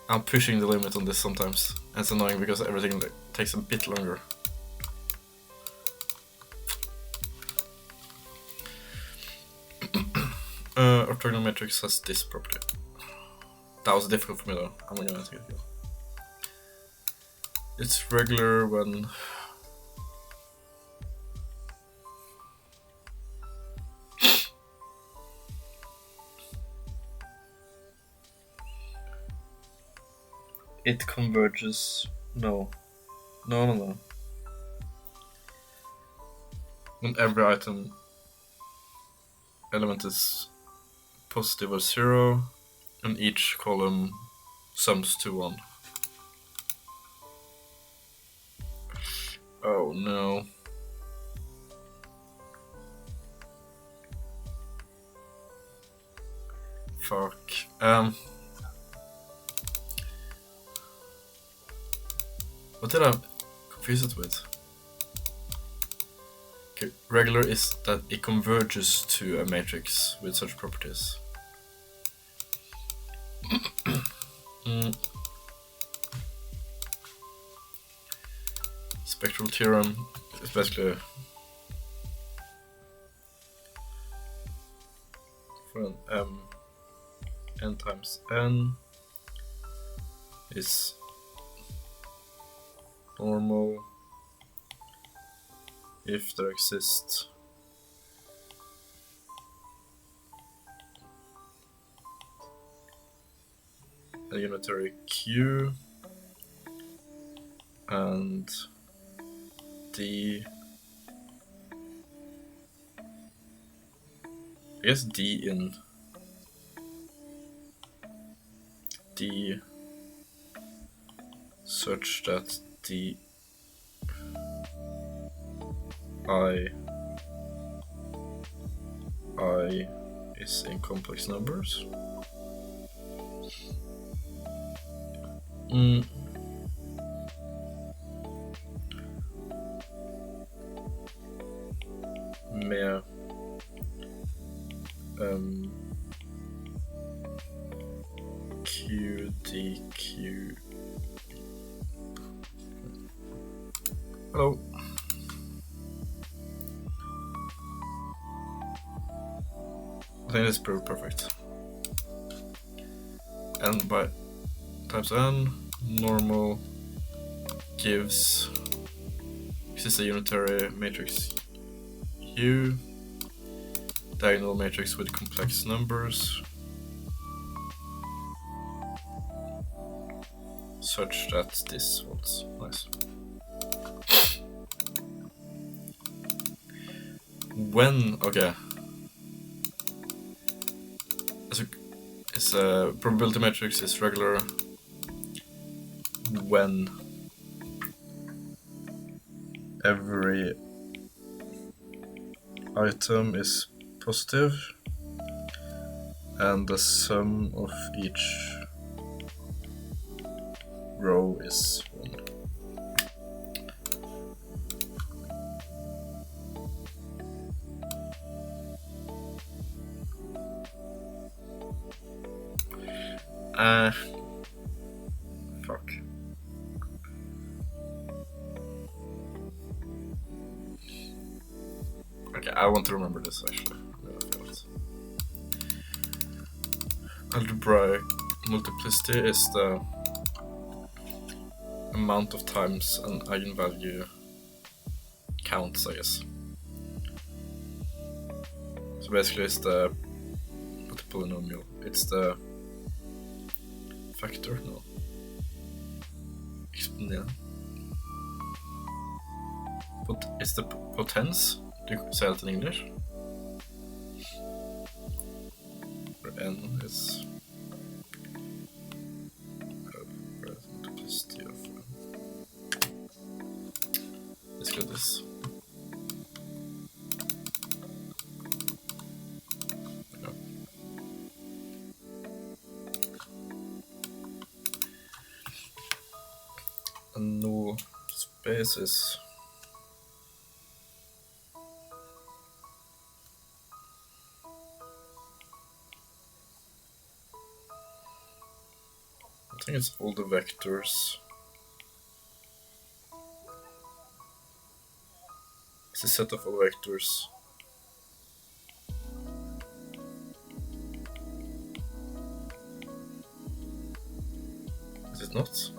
I'm pushing the limit on this sometimes, and it's annoying because everything takes a bit longer. Orthogonal matrix has this property. That was difficult for me though. I'm gonna take it. It's regular when it converges. No. When every item element is positive or 0, and each column sums to 1. Oh no. Fuck. What did I confuse it with? Okay, regular is that it converges to a matrix with such properties. Spectral theorem is basically for an n times n is normal if there exists a unitary Q and D, I guess D in D such that the I is in complex numbers. Med QDQ. Hello. I think that's pretty perfect. N by times n, normal gives, this is a unitary matrix U, diagonal matrix with complex numbers, such that this holds. Nice. When, okay. It's a probability matrix is regular when every item is positive and the sum of each row is 1. Yeah, I want to remember this actually. Algebraic multiplicity is the amount of times an eigenvalue counts, I guess. So basically it's the polynomial. It's the factor, no. Exponent. But it's the potens. Do you say that in English? Where n is multiplicity of basically this. And no spaces. I think it's all the vectors. It's a set of all vectors. Is it not?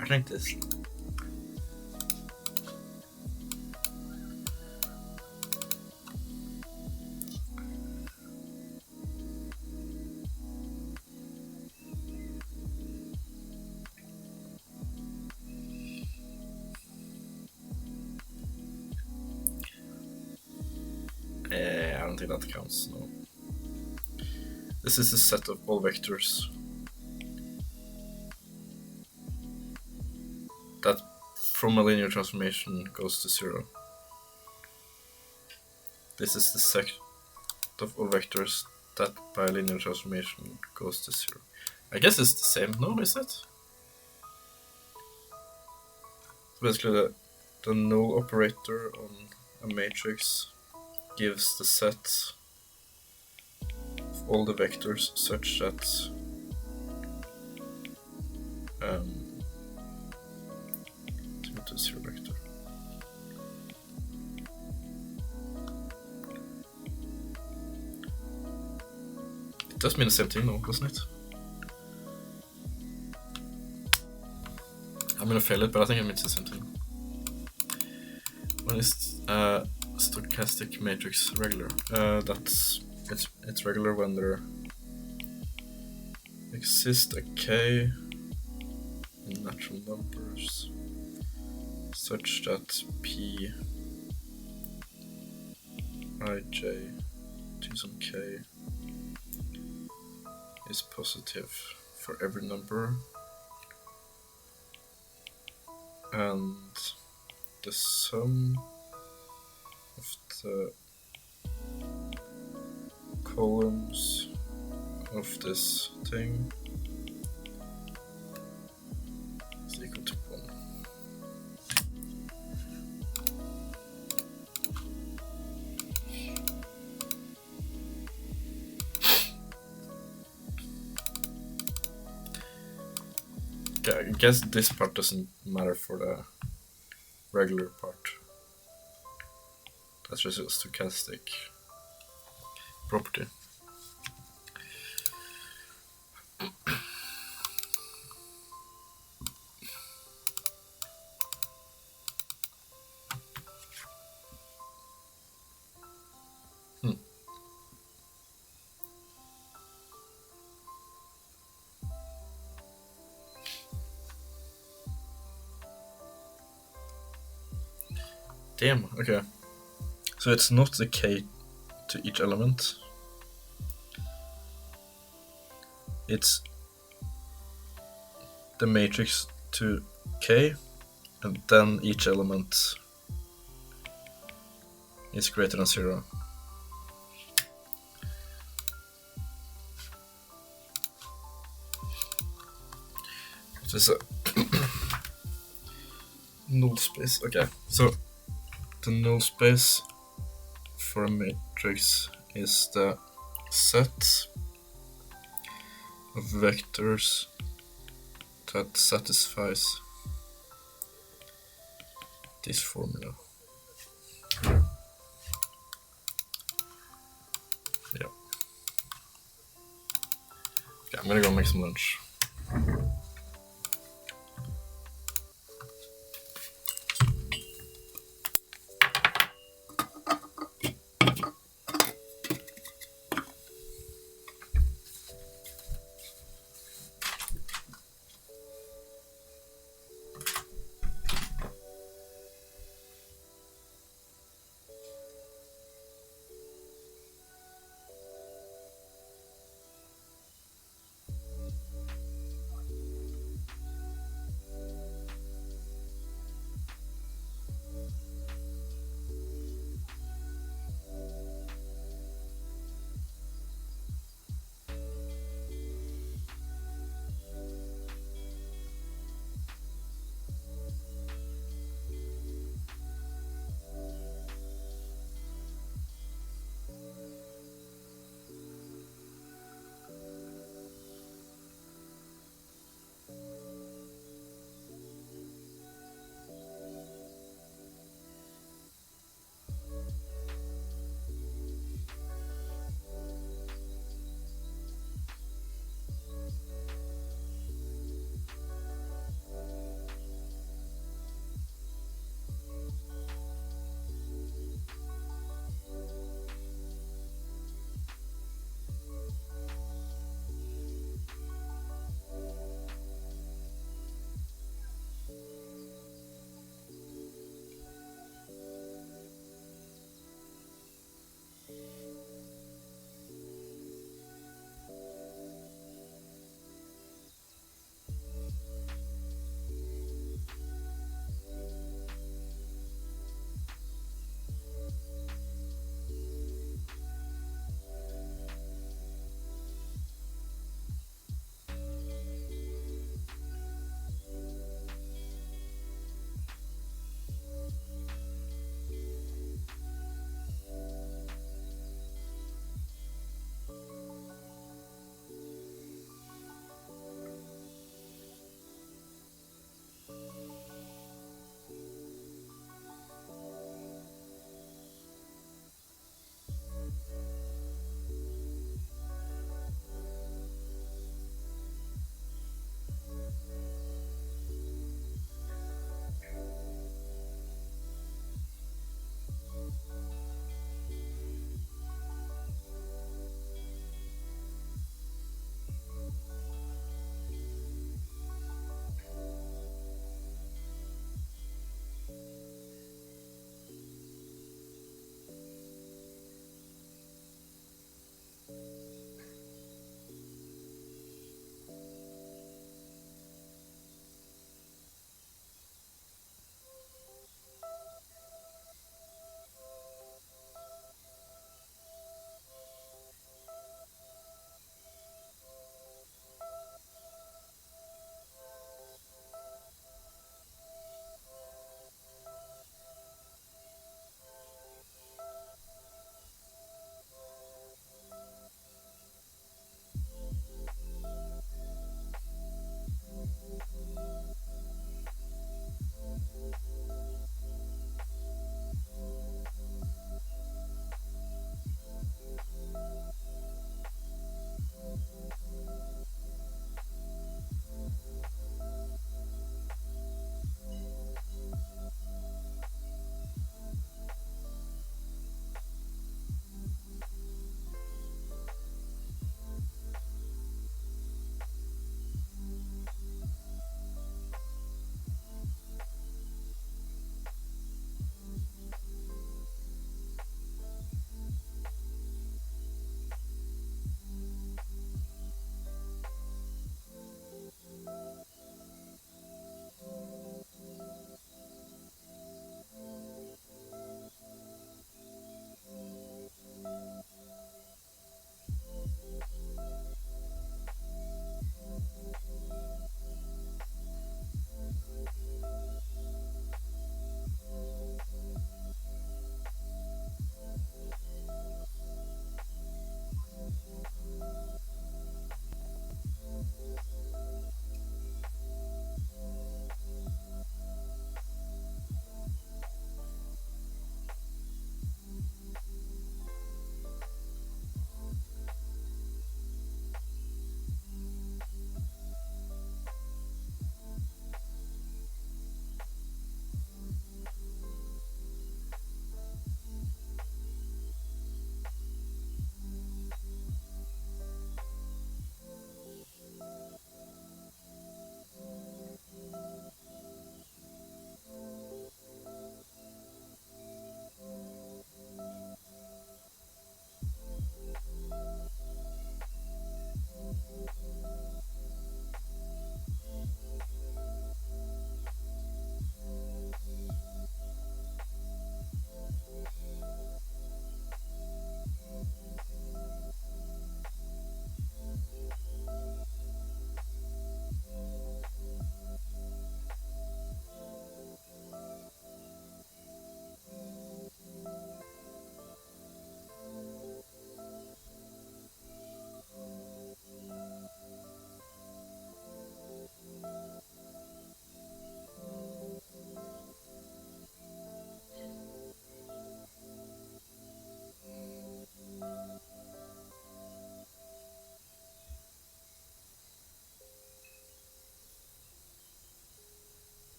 I think this. I don't think that counts, no. This is a set of all vectors that from a linear transformation goes to 0. This is the set of all vectors that by linear transformation goes to 0. I guess it's the same, no, is it? So basically the null operator on a matrix gives the set of all the vectors such that to 0 vector. It does mean the same thing though, doesn't it? I'm gonna fail it, but I think it means the same thing. When is stochastic matrix regular? It's regular when there exists a k in natural numbers such that p ij to some k is positive for every number, and the sum of the columns of this thing is equal to 1. Okay, I guess this part doesn't matter for the regular part. That's just a stochastic property. Damn, okay. So it's not the k to each element. It's the matrix to k, and then each element is greater than 0. What is a null space? Okay, so the null space for a matrix is the set of vectors that satisfies this formula. Yeah. Okay, I'm gonna go make some lunch.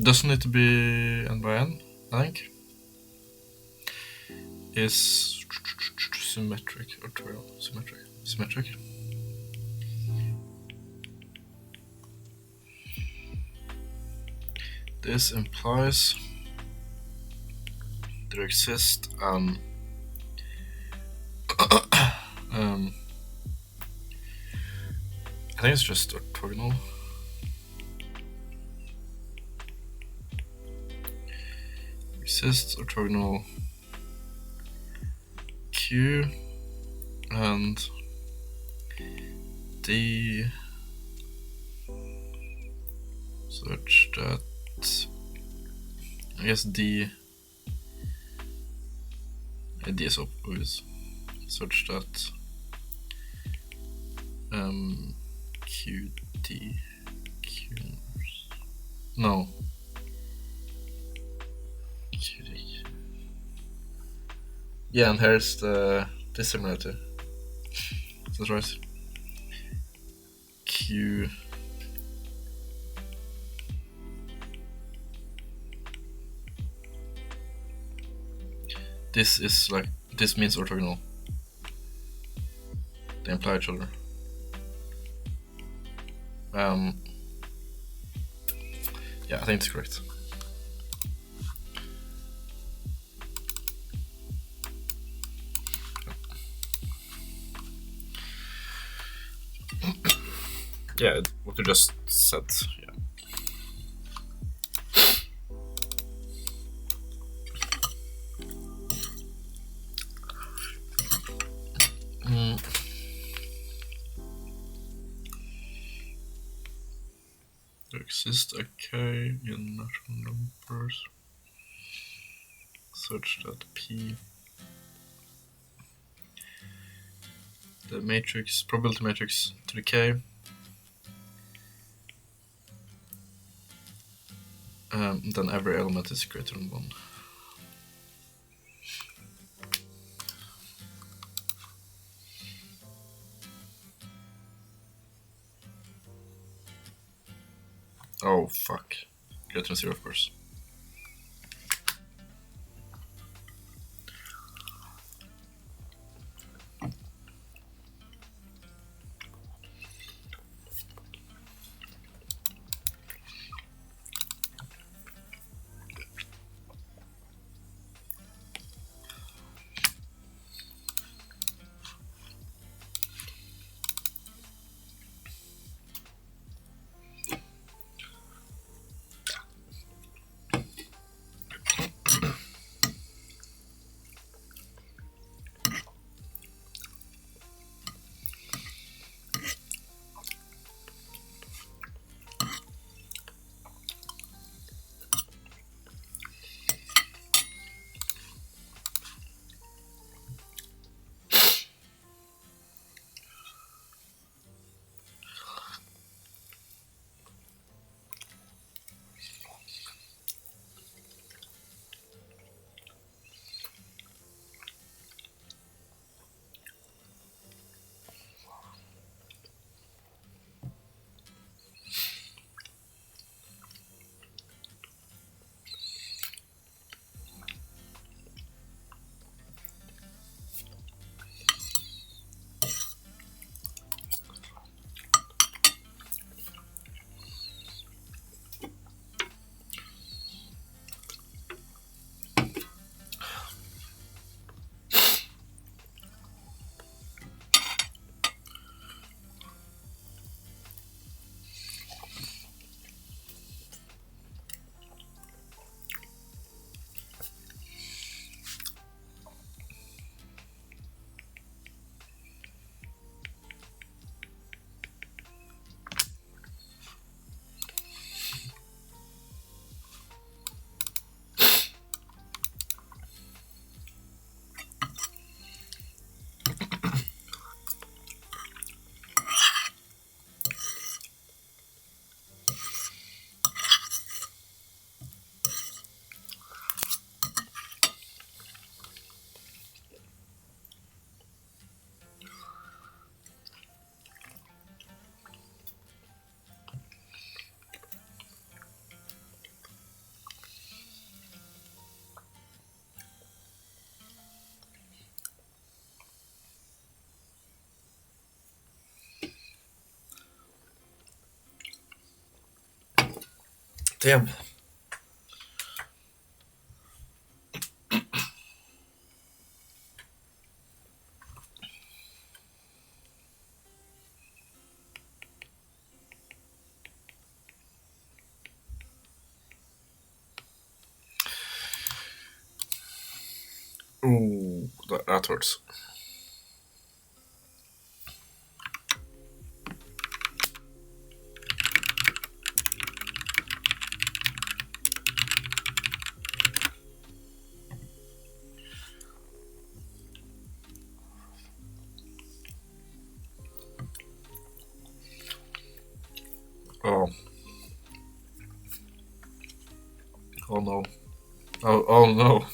Doesn't need to be n by n, I think. Is symmetric or trivial? Symmetric. This implies there exists I think it's just orthogonal. Exists orthogonal Q and D such that I guess D is obvious such that QD Q no QD yeah, and here's the dissimilarity. That's right. Q this is like this means orthogonal. They imply each other. Yeah, I think it's correct. Yeah, what you just said. Yeah. There exists a k in natural numbers such that P, the matrix, probability matrix to the k, then every element is greater than 1. Oh fuck. Greater than 0, of course. Damn. Ooh, that hurts. Oh. Oh no. Oh no.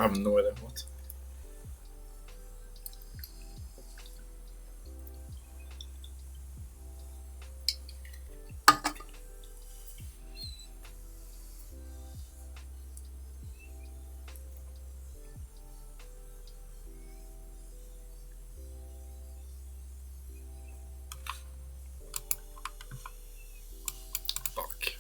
I have no idea what. Fuck.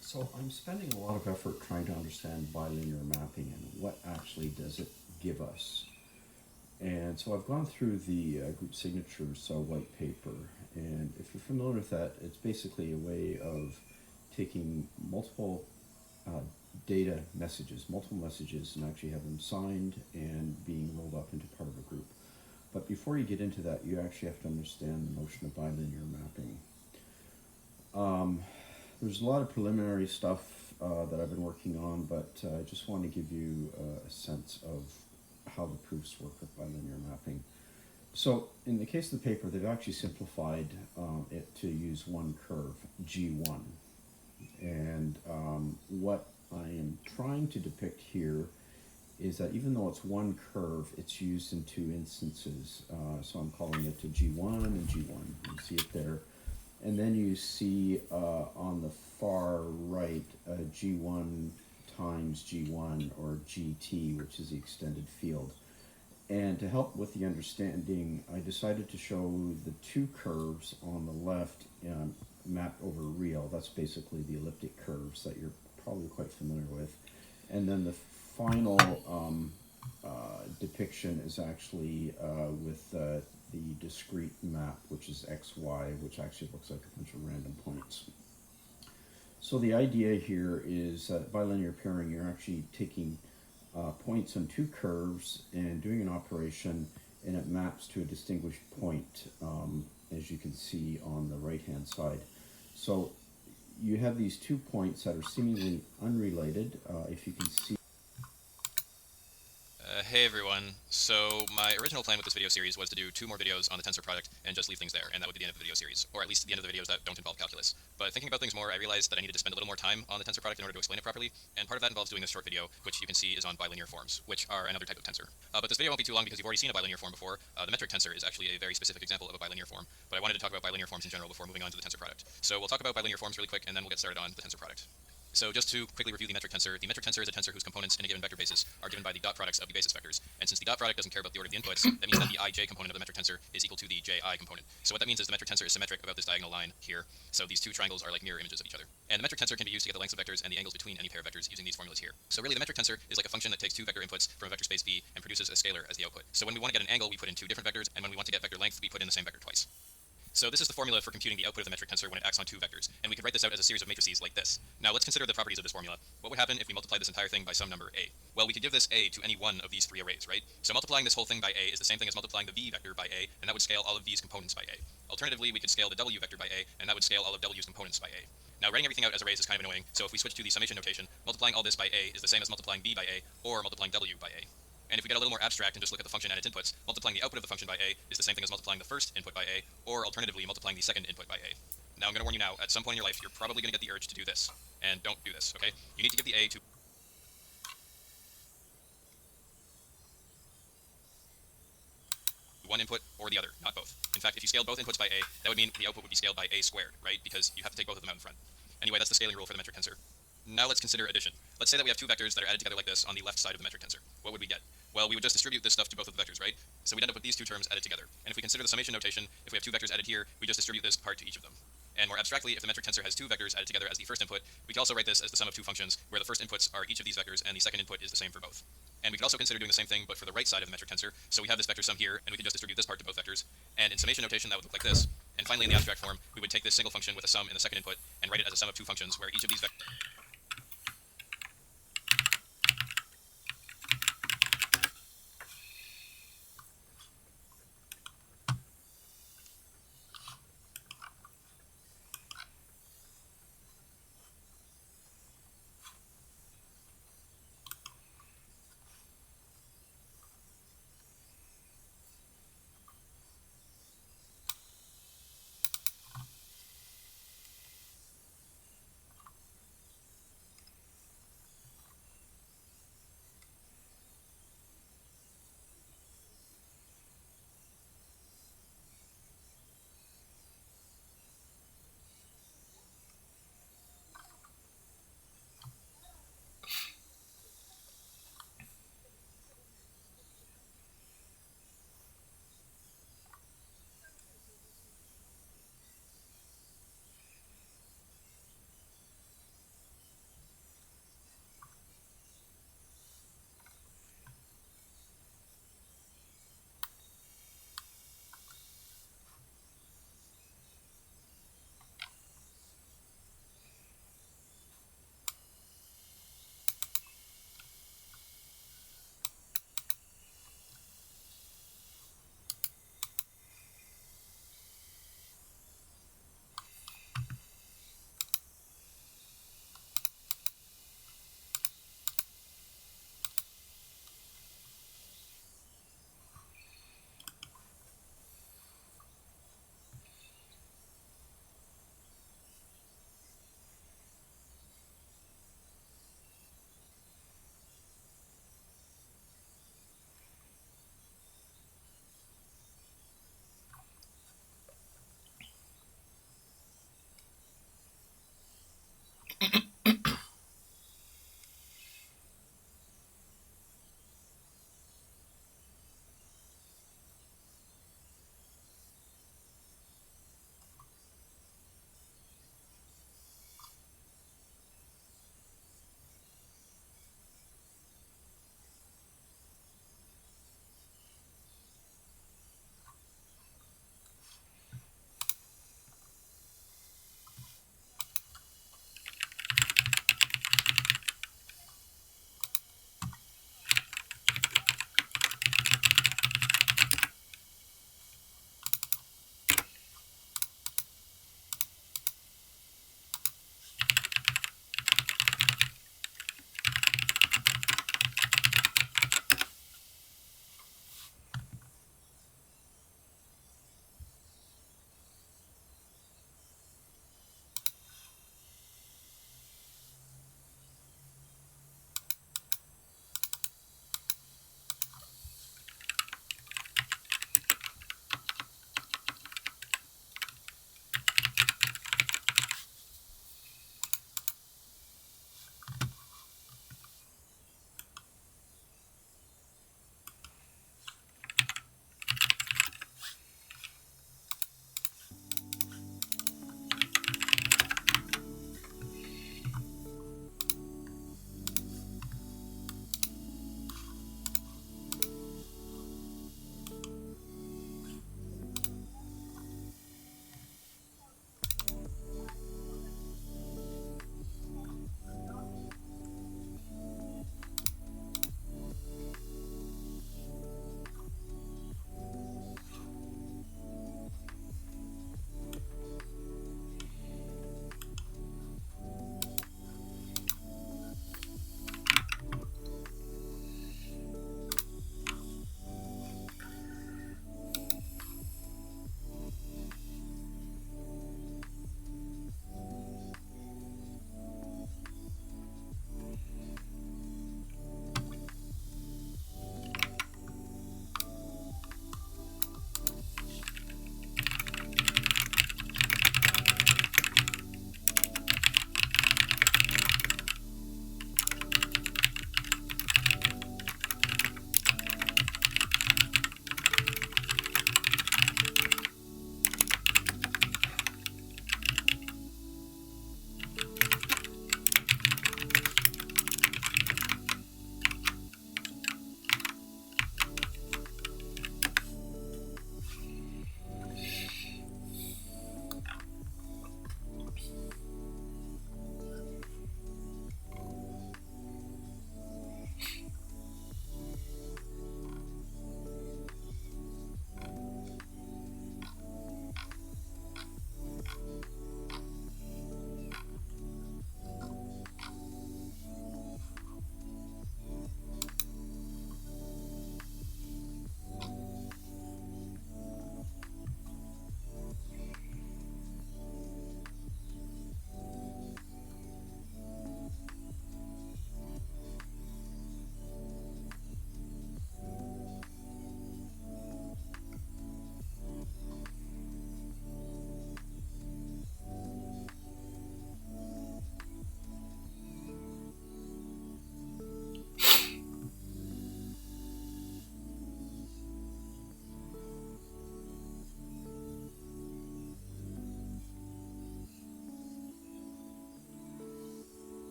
So I'm spending a lot of effort trying to understand bilinear mapping and what actually does it give us. And so I've gone through the group signatures white paper, and if you're familiar with that, it's basically a way of taking multiple data messages, multiple messages, and actually have them signed and being rolled up into part of a group. But before you get into that, you actually have to understand the notion of bilinear mapping. There's a lot of preliminary stuff that I've been working on, but I just want to give you a sense of how the proofs work with bilinear mapping. So in the case of the paper, they've actually simplified it to use one curve, G1. And what I am trying to depict here is that even though it's one curve, it's used in two instances. So I'm calling it to G1 and G1. You see it there. And then you see on the far right G1 times G1, or GT, which is the extended field. And to help with the understanding, I decided to show the two curves on the left mapped over real. That's basically the elliptic curves that you're probably quite familiar with. And then the final depiction is actually with the discrete map, which is xy, which actually looks like a bunch of random points. So the idea here is that by linear pairing, you're actually taking points on two curves and doing an operation, and it maps to a distinguished point, as you can see on the right-hand side. So you have these 2 points that are seemingly unrelated. If you can see. Hey everyone, so my original plan with this video series was to do 2 more videos on the tensor product and just leave things there, and that would be the end of the video series, or at least the end of the videos that don't involve calculus. But thinking about things more, I realized that I needed to spend a little more time on the tensor product in order to explain it properly, and part of that involves doing this short video, which you can see is on bilinear forms, which are another type of tensor. But this video won't be too long because you've already seen a bilinear form before. The metric tensor is actually a very specific example of a bilinear form, but I wanted to talk about bilinear forms in general before moving on to the tensor product. So we'll talk about bilinear forms really quick, and then we'll get started on the tensor product. So just to quickly review the metric tensor is a tensor whose components in a given vector basis are given by the dot products of the basis vectors. And since the dot product doesn't care about the order of the inputs, that means that the ij component of the metric tensor is equal to the ji component. So what that means is the metric tensor is symmetric about this diagonal line here. So these two triangles are like mirror images of each other. And the metric tensor can be used to get the lengths of vectors and the angles between any pair of vectors using these formulas here. So really the metric tensor is like a function that takes two vector inputs from a vector space V and produces a scalar as the output. So when we want to get an angle, we put in two different vectors, and when we want to get vector length, we put in the same vector twice. So this is the formula for computing the output of the metric tensor when it acts on two vectors, and we could write this out as a series of matrices like this. Now let's consider the properties of this formula. What would happen if we multiply this entire thing by some number a? Well, we could give this a to any one of these three arrays, right? So multiplying this whole thing by a is the same thing as multiplying the v vector by a, and that would scale all of v's components by a. Alternatively, we could scale the w vector by a, and that would scale all of w's components by a. Now writing everything out as arrays is kind of annoying, so if we switch to the summation notation, multiplying all this by a is the same as multiplying v by a, or multiplying w by a. And if we get a little more abstract and just look at the function and its inputs, multiplying the output of the function by a is the same thing as multiplying the first input by a, or alternatively multiplying the second input by a. Now I'm going to warn you now, at some point in your life, you're probably going to get the urge to do this. And don't do this, okay? You need to give the a to one input or the other, not both. In fact, if you scaled both inputs by a, that would mean the output would be scaled by a squared, right? Because you have to take both of them out in front. Anyway, that's the scaling rule for the metric tensor. Now let's consider addition. Let's say that we have two vectors that are added together like this on the left side of the metric tensor. What would we get? Well, we would just distribute this stuff to both of the vectors, right? So we'd end up with these two terms added together. And if we consider the summation notation, if we have two vectors added here, we just distribute this part to each of them. And more abstractly, if the metric tensor has two vectors added together as the first input, we can also write this as the sum of two functions, where the first inputs are each of these vectors and the second input is the same for both. And we could also consider doing the same thing, but for the right side of the metric tensor. So we have this vector sum here, and we can just distribute this part to both vectors. And in summation notation, that would look like this. And finally, in the abstract form, we would take this single function with a sum in the second input and write it as a sum of two functions, where each of these vectors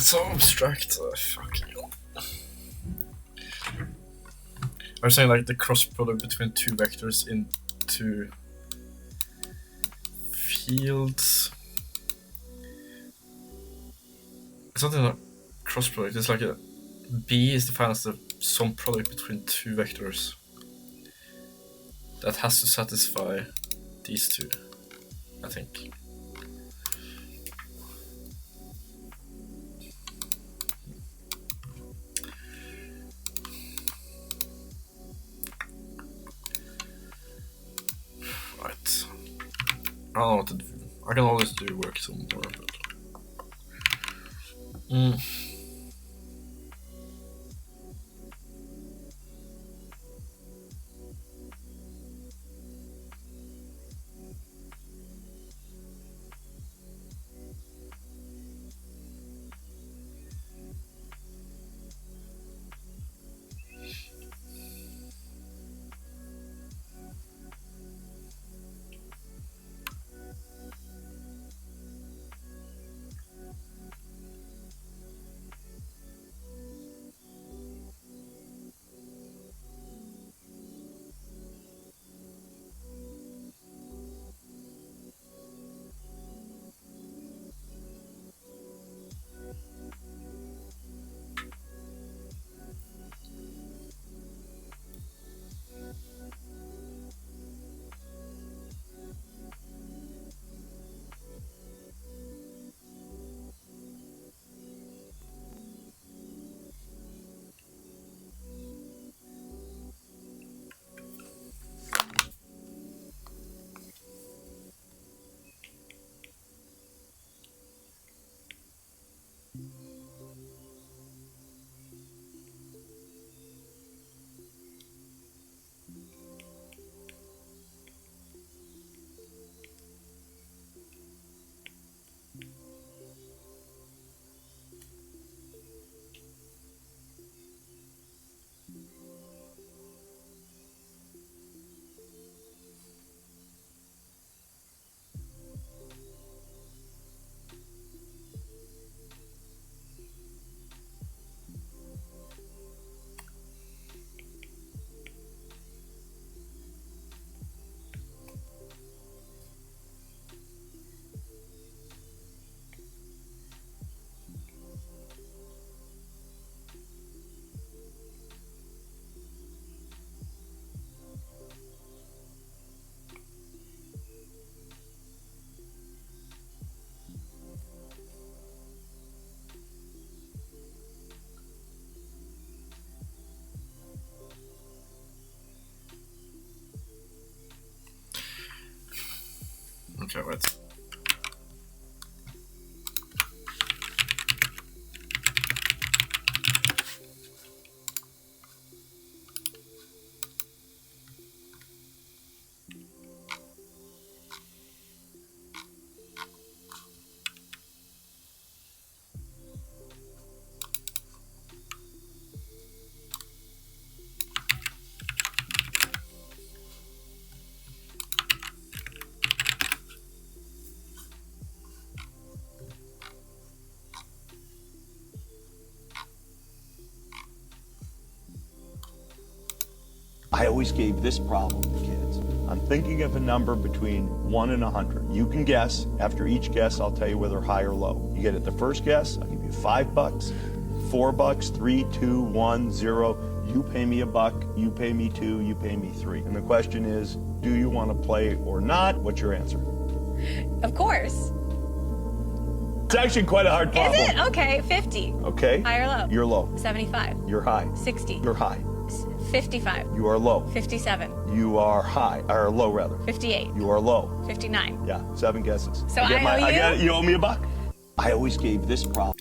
It's so abstract. Fuck. I was saying like the cross product between two vectors in two fields. It's not a cross product. It's like a B is defined as the sum product between two vectors that has to satisfy these two, I think. Right. I don't know what to do. I can always do work some more, but... Okay, right. I always gave this problem to kids. I'm thinking of a number between 1 and 100. You can guess. After each guess, I'll tell you whether high or low. You get it the first guess, I'll give you $5, $4, 3, 2, 1, 0. You pay me $1, you pay me 2, you pay me 3. And the question is, do you want to play or not? What's your answer? Of course. It's actually quite a hard problem. Is it? Okay, 50. Okay. High or low? You're low. 75. You're high. 60. You're high. 55. You are low. 57. You are high, or low rather. 58. You are low. 59. Yeah, 7 guesses. So I owe you? You owe me $1. I always gave this problem.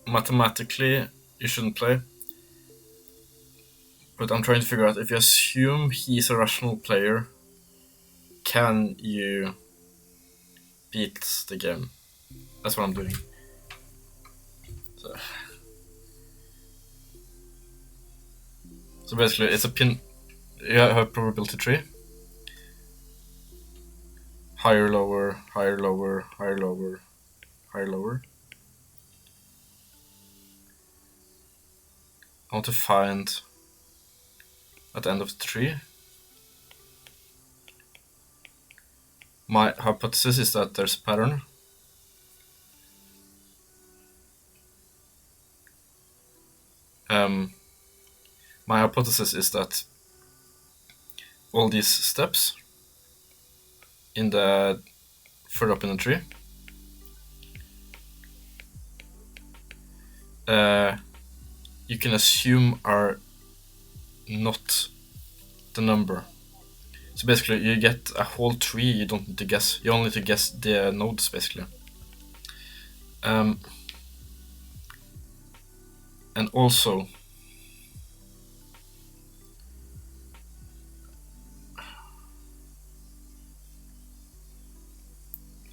Mathematically, you shouldn't play. But I'm trying to figure out, if you assume he's a rational player, can you beat the game? That's what I'm doing. So basically, it's a pin. You have a probability tree. higher, lower, higher, lower, higher, lower, higher, lower. I want to find at the end of the tree. My hypothesis is that there's a pattern. My hypothesis is that all these steps in the further up in the tree you can assume are not the number. So basically you get a whole tree, you don't need to guess, you only need to guess the nodes basically. And also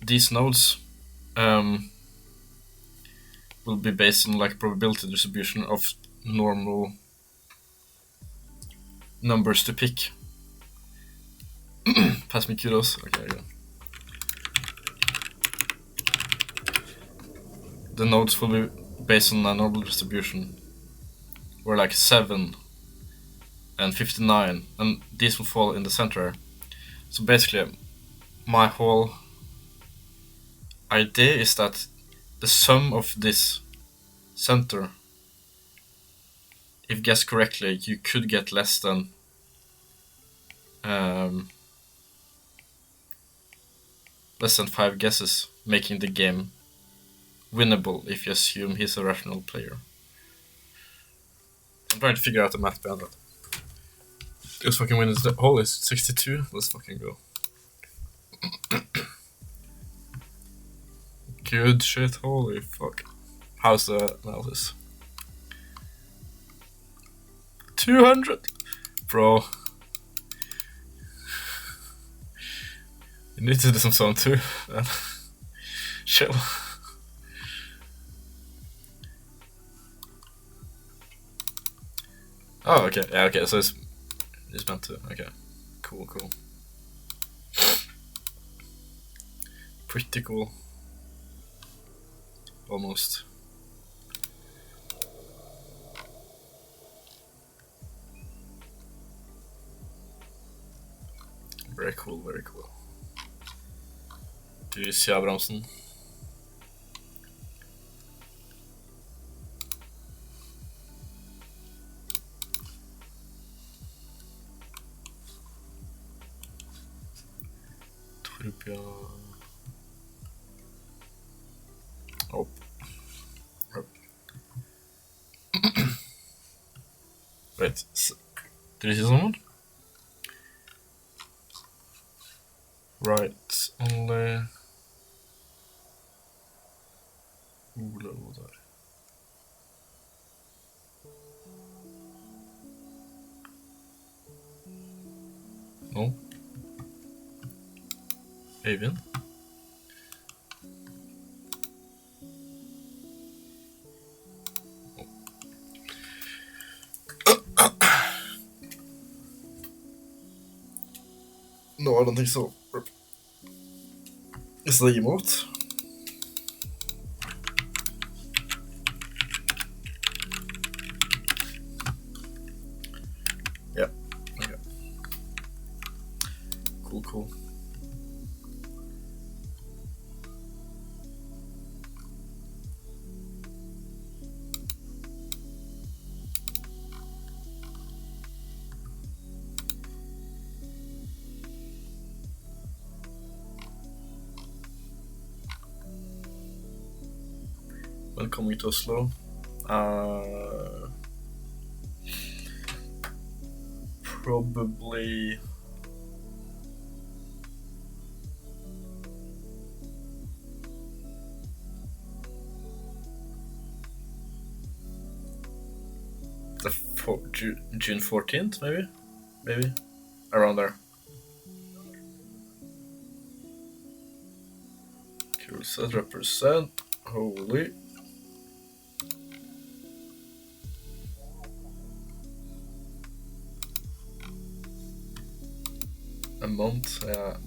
these nodes will be based on like probability distribution of normal numbers to pick. Pass me kudos. Okay, yeah. The nodes will be based on a normal distribution where like 7 and 59, and these will fall in the center. So basically my whole idea is that the sum of this center, if guessed correctly, you could get less than less than 5 guesses, making the game winnable if you assume he's a rational player. I'm trying to figure out the math behind that. Let's fucking win. The hole is 62. Let's fucking go. Good shit. Holy fuck. How's the analysis? 200? Bro. You need to do some zone too. Chill. Oh, okay. Yeah, okay. So it's meant to. Okay. Cool, cool. Pretty cool. Almost. Very cool, very cool. Du see Abrahamsen. Torbjørn. Oh. Wait, did you see someone? Right, only... Ole var där. No. Eivind? No, I don't think so. Is the emote? Yeah. Okay. Cool, cool. When coming to Oslo, probably the June 14th, maybe around there. Cool, says represent. Holy. A month, yeah.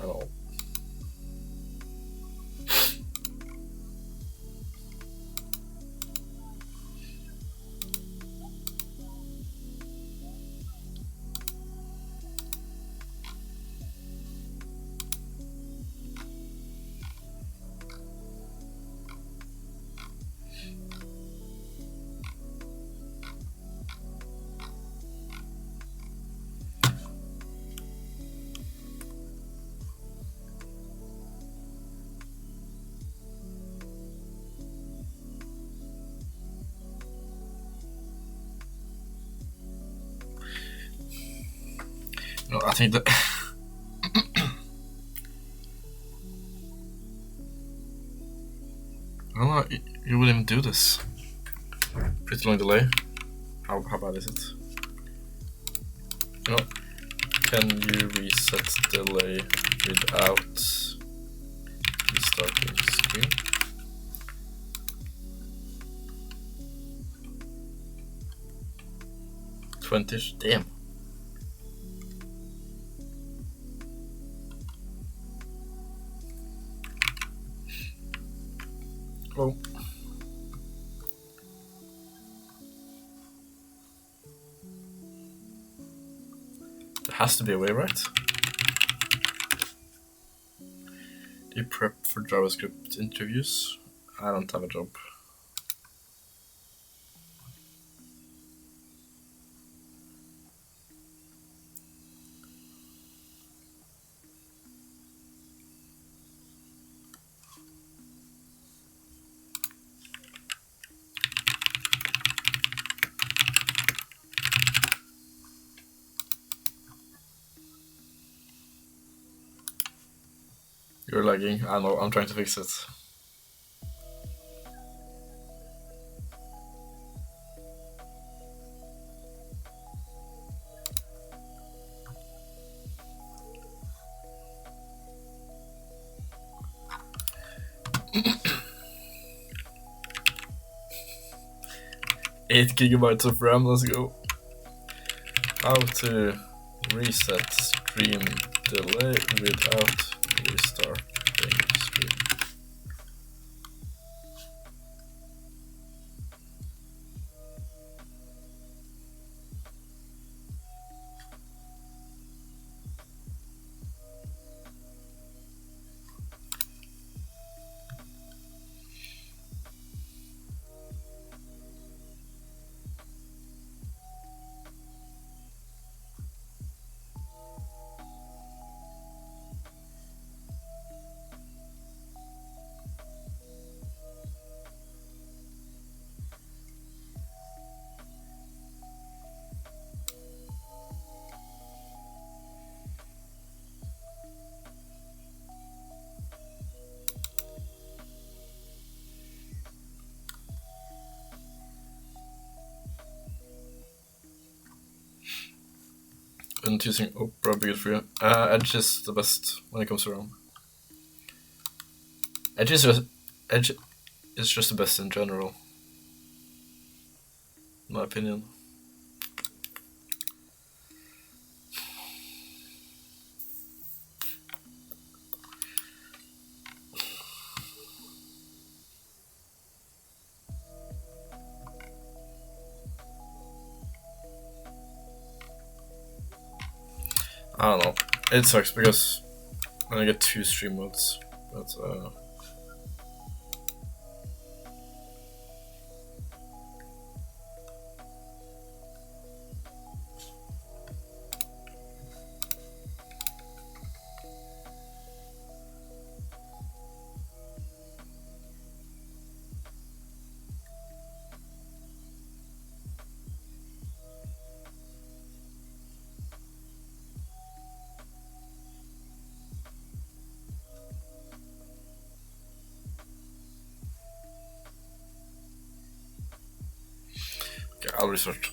at all. No, I think that I don't know, you wouldn't even do this. Pretty long delay. How bad is it? You know, can you reset delay without restarting the screen? Damn. Oh. There has to be a way, right? Do you prep for JavaScript interviews? I don't have a job. You're lagging. I know, I'm trying to fix it. Eight gigabytes of RAM, let's go. How to reset stream delay without restarting screen. And using Opera be good for you. Edge is the best when it comes to RAM. Edge is just the best in general, in my opinion. I don't know. It sucks because I get 2 stream modes, but okay, I'll restart.